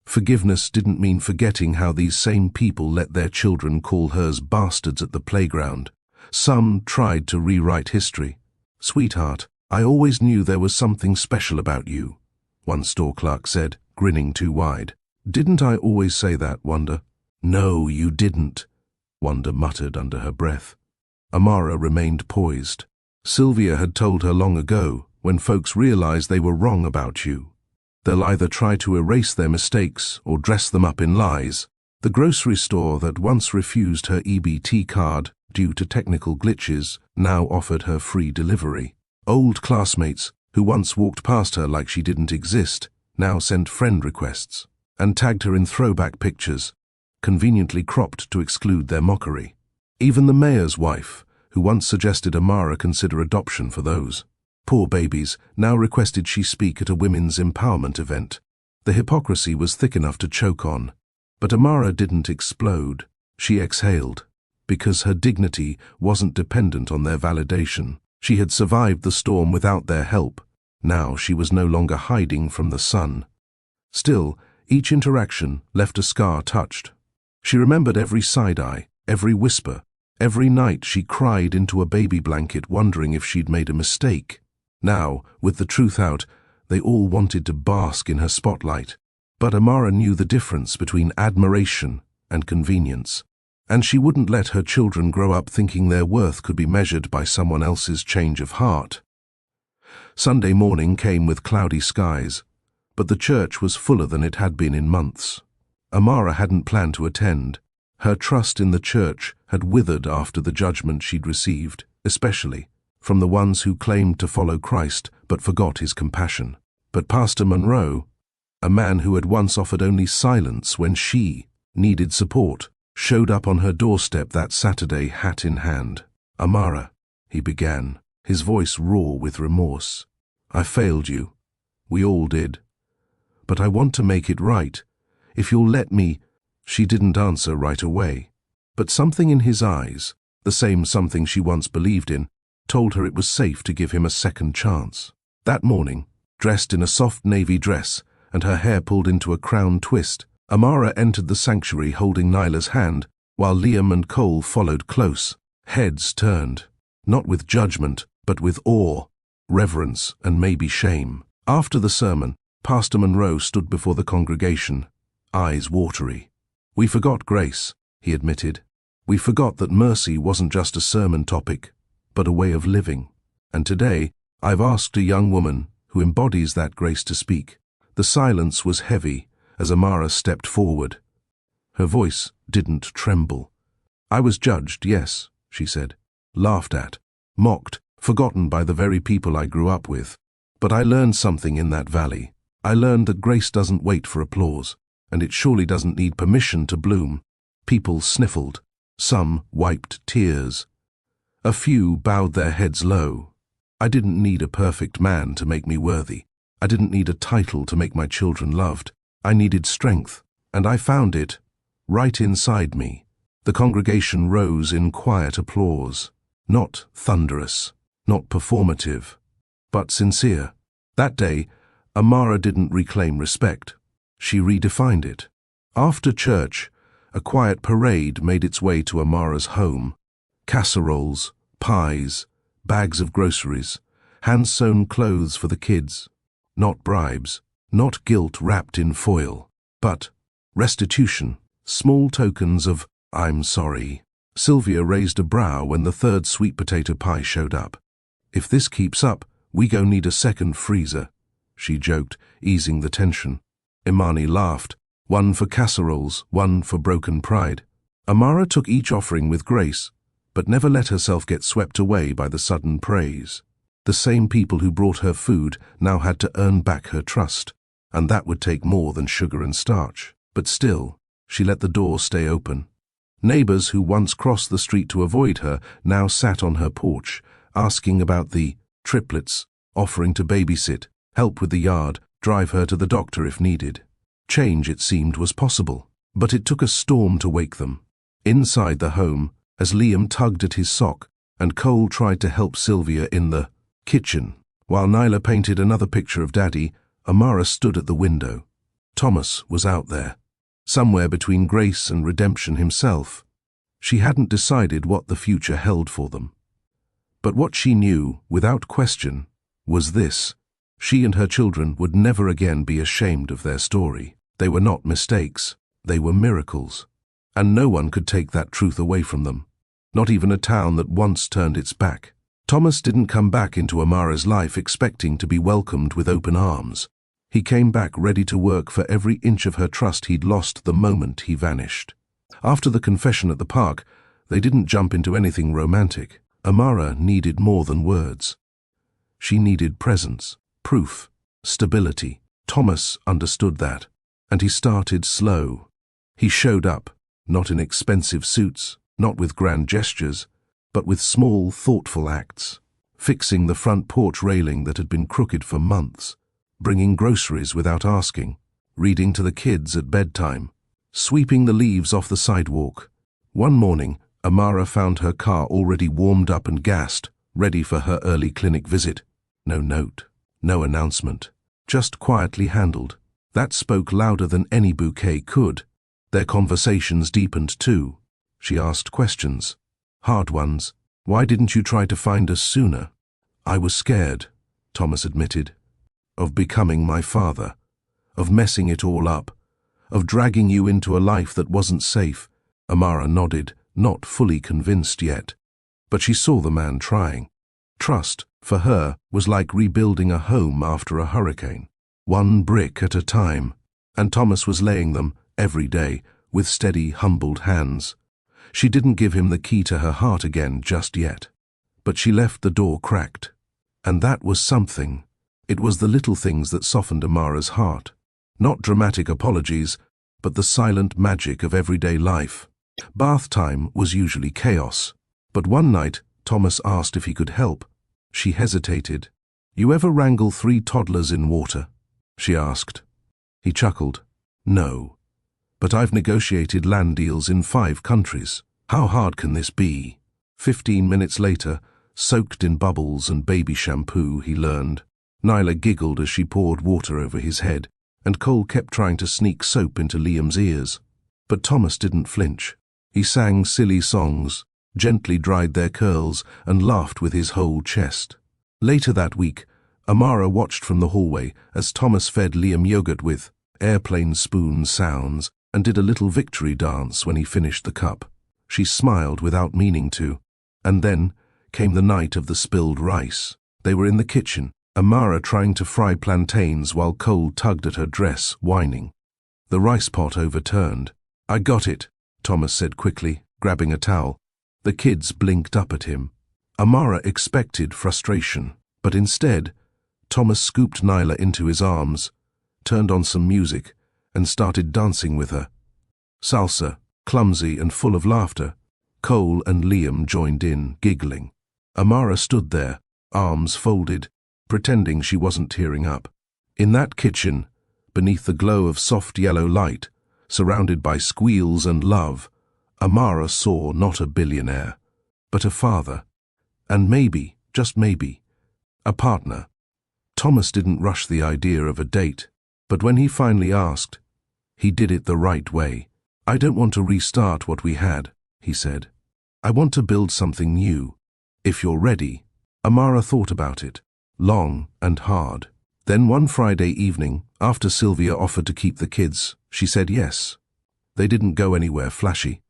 Forgiveness didn't mean forgetting how these same people let their children call hers bastards at the playground. Some tried to rewrite history. "Sweetheart, I always knew there was something special about you," one store clerk said, grinning too wide. "Didn't I always say that, Wanda?" "No, you didn't," Wanda muttered under her breath. Amara remained poised. Sylvia had told her long ago, when folks realized they were wrong about you, they'll either try to erase their mistakes or dress them up in lies. The grocery store that once refused her EBT card due to technical glitches now offered her free delivery. Old classmates, who once walked past her like she didn't exist, now sent friend requests and tagged her in throwback pictures, conveniently cropped to exclude their mockery. Even the mayor's wife, who once suggested Amara consider adoption for those poor babies, now requested she speak at a women's empowerment event. The hypocrisy was thick enough to choke on. But Amara didn't explode. She exhaled, because her dignity wasn't dependent on their validation. She had survived the storm without their help. Now she was no longer hiding from the sun. Still, each interaction left a scar touched. She remembered every side-eye, every whisper, every night she cried into a baby blanket wondering if she'd made a mistake. Now, with the truth out, they all wanted to bask in her spotlight. But Amara knew the difference between admiration and convenience, and she wouldn't let her children grow up thinking their worth could be measured by someone else's change of heart. Sunday morning came with cloudy skies, but the church was fuller than it had been in months. Amara hadn't planned to attend. Her trust in the church had withered after the judgment she'd received, especially from the ones who claimed to follow Christ but forgot his compassion. But Pastor Monroe, a man who had once offered only silence when she needed support, showed up on her doorstep that Saturday, hat in hand. "Amara," he began, his voice raw with remorse. "I failed you. We all did. But I want to make it right. If you'll let me." She didn't answer right away. But something in his eyes, the same something she once believed in, told her it was safe to give him a second chance. That morning, dressed in a soft navy dress and her hair pulled into a crown twist, Amara entered the sanctuary holding Nyla's hand while Liam and Cole followed close, heads turned, not with judgment, but with awe, reverence, and maybe shame. After the sermon, Pastor Monroe stood before the congregation, eyes watery. "We forgot grace," he admitted. "We forgot that mercy wasn't just a sermon topic, but a way of living. And today, I've asked a young woman who embodies that grace to speak." The silence was heavy as Amara stepped forward. Her voice didn't tremble. "I was judged, yes," she said, "laughed at, mocked, forgotten by the very people I grew up with. But I learned something in that valley. I learned that grace doesn't wait for applause, and it surely doesn't need permission to bloom." People sniffled. Some wiped tears. A few bowed their heads low. "I didn't need a perfect man to make me worthy. I didn't need a title to make my children loved. I needed strength, and I found it right inside me." The congregation rose in quiet applause, not thunderous, not performative, but sincere. That day, Amara didn't reclaim respect. She redefined it. After church, a quiet parade made its way to Amara's home. Casseroles, pies, bags of groceries, hand-sewn clothes for the kids. Not bribes, not guilt wrapped in foil, but restitution, small tokens of "I'm sorry." Sylvia raised a brow when the third sweet potato pie showed up. "If this keeps up, we gon' need a second freezer," she joked, easing the tension. Imani laughed, one for casseroles, one for broken pride. Amara took each offering with grace, but never let herself get swept away by the sudden praise. The same people who brought her food now had to earn back her trust, and that would take more than sugar and starch. But still, she let the door stay open. Neighbors who once crossed the street to avoid her now sat on her porch, asking about the triplets, offering to babysit, help with the yard, drive her to the doctor if needed. Change, it seemed, was possible, but it took a storm to wake them. Inside the home, as Liam tugged at his sock and Cole tried to help Sylvia in the kitchen, while Nyla painted another picture of Daddy, Amara stood at the window. Thomas was out there, somewhere between grace and redemption himself. She hadn't decided what the future held for them. But what she knew, without question, was this: she and her children would never again be ashamed of their story. They were not mistakes, they were miracles. And no one could take that truth away from them, not even a town that once turned its back. Thomas didn't come back into Amara's life expecting to be welcomed with open arms. He came back ready to work for every inch of her trust he'd lost the moment he vanished. After the confession at the park, they didn't jump into anything romantic. Amara needed more than words. She needed presence, proof, stability. Thomas understood that, and he started slow. He showed up, not in expensive suits, not with grand gestures, but with small, thoughtful acts. Fixing the front porch railing that had been crooked for months, bringing groceries without asking, reading to the kids at bedtime, sweeping the leaves off the sidewalk. One morning, Amara found her car already warmed up and gassed, ready for her early clinic visit. No note, no announcement, just quietly handled. That spoke louder than any bouquet could. Their conversations deepened too. She asked questions, hard ones. "Why didn't you try to find us sooner?" "I was scared," Thomas admitted, "of becoming my father, of messing it all up, of dragging you into a life that wasn't safe." Amara nodded, not fully convinced yet, but she saw the man trying. Trust, for her, was like rebuilding a home after a hurricane, one brick at a time, and Thomas was laying them, every day, with steady, humbled hands. She didn't give him the key to her heart again just yet, but she left the door cracked. And that was something. It was the little things that softened Amara's heart. Not dramatic apologies, but the silent magic of everyday life. Bath time was usually chaos, but one night Thomas asked if he could help. She hesitated. "You ever wrangle 3 toddlers in water?" she asked. He chuckled. "No, but I've negotiated land deals in 5 countries. How hard can this be?" 15 minutes later, soaked in bubbles and baby shampoo, he learned. Nyla giggled as she poured water over his head, and Cole kept trying to sneak soap into Liam's ears. But Thomas didn't flinch. He sang silly songs, gently dried their curls, and laughed with his whole chest. Later that week, Amara watched from the hallway as Thomas fed Liam yogurt with airplane spoon sounds and did a little victory dance when he finished the cup. She smiled without meaning to. And then came the night of the spilled rice. They were in the kitchen, Amara trying to fry plantains while Cole tugged at her dress, whining. The rice pot overturned. "I got it," Thomas said quickly, grabbing a towel. The kids blinked up at him. Amara expected frustration, but instead, Thomas scooped Nyla into his arms, turned on some music, and started dancing with her. Salsa, clumsy and full of laughter. Cole and Liam joined in, giggling. Amara stood there, arms folded, pretending she wasn't tearing up. In that kitchen, beneath the glow of soft yellow light, surrounded by squeals and love, Amara saw not a billionaire, but a father, and maybe, just maybe, a partner. Thomas didn't rush the idea of a date, but when he finally asked, he did it the right way. "I don't want to restart what we had," he said. "I want to build something new. If you're ready." Amara thought about it, long and hard. Then one Friday evening, after Sylvia offered to keep the kids, she said yes. They didn't go anywhere flashy,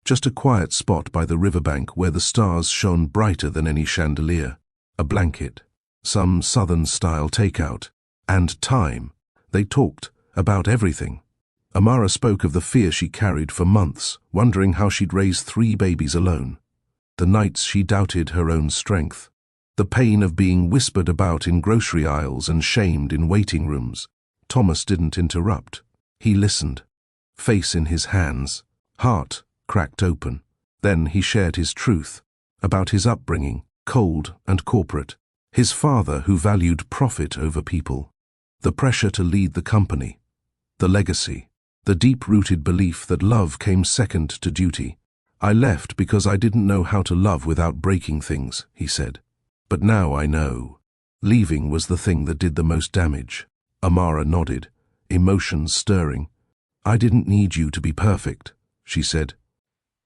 just a quiet spot by the riverbank where the stars shone brighter than any chandelier. A blanket, some southern-style takeout, and time. They talked about everything. Amara spoke of the fear she carried for months, wondering how she'd raise 3 babies alone. The nights she doubted her own strength. The pain of being whispered about in grocery aisles and shamed in waiting rooms. Thomas didn't interrupt. He listened, face in his hands, heart cracked open. Then he shared his truth about his upbringing, cold and corporate. His father who valued profit over people. The pressure to lead the company. The legacy. The deep-rooted belief that love came second to duty. "I left because I didn't know how to love without breaking things," he said. "But now I know. Leaving was the thing that did the most damage." Amara nodded, emotions stirring. "I didn't need you to be perfect," she said.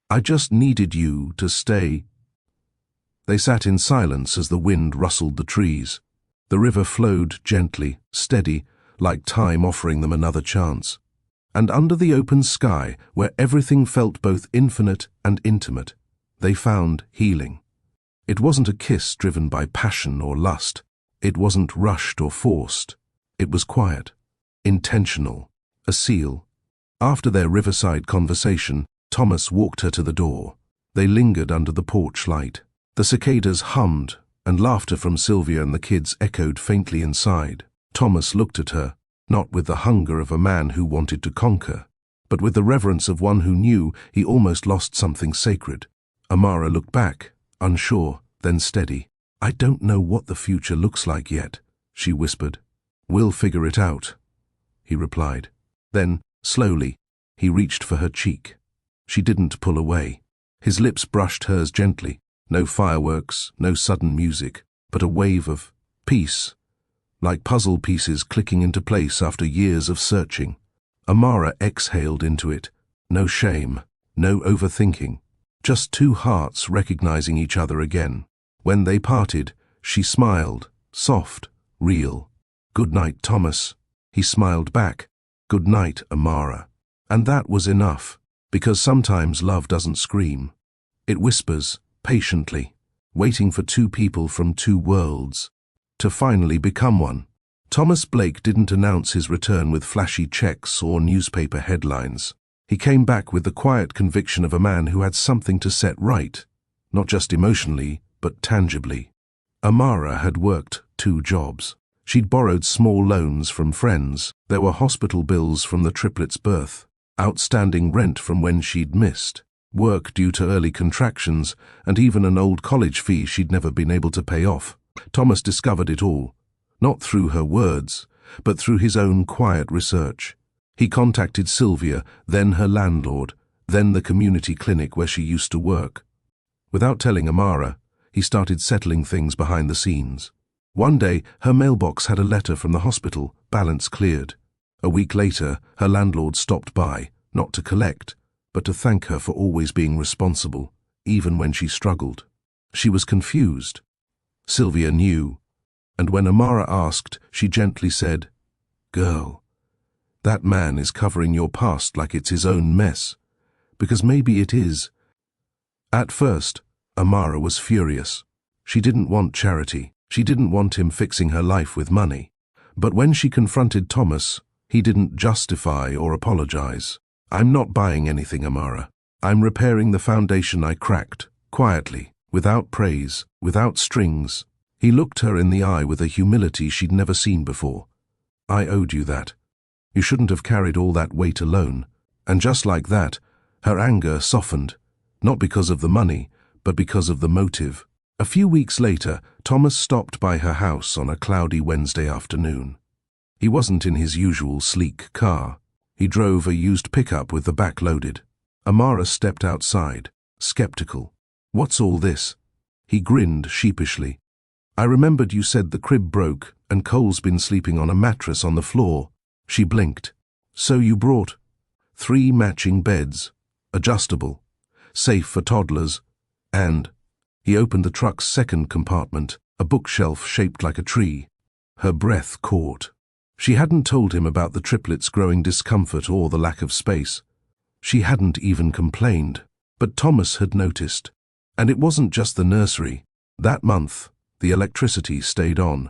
"I just needed you to stay." They sat in silence as the wind rustled the trees. The river flowed gently, steady, like time offering them another chance. And under the open sky, where everything felt both infinite and intimate, they found healing. It wasn't a kiss driven by passion or lust. It wasn't rushed or forced. It was quiet, intentional, a seal. After their riverside conversation, Thomas walked her to the door. They lingered under the porch light. The cicadas hummed, and laughter from Sylvia and the kids echoed faintly inside. Thomas looked at her, not with the hunger of a man who wanted to conquer, but with the reverence of one who knew he almost lost something sacred. Amara looked back, unsure, then steady. "I don't know what the future looks like yet," she whispered. "We'll figure it out," he replied. Then, slowly, he reached for her cheek. She didn't pull away. His lips brushed hers gently. No fireworks, no sudden music, but a wave of peace, like puzzle pieces clicking into place after years of searching. Amara exhaled into it. No shame, no overthinking, just 2 hearts recognizing each other again. When they parted, she smiled, soft, real. "Good night, Thomas." He smiled back. "Good night, Amara." And that was enough, because sometimes love doesn't scream. It whispers, patiently, waiting for 2 people from 2 worlds to finally become one. Thomas Blake didn't announce his return with flashy checks or newspaper headlines. He came back with the quiet conviction of a man who had something to set right, not just emotionally, but tangibly. Amara had worked 2 jobs. She'd borrowed small loans from friends. There were hospital bills from the triplets' birth, outstanding rent from when she'd missed, work due to early contractions, and even an old college fee she'd never been able to pay off. Thomas discovered it all, not through her words, but through his own quiet research. He contacted Sylvia, then her landlord, then the community clinic where she used to work. Without telling Amara, he started settling things behind the scenes. One day, her mailbox had a letter from the hospital, balance cleared. A week later, her landlord stopped by, not to collect, but to thank her for always being responsible, even when she struggled. She was confused. Sylvia knew, and when Amara asked, she gently said, "Girl, that man is covering your past like it's his own mess, because maybe it is." At first, Amara was furious. She didn't want charity. She didn't want him fixing her life with money. But when she confronted Thomas, he didn't justify or apologize. "I'm not buying anything, Amara. I'm repairing the foundation I cracked, quietly, without praise, without strings." He looked her in the eye with a humility she'd never seen before. "I owed you that. You shouldn't have carried all that weight alone." And just like that, her anger softened, not because of the money, but because of the motive. A few weeks later, Thomas stopped by her house on a cloudy Wednesday afternoon. He wasn't in his usual sleek car. He drove a used pickup with the back loaded. Amara stepped outside, skeptical. "What's all this?" He grinned sheepishly. "I remembered you said the crib broke and Cole's been sleeping on a mattress on the floor." She blinked. "So you brought 3 matching beds, adjustable, safe for toddlers, and..." He opened the truck's second compartment, a bookshelf shaped like a tree. Her breath caught. She hadn't told him about the triplets' growing discomfort or the lack of space. She hadn't even complained. But Thomas had noticed. And it wasn't just the nursery. That month, the electricity stayed on.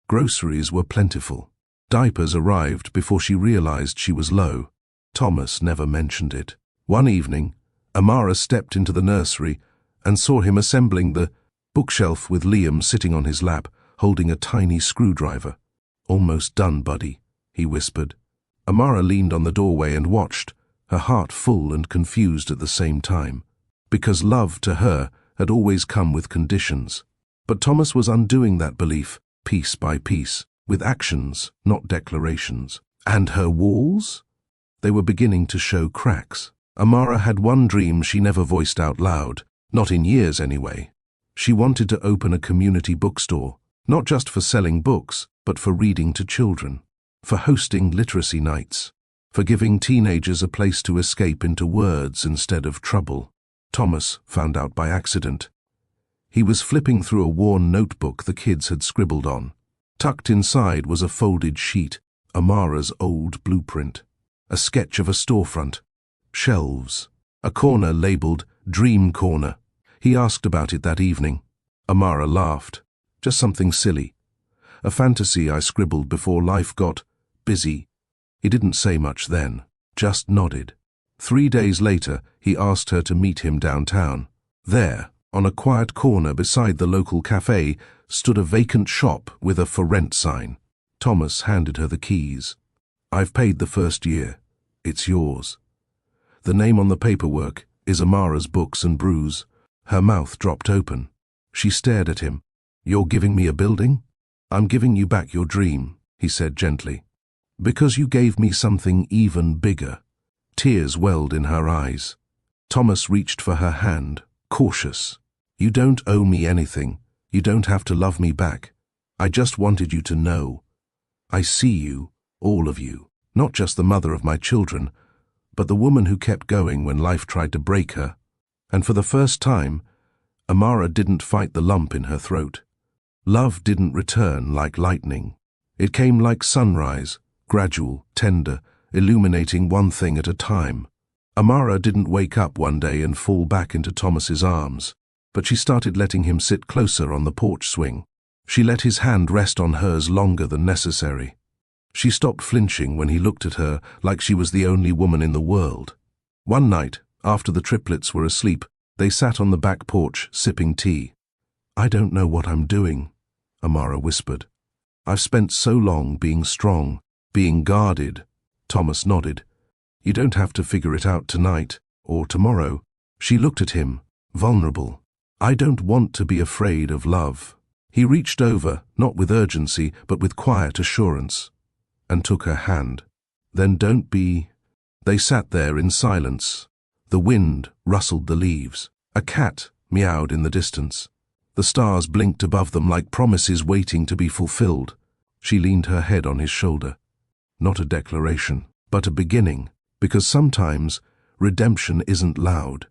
Groceries were plentiful. Diapers arrived before she realized she was low. Thomas never mentioned it. One evening, Amara stepped into the nursery and saw him assembling the bookshelf with Liam sitting on his lap, holding a tiny screwdriver. "Almost done, buddy," he whispered. Amara leaned on the doorway and watched, her heart full and confused at the same time. Because love, to her, had always come with conditions. But Thomas was undoing that belief, piece by piece, with actions, not declarations. And her walls? They were beginning to show cracks. Amara had one dream she never voiced out loud, not in years anyway. She wanted to open a community bookstore, not just for selling books, but for reading to children, for hosting literacy nights, for giving teenagers a place to escape into words instead of trouble. Thomas found out by accident. He was flipping through a worn notebook the kids had scribbled on. Tucked inside was a folded sheet, Amara's old blueprint, a sketch of a storefront, shelves, a corner labeled Dream Corner. He asked about it that evening. Amara laughed. "Just something silly. A fantasy I scribbled before life got busy." He didn't say much then, just nodded. 3 days later, he asked her to meet him downtown. There, on a quiet corner beside the local cafe, stood a vacant shop with a "for rent" sign. Thomas handed her the keys. "I've paid the first year. It's yours." The name on the paperwork is Amara's Books and Brews. Her mouth dropped open. She stared at him. "You're giving me a building?" "I'm giving you back your dream," he said gently. "Because you gave me something even bigger." Tears welled in her eyes. Thomas reached for her hand, cautious. "You don't owe me anything. You don't have to love me back. I just wanted you to know. I see you, all of you, not just the mother of my children, but the woman who kept going when life tried to break her." And for the first time, Amara didn't fight the lump in her throat. Love didn't return like lightning. It came like sunrise, gradual, tender, illuminating one thing at a time. Amara didn't wake up one day and fall back into Thomas's arms, but she started letting him sit closer on the porch swing. She let his hand rest on hers longer than necessary. She stopped flinching when he looked at her like she was the only woman in the world. One night, after the triplets were asleep, they sat on the back porch sipping tea. "I don't know what I'm doing," Amara whispered. "I've spent so long being strong, being guarded." Thomas nodded. "You don't have to figure it out tonight or tomorrow." She looked at him, vulnerable. "I don't want to be afraid of love." He reached over, not with urgency, but with quiet assurance, and took her hand. "Then don't be..." They sat there in silence. The wind rustled the leaves. A cat meowed in the distance. The stars blinked above them like promises waiting to be fulfilled. She leaned her head on his shoulder. Not a declaration, but a beginning, because sometimes redemption isn't loud.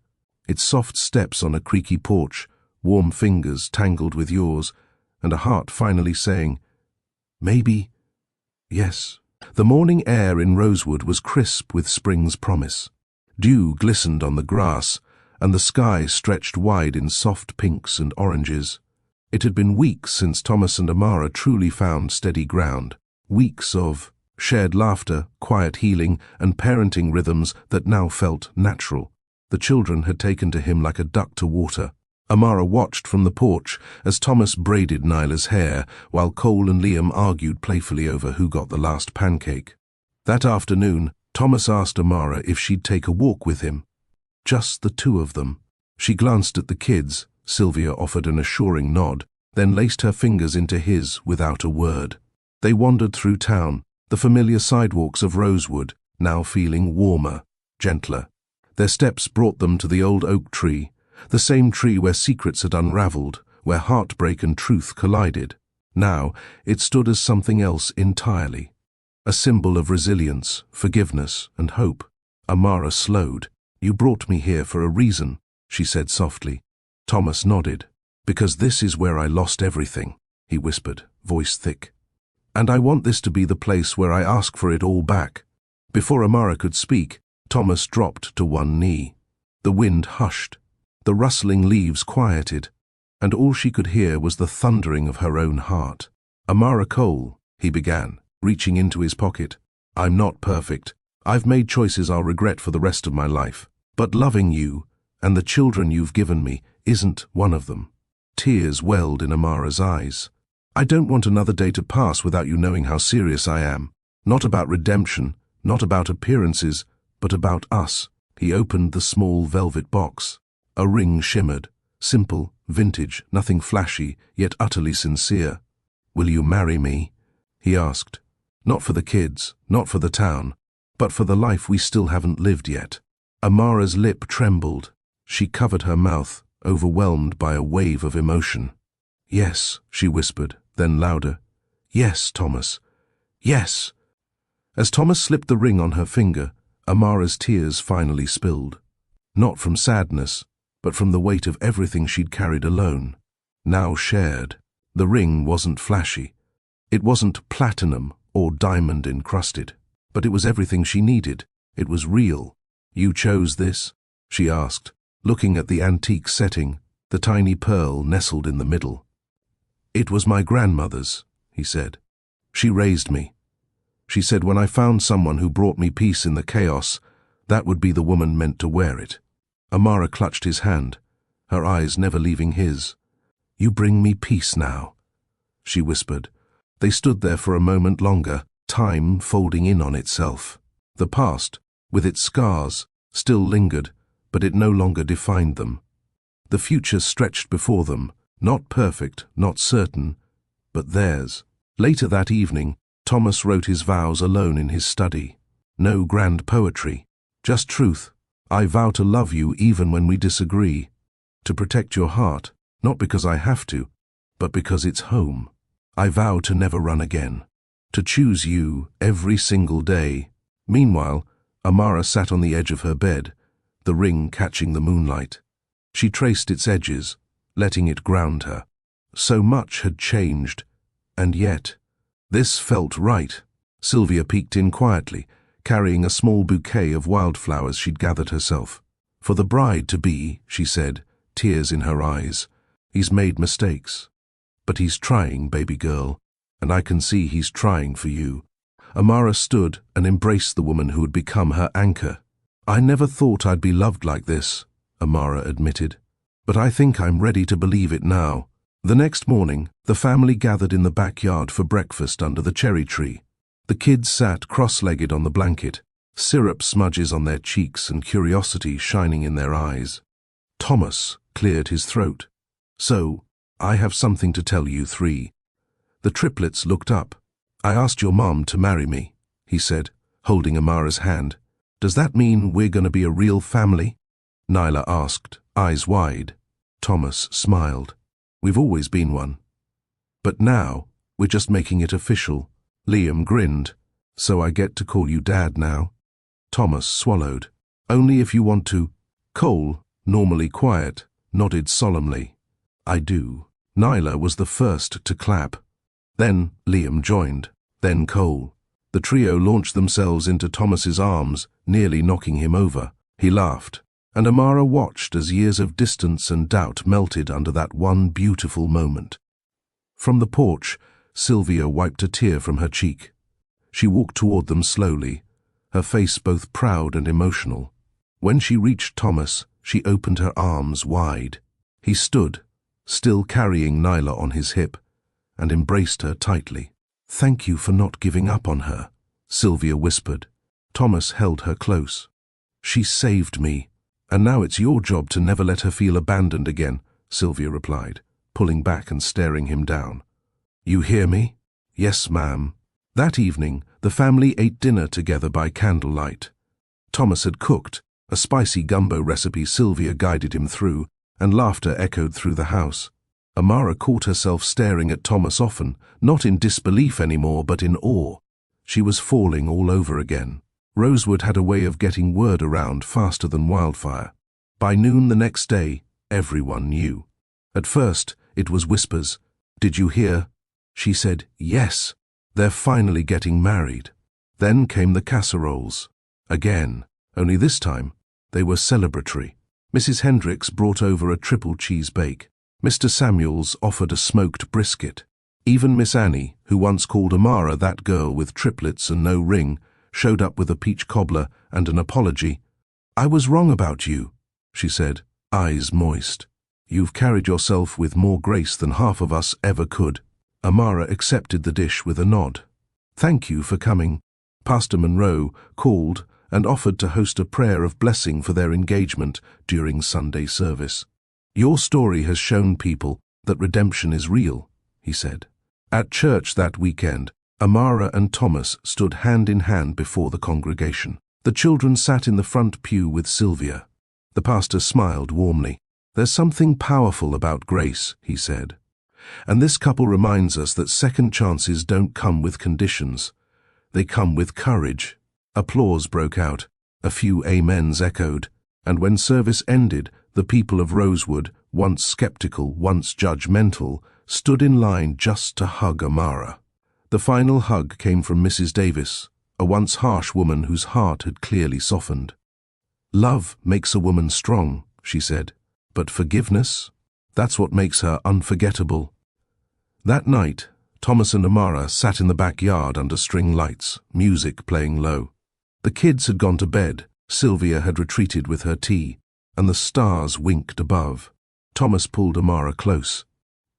It's soft steps on a creaky porch, warm fingers tangled with yours, and a heart finally saying, maybe, yes. The morning air in Rosewood was crisp with spring's promise. Dew glistened on the grass, and the sky stretched wide in soft pinks and oranges. It had been weeks since Thomas and Amara truly found steady ground, weeks of shared laughter, quiet healing, and parenting rhythms that now felt natural. The children had taken to him like a duck to water. Amara watched from the porch as Thomas braided Nyla's hair, while Cole and Liam argued playfully over who got the last pancake. That afternoon, Thomas asked Amara if she'd take a walk with him. Just the two of them. She glanced at the kids. Sylvia offered an assuring nod, then laced her fingers into his without a word. They wandered through town, the familiar sidewalks of Rosewood, now feeling warmer, gentler. Their steps brought them to the old oak tree, the same tree where secrets had unraveled, where heartbreak and truth collided. Now, it stood as something else entirely. A symbol of resilience, forgiveness, and hope. Amara slowed. "You brought me here for a reason," she said softly. Thomas nodded. "Because this is where I lost everything," he whispered, voice thick. "And I want this to be the place where I ask for it all back." Before Amara could speak, Thomas dropped to one knee. The wind hushed. The rustling leaves quieted, and all she could hear was the thundering of her own heart. "Amara Cole," he began, reaching into his pocket. "I'm not perfect. I've made choices I'll regret for the rest of my life. But loving you, and the children you've given me, isn't one of them." Tears welled in Amara's eyes. "I don't want another day to pass without you knowing how serious I am. Not about redemption, not about appearances, but about us." He opened the small velvet box. A ring shimmered, simple, vintage, nothing flashy, yet utterly sincere. "Will you marry me?" he asked. "Not for the kids, not for the town, but for the life we still haven't lived yet." Amara's lip trembled. She covered her mouth, overwhelmed by a wave of emotion. "Yes," she whispered, then louder. "Yes, Thomas. Yes." As Thomas slipped the ring on her finger, Amara's tears finally spilled. Not from sadness, but from the weight of everything she'd carried alone, now shared. The ring wasn't flashy. It wasn't platinum or diamond encrusted, but it was everything she needed. It was real. "You chose this?" she asked, looking at the antique setting, the tiny pearl nestled in the middle. "It was my grandmother's," he said. "She raised me. She said when I found someone who brought me peace in the chaos, that would be the woman meant to wear it." Amara clutched his hand, her eyes never leaving his. "You bring me peace now," she whispered. They stood there for a moment longer, time folding in on itself. The past, with its scars, still lingered, but it no longer defined them. The future stretched before them, not perfect, not certain, but theirs. Later that evening, Thomas wrote his vows alone in his study. No grand poetry, just truth. "I vow to love you even when we disagree, to protect your heart, not because I have to, but because it's home. I vow to never run again, to choose you every single day." Meanwhile, Amara sat on the edge of her bed, the ring catching the moonlight. She traced its edges, letting it ground her. So much had changed, and yet, this felt right. Sylvia peeked in quietly, carrying a small bouquet of wildflowers she'd gathered herself. "For the bride-to-be," she said, tears in her eyes. "He's made mistakes. But he's trying, baby girl, and I can see he's trying for you." Amara stood and embraced the woman who had become her anchor. "I never thought I'd be loved like this," Amara admitted. "But I think I'm ready to believe it now." The next morning, the family gathered in the backyard for breakfast under the cherry tree. The kids sat cross-legged on the blanket, syrup smudges on their cheeks and curiosity shining in their eyes. Thomas cleared his throat. "So, I have something to tell you three." The triplets looked up. "I asked your mom to marry me," he said, holding Amara's hand. "Does that mean we're going to be a real family?" Nyla asked, eyes wide. Thomas smiled. "We've always been one. But now, we're just making it official." Liam grinned. "So I get to call you Dad now?" Thomas swallowed. Only if you want to. Cole, normally quiet, nodded solemnly. I do. Nyla was the first to clap. Then Liam joined. Then Cole. The trio launched themselves into Thomas's arms, nearly knocking him over. He laughed, and Amara watched as years of distance and doubt melted under that one beautiful moment. From the porch, Sylvia wiped a tear from her cheek. She walked toward them slowly, her face both proud and emotional. When she reached Thomas, she opened her arms wide. He stood, still carrying Nyla on his hip, and embraced her tightly. Thank you for not giving up on her, Sylvia whispered. Thomas held her close. She saved me, and now it's your job to never let her feel abandoned again, Sylvia replied, pulling back and staring him down. You hear me? Yes, ma'am. That evening, the family ate dinner together by candlelight. Thomas had cooked, a spicy gumbo recipe Sylvia guided him through, and laughter echoed through the house. Amara caught herself staring at Thomas often, not in disbelief anymore, but in awe. She was falling all over again. Rosewood had a way of getting word around faster than wildfire. By noon the next day, everyone knew. At first, it was whispers. Did you hear? She said, yes. They're finally getting married. Then came the casseroles. Again, only this time, they were celebratory. Mrs. Hendricks brought over a triple cheese bake. Mr. Samuels offered a smoked brisket. Even Miss Annie, who once called Amara that girl with triplets and no ring, showed up with a peach cobbler and an apology. I was wrong about you, she said, eyes moist. You've carried yourself with more grace than half of us ever could. Amara accepted the dish with a nod. Thank you for coming. Pastor Monroe called and offered to host a prayer of blessing for their engagement during Sunday service. Your story has shown people that redemption is real, he said. At church that weekend, Amara and Thomas stood hand in hand before the congregation. The children sat in the front pew with Sylvia. The pastor smiled warmly. There's something powerful about grace, he said. And this couple reminds us that second chances don't come with conditions. They come with courage. Applause broke out. A few amens echoed. And when service ended, the people of Rosewood, once skeptical, once judgmental, stood in line just to hug Amara. The final hug came from Mrs. Davis, a once harsh woman whose heart had clearly softened. Love makes a woman strong, she said, but forgiveness? That's what makes her unforgettable. That night, Thomas and Amara sat in the backyard under string lights, music playing low. The kids had gone to bed, Sylvia had retreated with her tea, and the stars winked above. Thomas pulled Amara close.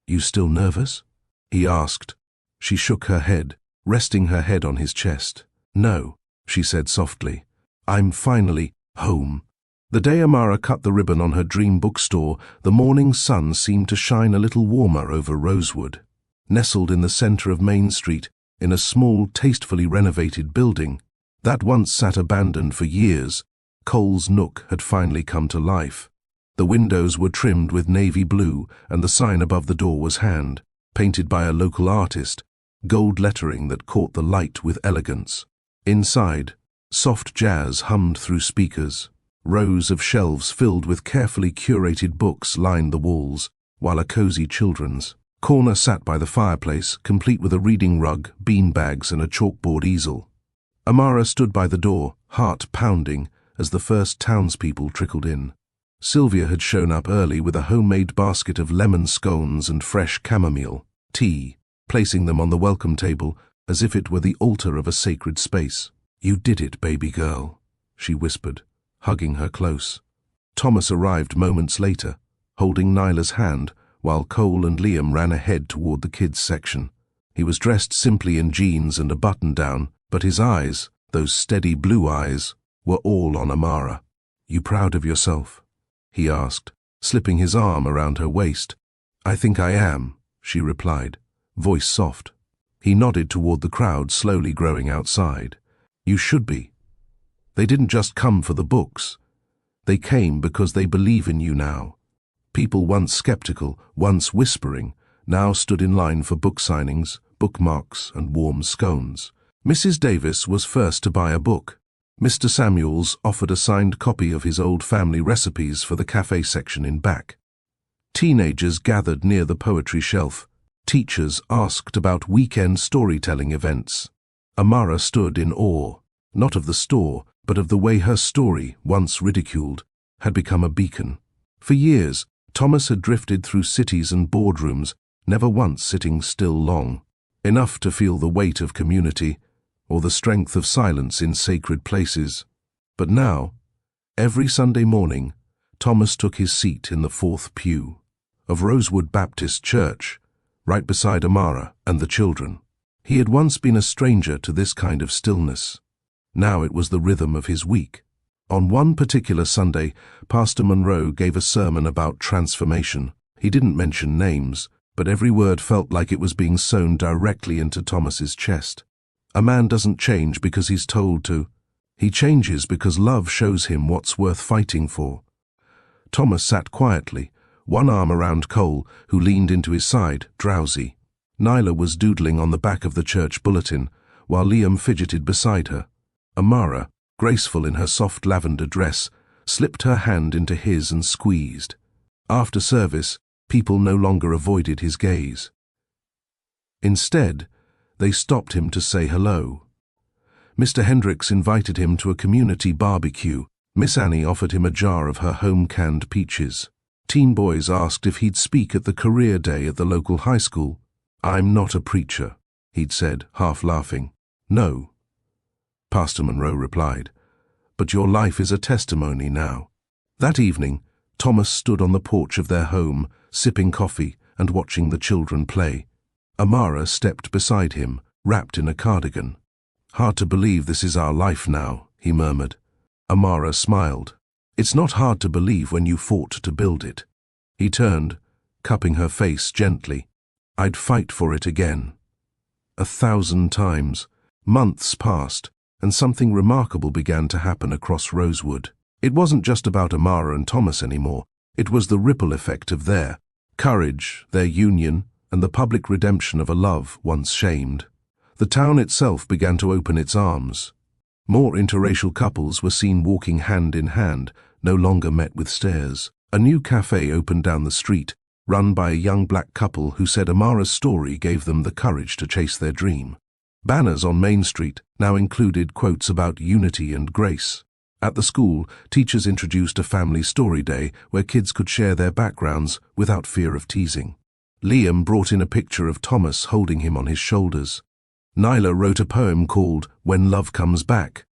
You still nervous? He asked. She shook her head, resting her head on his chest. No, she said softly. I'm finally home. The day Amara cut the ribbon on her dream bookstore, the morning sun seemed to shine a little warmer over Rosewood. Nestled in the center of Main Street, in a small, tastefully renovated building, that once sat abandoned for years, Cole's Nook had finally come to life. The windows were trimmed with navy blue, and the sign above the door was hand, painted by a local artist, gold lettering that caught the light with elegance. Inside, soft jazz hummed through speakers. Rows of shelves filled with carefully curated books lined the walls, while a cozy children's corner sat by the fireplace, complete with a reading rug, beanbags, and a chalkboard easel. Amara stood by the door, heart pounding, as the first townspeople trickled in. Sylvia had shown up early with a homemade basket of lemon scones and fresh chamomile tea, placing them on the welcome table as if it were the altar of a sacred space. You did it, baby girl, she whispered, hugging her close. Thomas arrived moments later, holding Nyla's hand, while Cole and Liam ran ahead toward the kids' section. He was dressed simply in jeans and a button-down, but his eyes, those steady blue eyes, were all on Amara. You proud of yourself? He asked, slipping his arm around her waist. I think I am, she replied, voice soft. He nodded toward the crowd slowly growing outside. You should be. They didn't just come for the books. They came because they believe in you now. People once skeptical, once whispering, now stood in line for book signings, bookmarks, and warm scones. Mrs. Davis was first to buy a book. Mr. Samuels offered a signed copy of his old family recipes for the cafe section in back. Teenagers gathered near the poetry shelf. Teachers asked about weekend storytelling events. Amara stood in awe, not of the store, but of the way her story, once ridiculed, had become a beacon. For years, Thomas had drifted through cities and boardrooms, never once sitting still long, enough to feel the weight of community or the strength of silence in sacred places. But now, every Sunday morning, Thomas took his seat in the fourth pew of Rosewood Baptist Church, right beside Amara and the children. He had once been a stranger to this kind of stillness. Now it was the rhythm of his week. On one particular Sunday, Pastor Monroe gave a sermon about transformation. He didn't mention names, but every word felt like it was being sewn directly into Thomas's chest. A man doesn't change because he's told to. He changes because love shows him what's worth fighting for. Thomas sat quietly, one arm around Cole, who leaned into his side, drowsy. Nyla was doodling on the back of the church bulletin, while Liam fidgeted beside her. Amara, graceful in her soft lavender dress, slipped her hand into his and squeezed. After service, people no longer avoided his gaze. Instead, they stopped him to say hello. Mr. Hendricks invited him to a community barbecue. Miss Annie offered him a jar of her home-canned peaches. Teen boys asked if he'd speak at the career day at the local high school. "I'm not a preacher," he'd said, half laughing. "No," Pastor Monroe replied, "but your life is a testimony now." That evening, Thomas stood on the porch of their home, sipping coffee and watching the children play. Amara stepped beside him, wrapped in a cardigan. "Hard to believe this is our life now," he murmured. Amara smiled. "It's not hard to believe when you fought to build it." He turned, cupping her face gently. "I'd fight for it again." 1,000 times. Months passed, and something remarkable began to happen across Rosewood. It wasn't just about Amara and Thomas anymore. It was the ripple effect of their courage, their union, and the public redemption of a love once shamed. The town itself began to open its arms. More interracial couples were seen walking hand in hand, no longer met with stares. A new cafe opened down the street, run by a young black couple who said Amara's story gave them the courage to chase their dream. Banners on Main Street now included quotes about unity and grace. At the school, teachers introduced a family story day where kids could share their backgrounds without fear of teasing. Liam brought in a picture of Thomas holding him on his shoulders. Nyla wrote a poem called When Love Comes Back.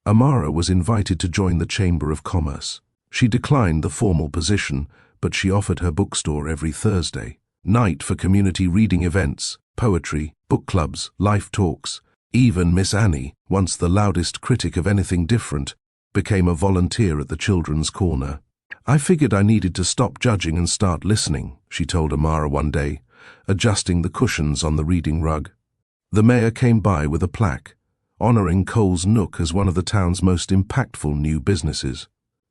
Amara was invited to join the Chamber of Commerce. She declined the formal position, but she offered her bookstore every Thursday night for community reading events, poetry, book clubs, life talks. Even Miss Annie, once the loudest critic of anything different, became a volunteer at the Children's Corner. "I figured I needed to stop judging and start listening," she told Amara one day, adjusting the cushions on the reading rug. The mayor came by with a plaque, honoring Cole's Nook as one of the town's most impactful new businesses.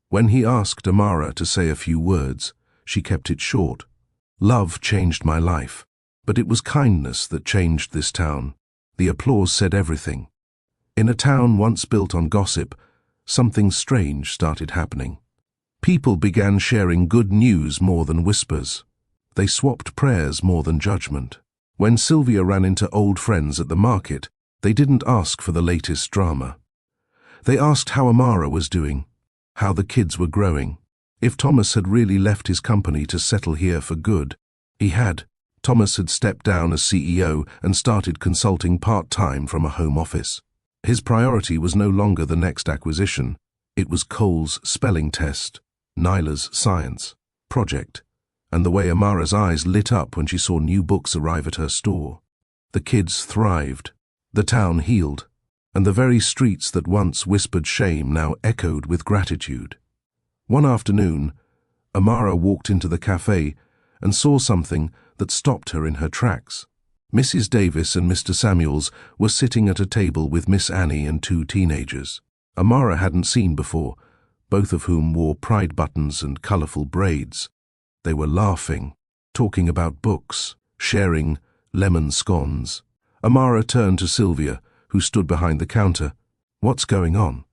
When he asked Amara to say a few words, she kept it short. "Love changed my life, but it was kindness that changed this town." The applause said everything. In a town once built on gossip, something strange started happening. People began sharing good news more than whispers. They swapped prayers more than judgment. When Sylvia ran into old friends at the market, they didn't ask for the latest drama. They asked how Amara was doing, how the kids were growing. If Thomas had really left his company to settle here for good, he had. Thomas had stepped down as CEO and started consulting part-time from a home office. His priority was no longer the next acquisition. It was Cole's spelling test, Nyla's science project, and the way Amara's eyes lit up when she saw new books arrive at her store. The kids thrived, the town healed, and the very streets that once whispered shame now echoed with gratitude. One afternoon, Amara walked into the cafe and saw something that stopped her in her tracks. Mrs. Davis and Mr. Samuels were sitting at a table with Miss Annie and 2 teenagers. Amara hadn't seen before, both of whom wore pride buttons and colorful braids. They were laughing, talking about books, sharing lemon scones. Amara turned to Sylvia, who stood behind the counter. "What's going on?"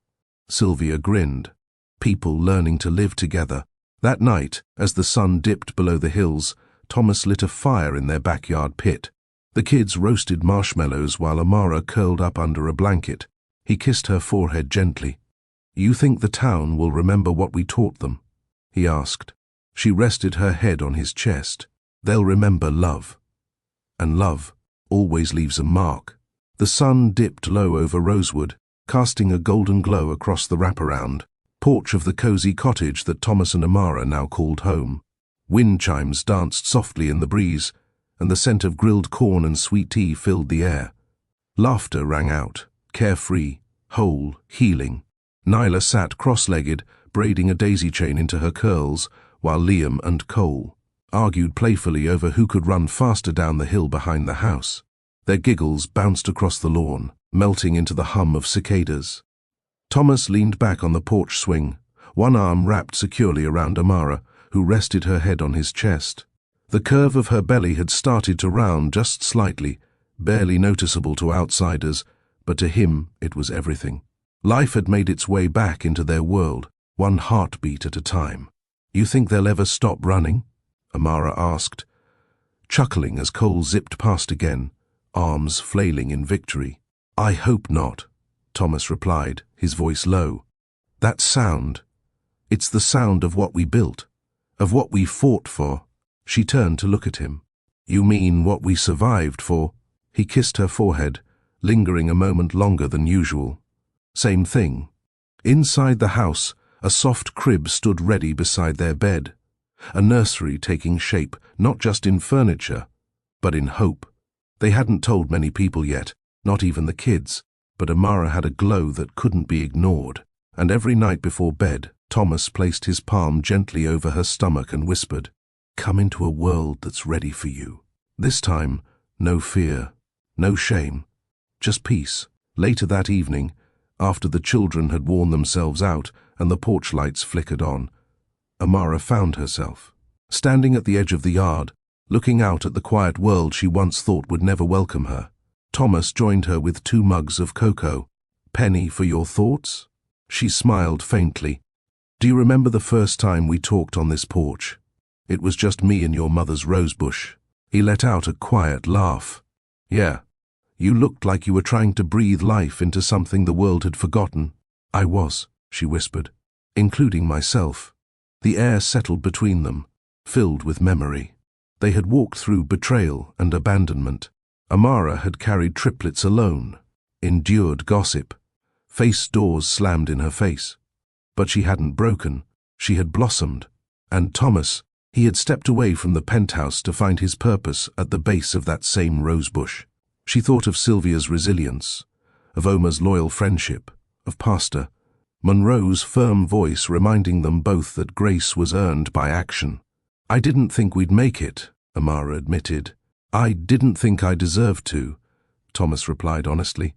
Sylvia grinned. People learning to live together. That night, as the sun dipped below the hills, Thomas lit a fire in their backyard pit. The kids roasted marshmallows while Amara curled up under a blanket. He kissed her forehead gently. "You think the town will remember what we taught them?" he asked. She rested her head on his chest. "They'll remember love. And love always leaves a mark." The sun dipped low over Rosewood, casting a golden glow across the wraparound porch of the cozy cottage that Thomas and Amara now called home. Wind chimes danced softly in the breeze, and the scent of grilled corn and sweet tea filled the air. Laughter rang out, carefree, whole, healing. Nyla sat cross-legged, braiding a daisy chain into her curls, while Liam and Cole argued playfully over who could run faster down the hill behind the house. Their giggles bounced across the lawn, melting into the hum of cicadas. Thomas leaned back on the porch swing, one arm wrapped securely around Amara, who rested her head on his chest. The curve of her belly had started to round just slightly, barely noticeable to outsiders, but to him it was everything. Life had made its way back into their world, one heartbeat at a time. "You think they'll ever stop running?" Amara asked, chuckling as Cole zipped past again, arms flailing in victory. "I hope not," Thomas replied, his voice low. "That sound, it's the sound of what we built, of what we fought for." She turned to look at him. "You mean what we survived for?" He kissed her forehead, lingering a moment longer than usual. "Same thing." Inside the house, a soft crib stood ready beside their bed, a nursery taking shape not just in furniture, but in hope. They hadn't told many people yet, not even the kids, but Amara had a glow that couldn't be ignored, and every night before bed, Thomas placed his palm gently over her stomach and whispered, "Come into a world that's ready for you." This time, no fear, no shame, just peace. Later that evening, after the children had worn themselves out and the porch lights flickered on, Amara found herself, standing at the edge of the yard, looking out at the quiet world she once thought would never welcome her. Thomas joined her with 2 mugs of cocoa. "Penny for your thoughts?" She smiled faintly. "Do you remember the first time we talked on this porch? It was just me and your mother's rosebush." He let out a quiet laugh. "Yeah, you looked like you were trying to breathe life into something the world had forgotten." "I was," she whispered, "including myself." The air settled between them, filled with memory. They had walked through betrayal and abandonment. Amara had carried triplets alone, endured gossip, faced doors slammed in her face. But she hadn't broken, she had blossomed. And Thomas, he had stepped away from the penthouse to find his purpose at the base of that same rosebush. She thought of Sylvia's resilience, of Omar's loyal friendship, of Pastor Monroe's firm voice reminding them both that grace was earned by action. "I didn't think we'd make it," Amara admitted. "I didn't think I deserved to," Thomas replied honestly.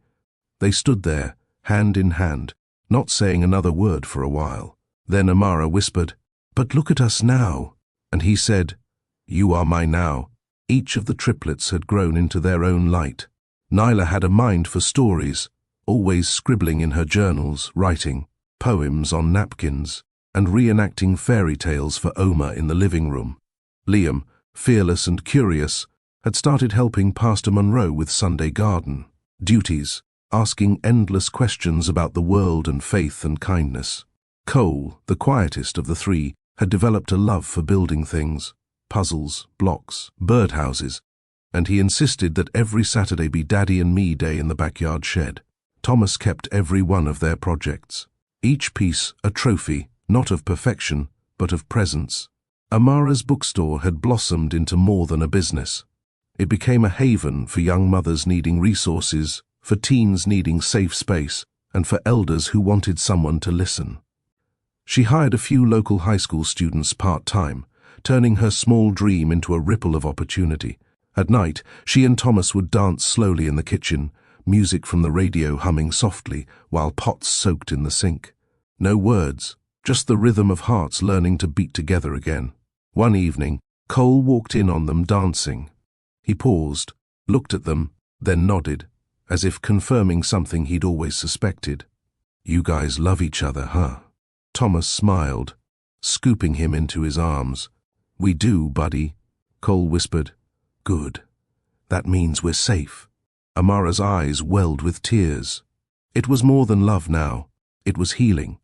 They stood there, hand in hand, not saying another word for a while. Then Amara whispered, "But look at us now." And he said, "You are my now." Each of the triplets had grown into their own light. Nyla had a mind for stories, always scribbling in her journals, writing poems on napkins, and reenacting fairy tales for Omar in the living room. Liam, fearless and curious, had started helping Pastor Monroe with Sunday garden duties, asking endless questions about the world and faith and kindness. Cole, the quietest of the 3, had developed a love for building things, puzzles, blocks, birdhouses, and he insisted that every Saturday be Daddy and Me Day in the backyard shed. Thomas kept every one of their projects, each piece a trophy, not of perfection, but of presence. Amara's bookstore had blossomed into more than a business. It became a haven for young mothers needing resources, for teens needing safe space, and for elders who wanted someone to listen. She hired a few local high school students part-time, turning her small dream into a ripple of opportunity. At night, she and Thomas would dance slowly in the kitchen, music from the radio humming softly while pots soaked in the sink. No words, just the rhythm of hearts learning to beat together again. One evening, Cole walked in on them dancing. He paused, looked at them, then nodded, as if confirming something he'd always suspected. You guys love each other, huh? Thomas smiled, scooping him into his arms. We do, buddy, Cole whispered. Good. That means we're safe. Amara's eyes welled with tears. It was more than love now. It was healing.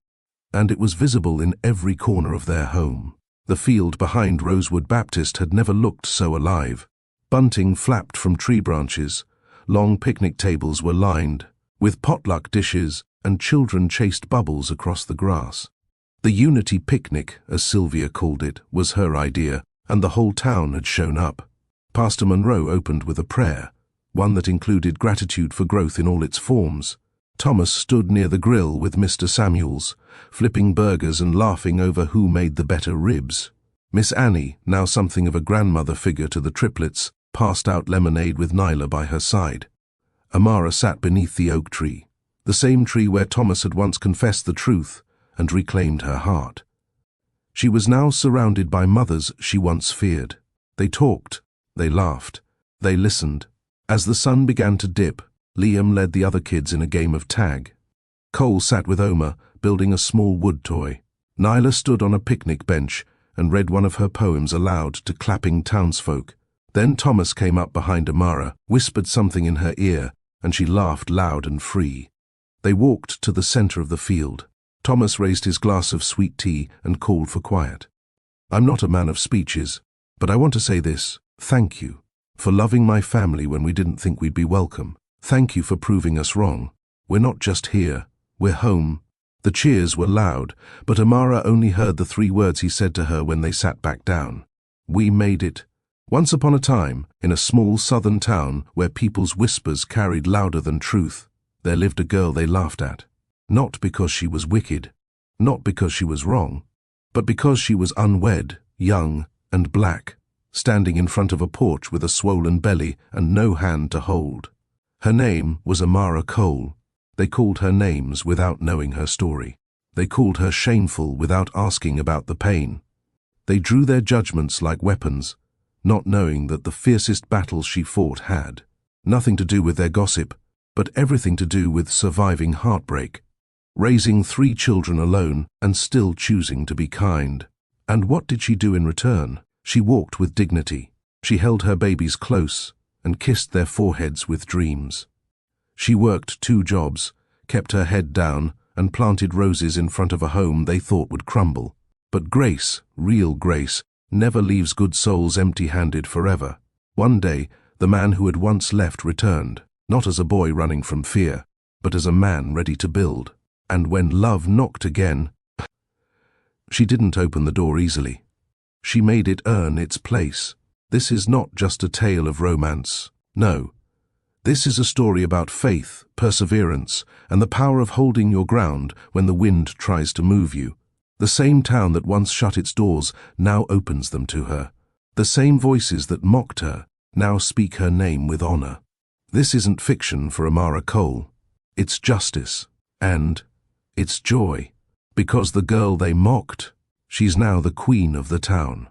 And it was visible in every corner of their home. The field behind Rosewood Baptist had never looked so alive. Bunting flapped from tree branches. Long picnic tables were lined with potluck dishes, and children chased bubbles across the grass. The Unity Picnic, as Sylvia called it, was her idea, and the whole town had shown up. Pastor Monroe opened with a prayer, one that included gratitude for growth in all its forms. Thomas stood near the grill with Mr. Samuels, flipping burgers and laughing over who made the better ribs. Miss Annie, now something of a grandmother figure to the triplets, passed out lemonade with Nyla by her side. Amara sat beneath the oak tree, the same tree where Thomas had once confessed the truth and reclaimed her heart. She was now surrounded by mothers she once feared. They talked, they laughed, they listened. As the sun began to dip, Liam led the other kids in a game of tag. Cole sat with Oma, building a small wood toy. Nyla stood on a picnic bench and read one of her poems aloud to clapping townsfolk. Then Thomas came up behind Amara, whispered something in her ear, and she laughed loud and free. They walked to the center of the field. Thomas raised his glass of sweet tea and called for quiet. I'm not a man of speeches, but I want to say this. Thank you for loving my family when we didn't think we'd be welcome. Thank you for proving us wrong. We're not just here, we're home. The cheers were loud, but Amara only heard the 3 words he said to her when they sat back down. We made it. Once upon a time, in a small southern town where people's whispers carried louder than truth, there lived a girl they laughed at. Not because she was wicked, not because she was wrong, but because she was unwed, young, and black, standing in front of a porch with a swollen belly and no hand to hold. Her name was Amara Cole. They called her names without knowing her story. They called her shameful without asking about the pain. They drew their judgments like weapons, not knowing that the fiercest battles she fought had nothing to do with their gossip, but everything to do with surviving heartbreak, raising 3 children alone and still choosing to be kind. And what did she do in return? She walked with dignity. She held her babies close and kissed their foreheads with dreams. She worked 2 jobs, kept her head down, and planted roses in front of a home they thought would crumble. But grace, real grace, never leaves good souls empty-handed forever. One day, the man who had once left returned, not as a boy running from fear, but as a man ready to build. And when love knocked again, she didn't open the door easily. She made it earn its place. This is not just a tale of romance. No. This is a story about faith, perseverance, and the power of holding your ground when the wind tries to move you. The same town that once shut its doors now opens them to her. The same voices that mocked her now speak her name with honor. This isn't fiction for Amara Cole. It's justice. And it's joy. Because the girl they mocked, she's now the queen of the town.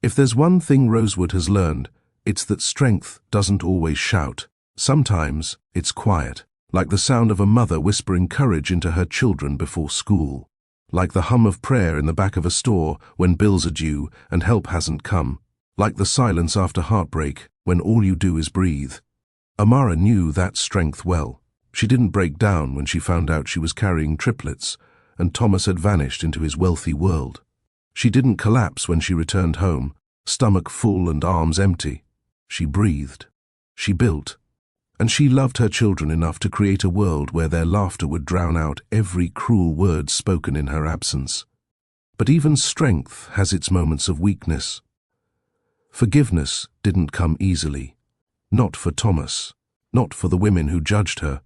If there's one thing Rosewood has learned, it's that strength doesn't always shout. Sometimes it's quiet, like the sound of a mother whispering courage into her children before school. Like the hum of prayer in the back of a store when bills are due and help hasn't come. Like the silence after heartbreak when all you do is breathe. Amara knew that strength well. She didn't break down when she found out she was carrying triplets and Thomas had vanished into his wealthy world. She didn't collapse when she returned home, stomach full and arms empty. She breathed. She built. And she loved her children enough to create a world where their laughter would drown out every cruel word spoken in her absence. But even strength has its moments of weakness. Forgiveness didn't come easily. Not for Thomas. Not for the women who judged her.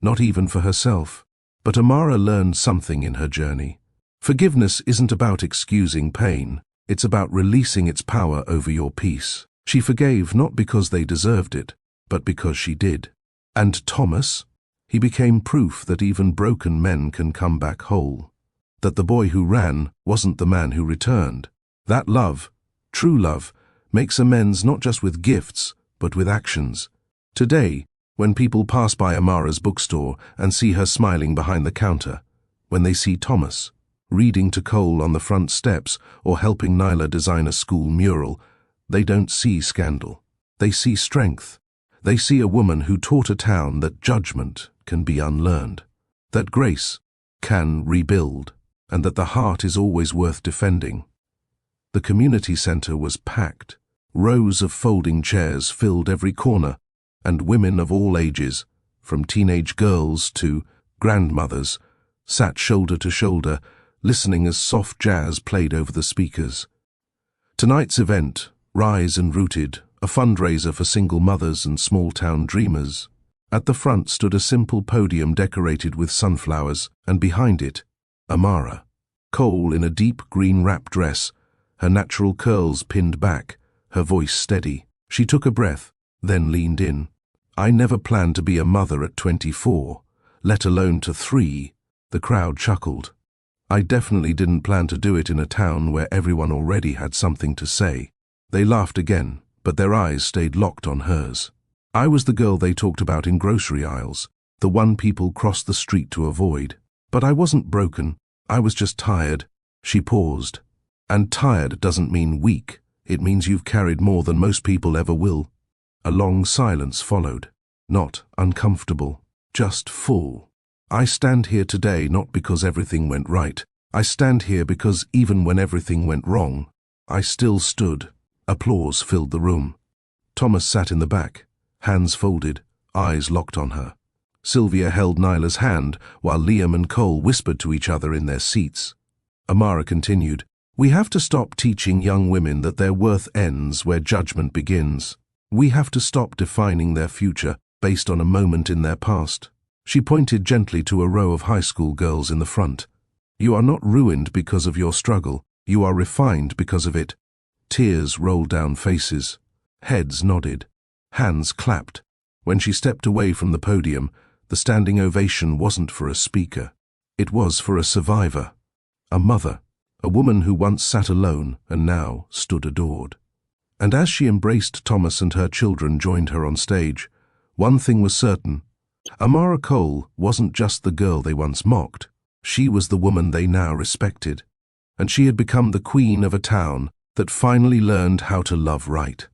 Not even for herself. But Amara learned something in her journey. Forgiveness isn't about excusing pain. It's about releasing its power over your peace. She forgave not because they deserved it, but because she did. And Thomas? He became proof that even broken men can come back whole. That the boy who ran wasn't the man who returned. That love, true love, makes amends not just with gifts, but with actions. Today, when people pass by Amara's bookstore and see her smiling behind the counter, When they see Thomas, reading to Cole on the front steps or helping Nyla design a school mural, they don't see scandal. They see strength. They see a woman who taught a town that judgment can be unlearned, that grace can rebuild, and that the heart is always worth defending. The community center was packed. Rows of folding chairs filled every corner, and women of all ages, from teenage girls to grandmothers, sat shoulder to shoulder, listening as soft jazz played over the speakers. Tonight's event, Rise and Rooted, a fundraiser for single mothers and small-town dreamers. At the front stood a simple podium decorated with sunflowers, and behind it, Amara, Cole in a deep green wrap dress, her natural curls pinned back, her voice steady. She took a breath, then leaned in. "I never planned to be a mother at 24, let alone to 3, the crowd chuckled. "I definitely didn't plan to do it in a town where everyone already had something to say." They laughed again, but their eyes stayed locked on hers. "I was the girl they talked about in grocery aisles, the one people crossed the street to avoid. But I wasn't broken, I was just tired." She paused. "And tired doesn't mean weak, it means you've carried more than most people ever will." A long silence followed. Not uncomfortable, just full. "I stand here today not because everything went right. I stand here because even when everything went wrong, I still stood." Applause filled the room. Thomas sat in the back, hands folded, eyes locked on her. Sylvia held Nyla's hand while Liam and Cole whispered to each other in their seats. Amara continued, "We have to stop teaching young women that their worth ends where judgment begins. We have to stop defining their future based on a moment in their past." She pointed gently to a row of high school girls in the front. "You are not ruined because of your struggle. You are refined because of it." Tears rolled down faces. Heads nodded. Hands clapped. When she stepped away from the podium, the standing ovation wasn't for a speaker. It was for a survivor. A mother. A woman who once sat alone and now stood adored. And as she embraced Thomas and her children joined her on stage, one thing was certain. Amara Cole wasn't just the girl they once mocked. She was the woman they now respected. And she had become the queen of a town that finally learned how to love right.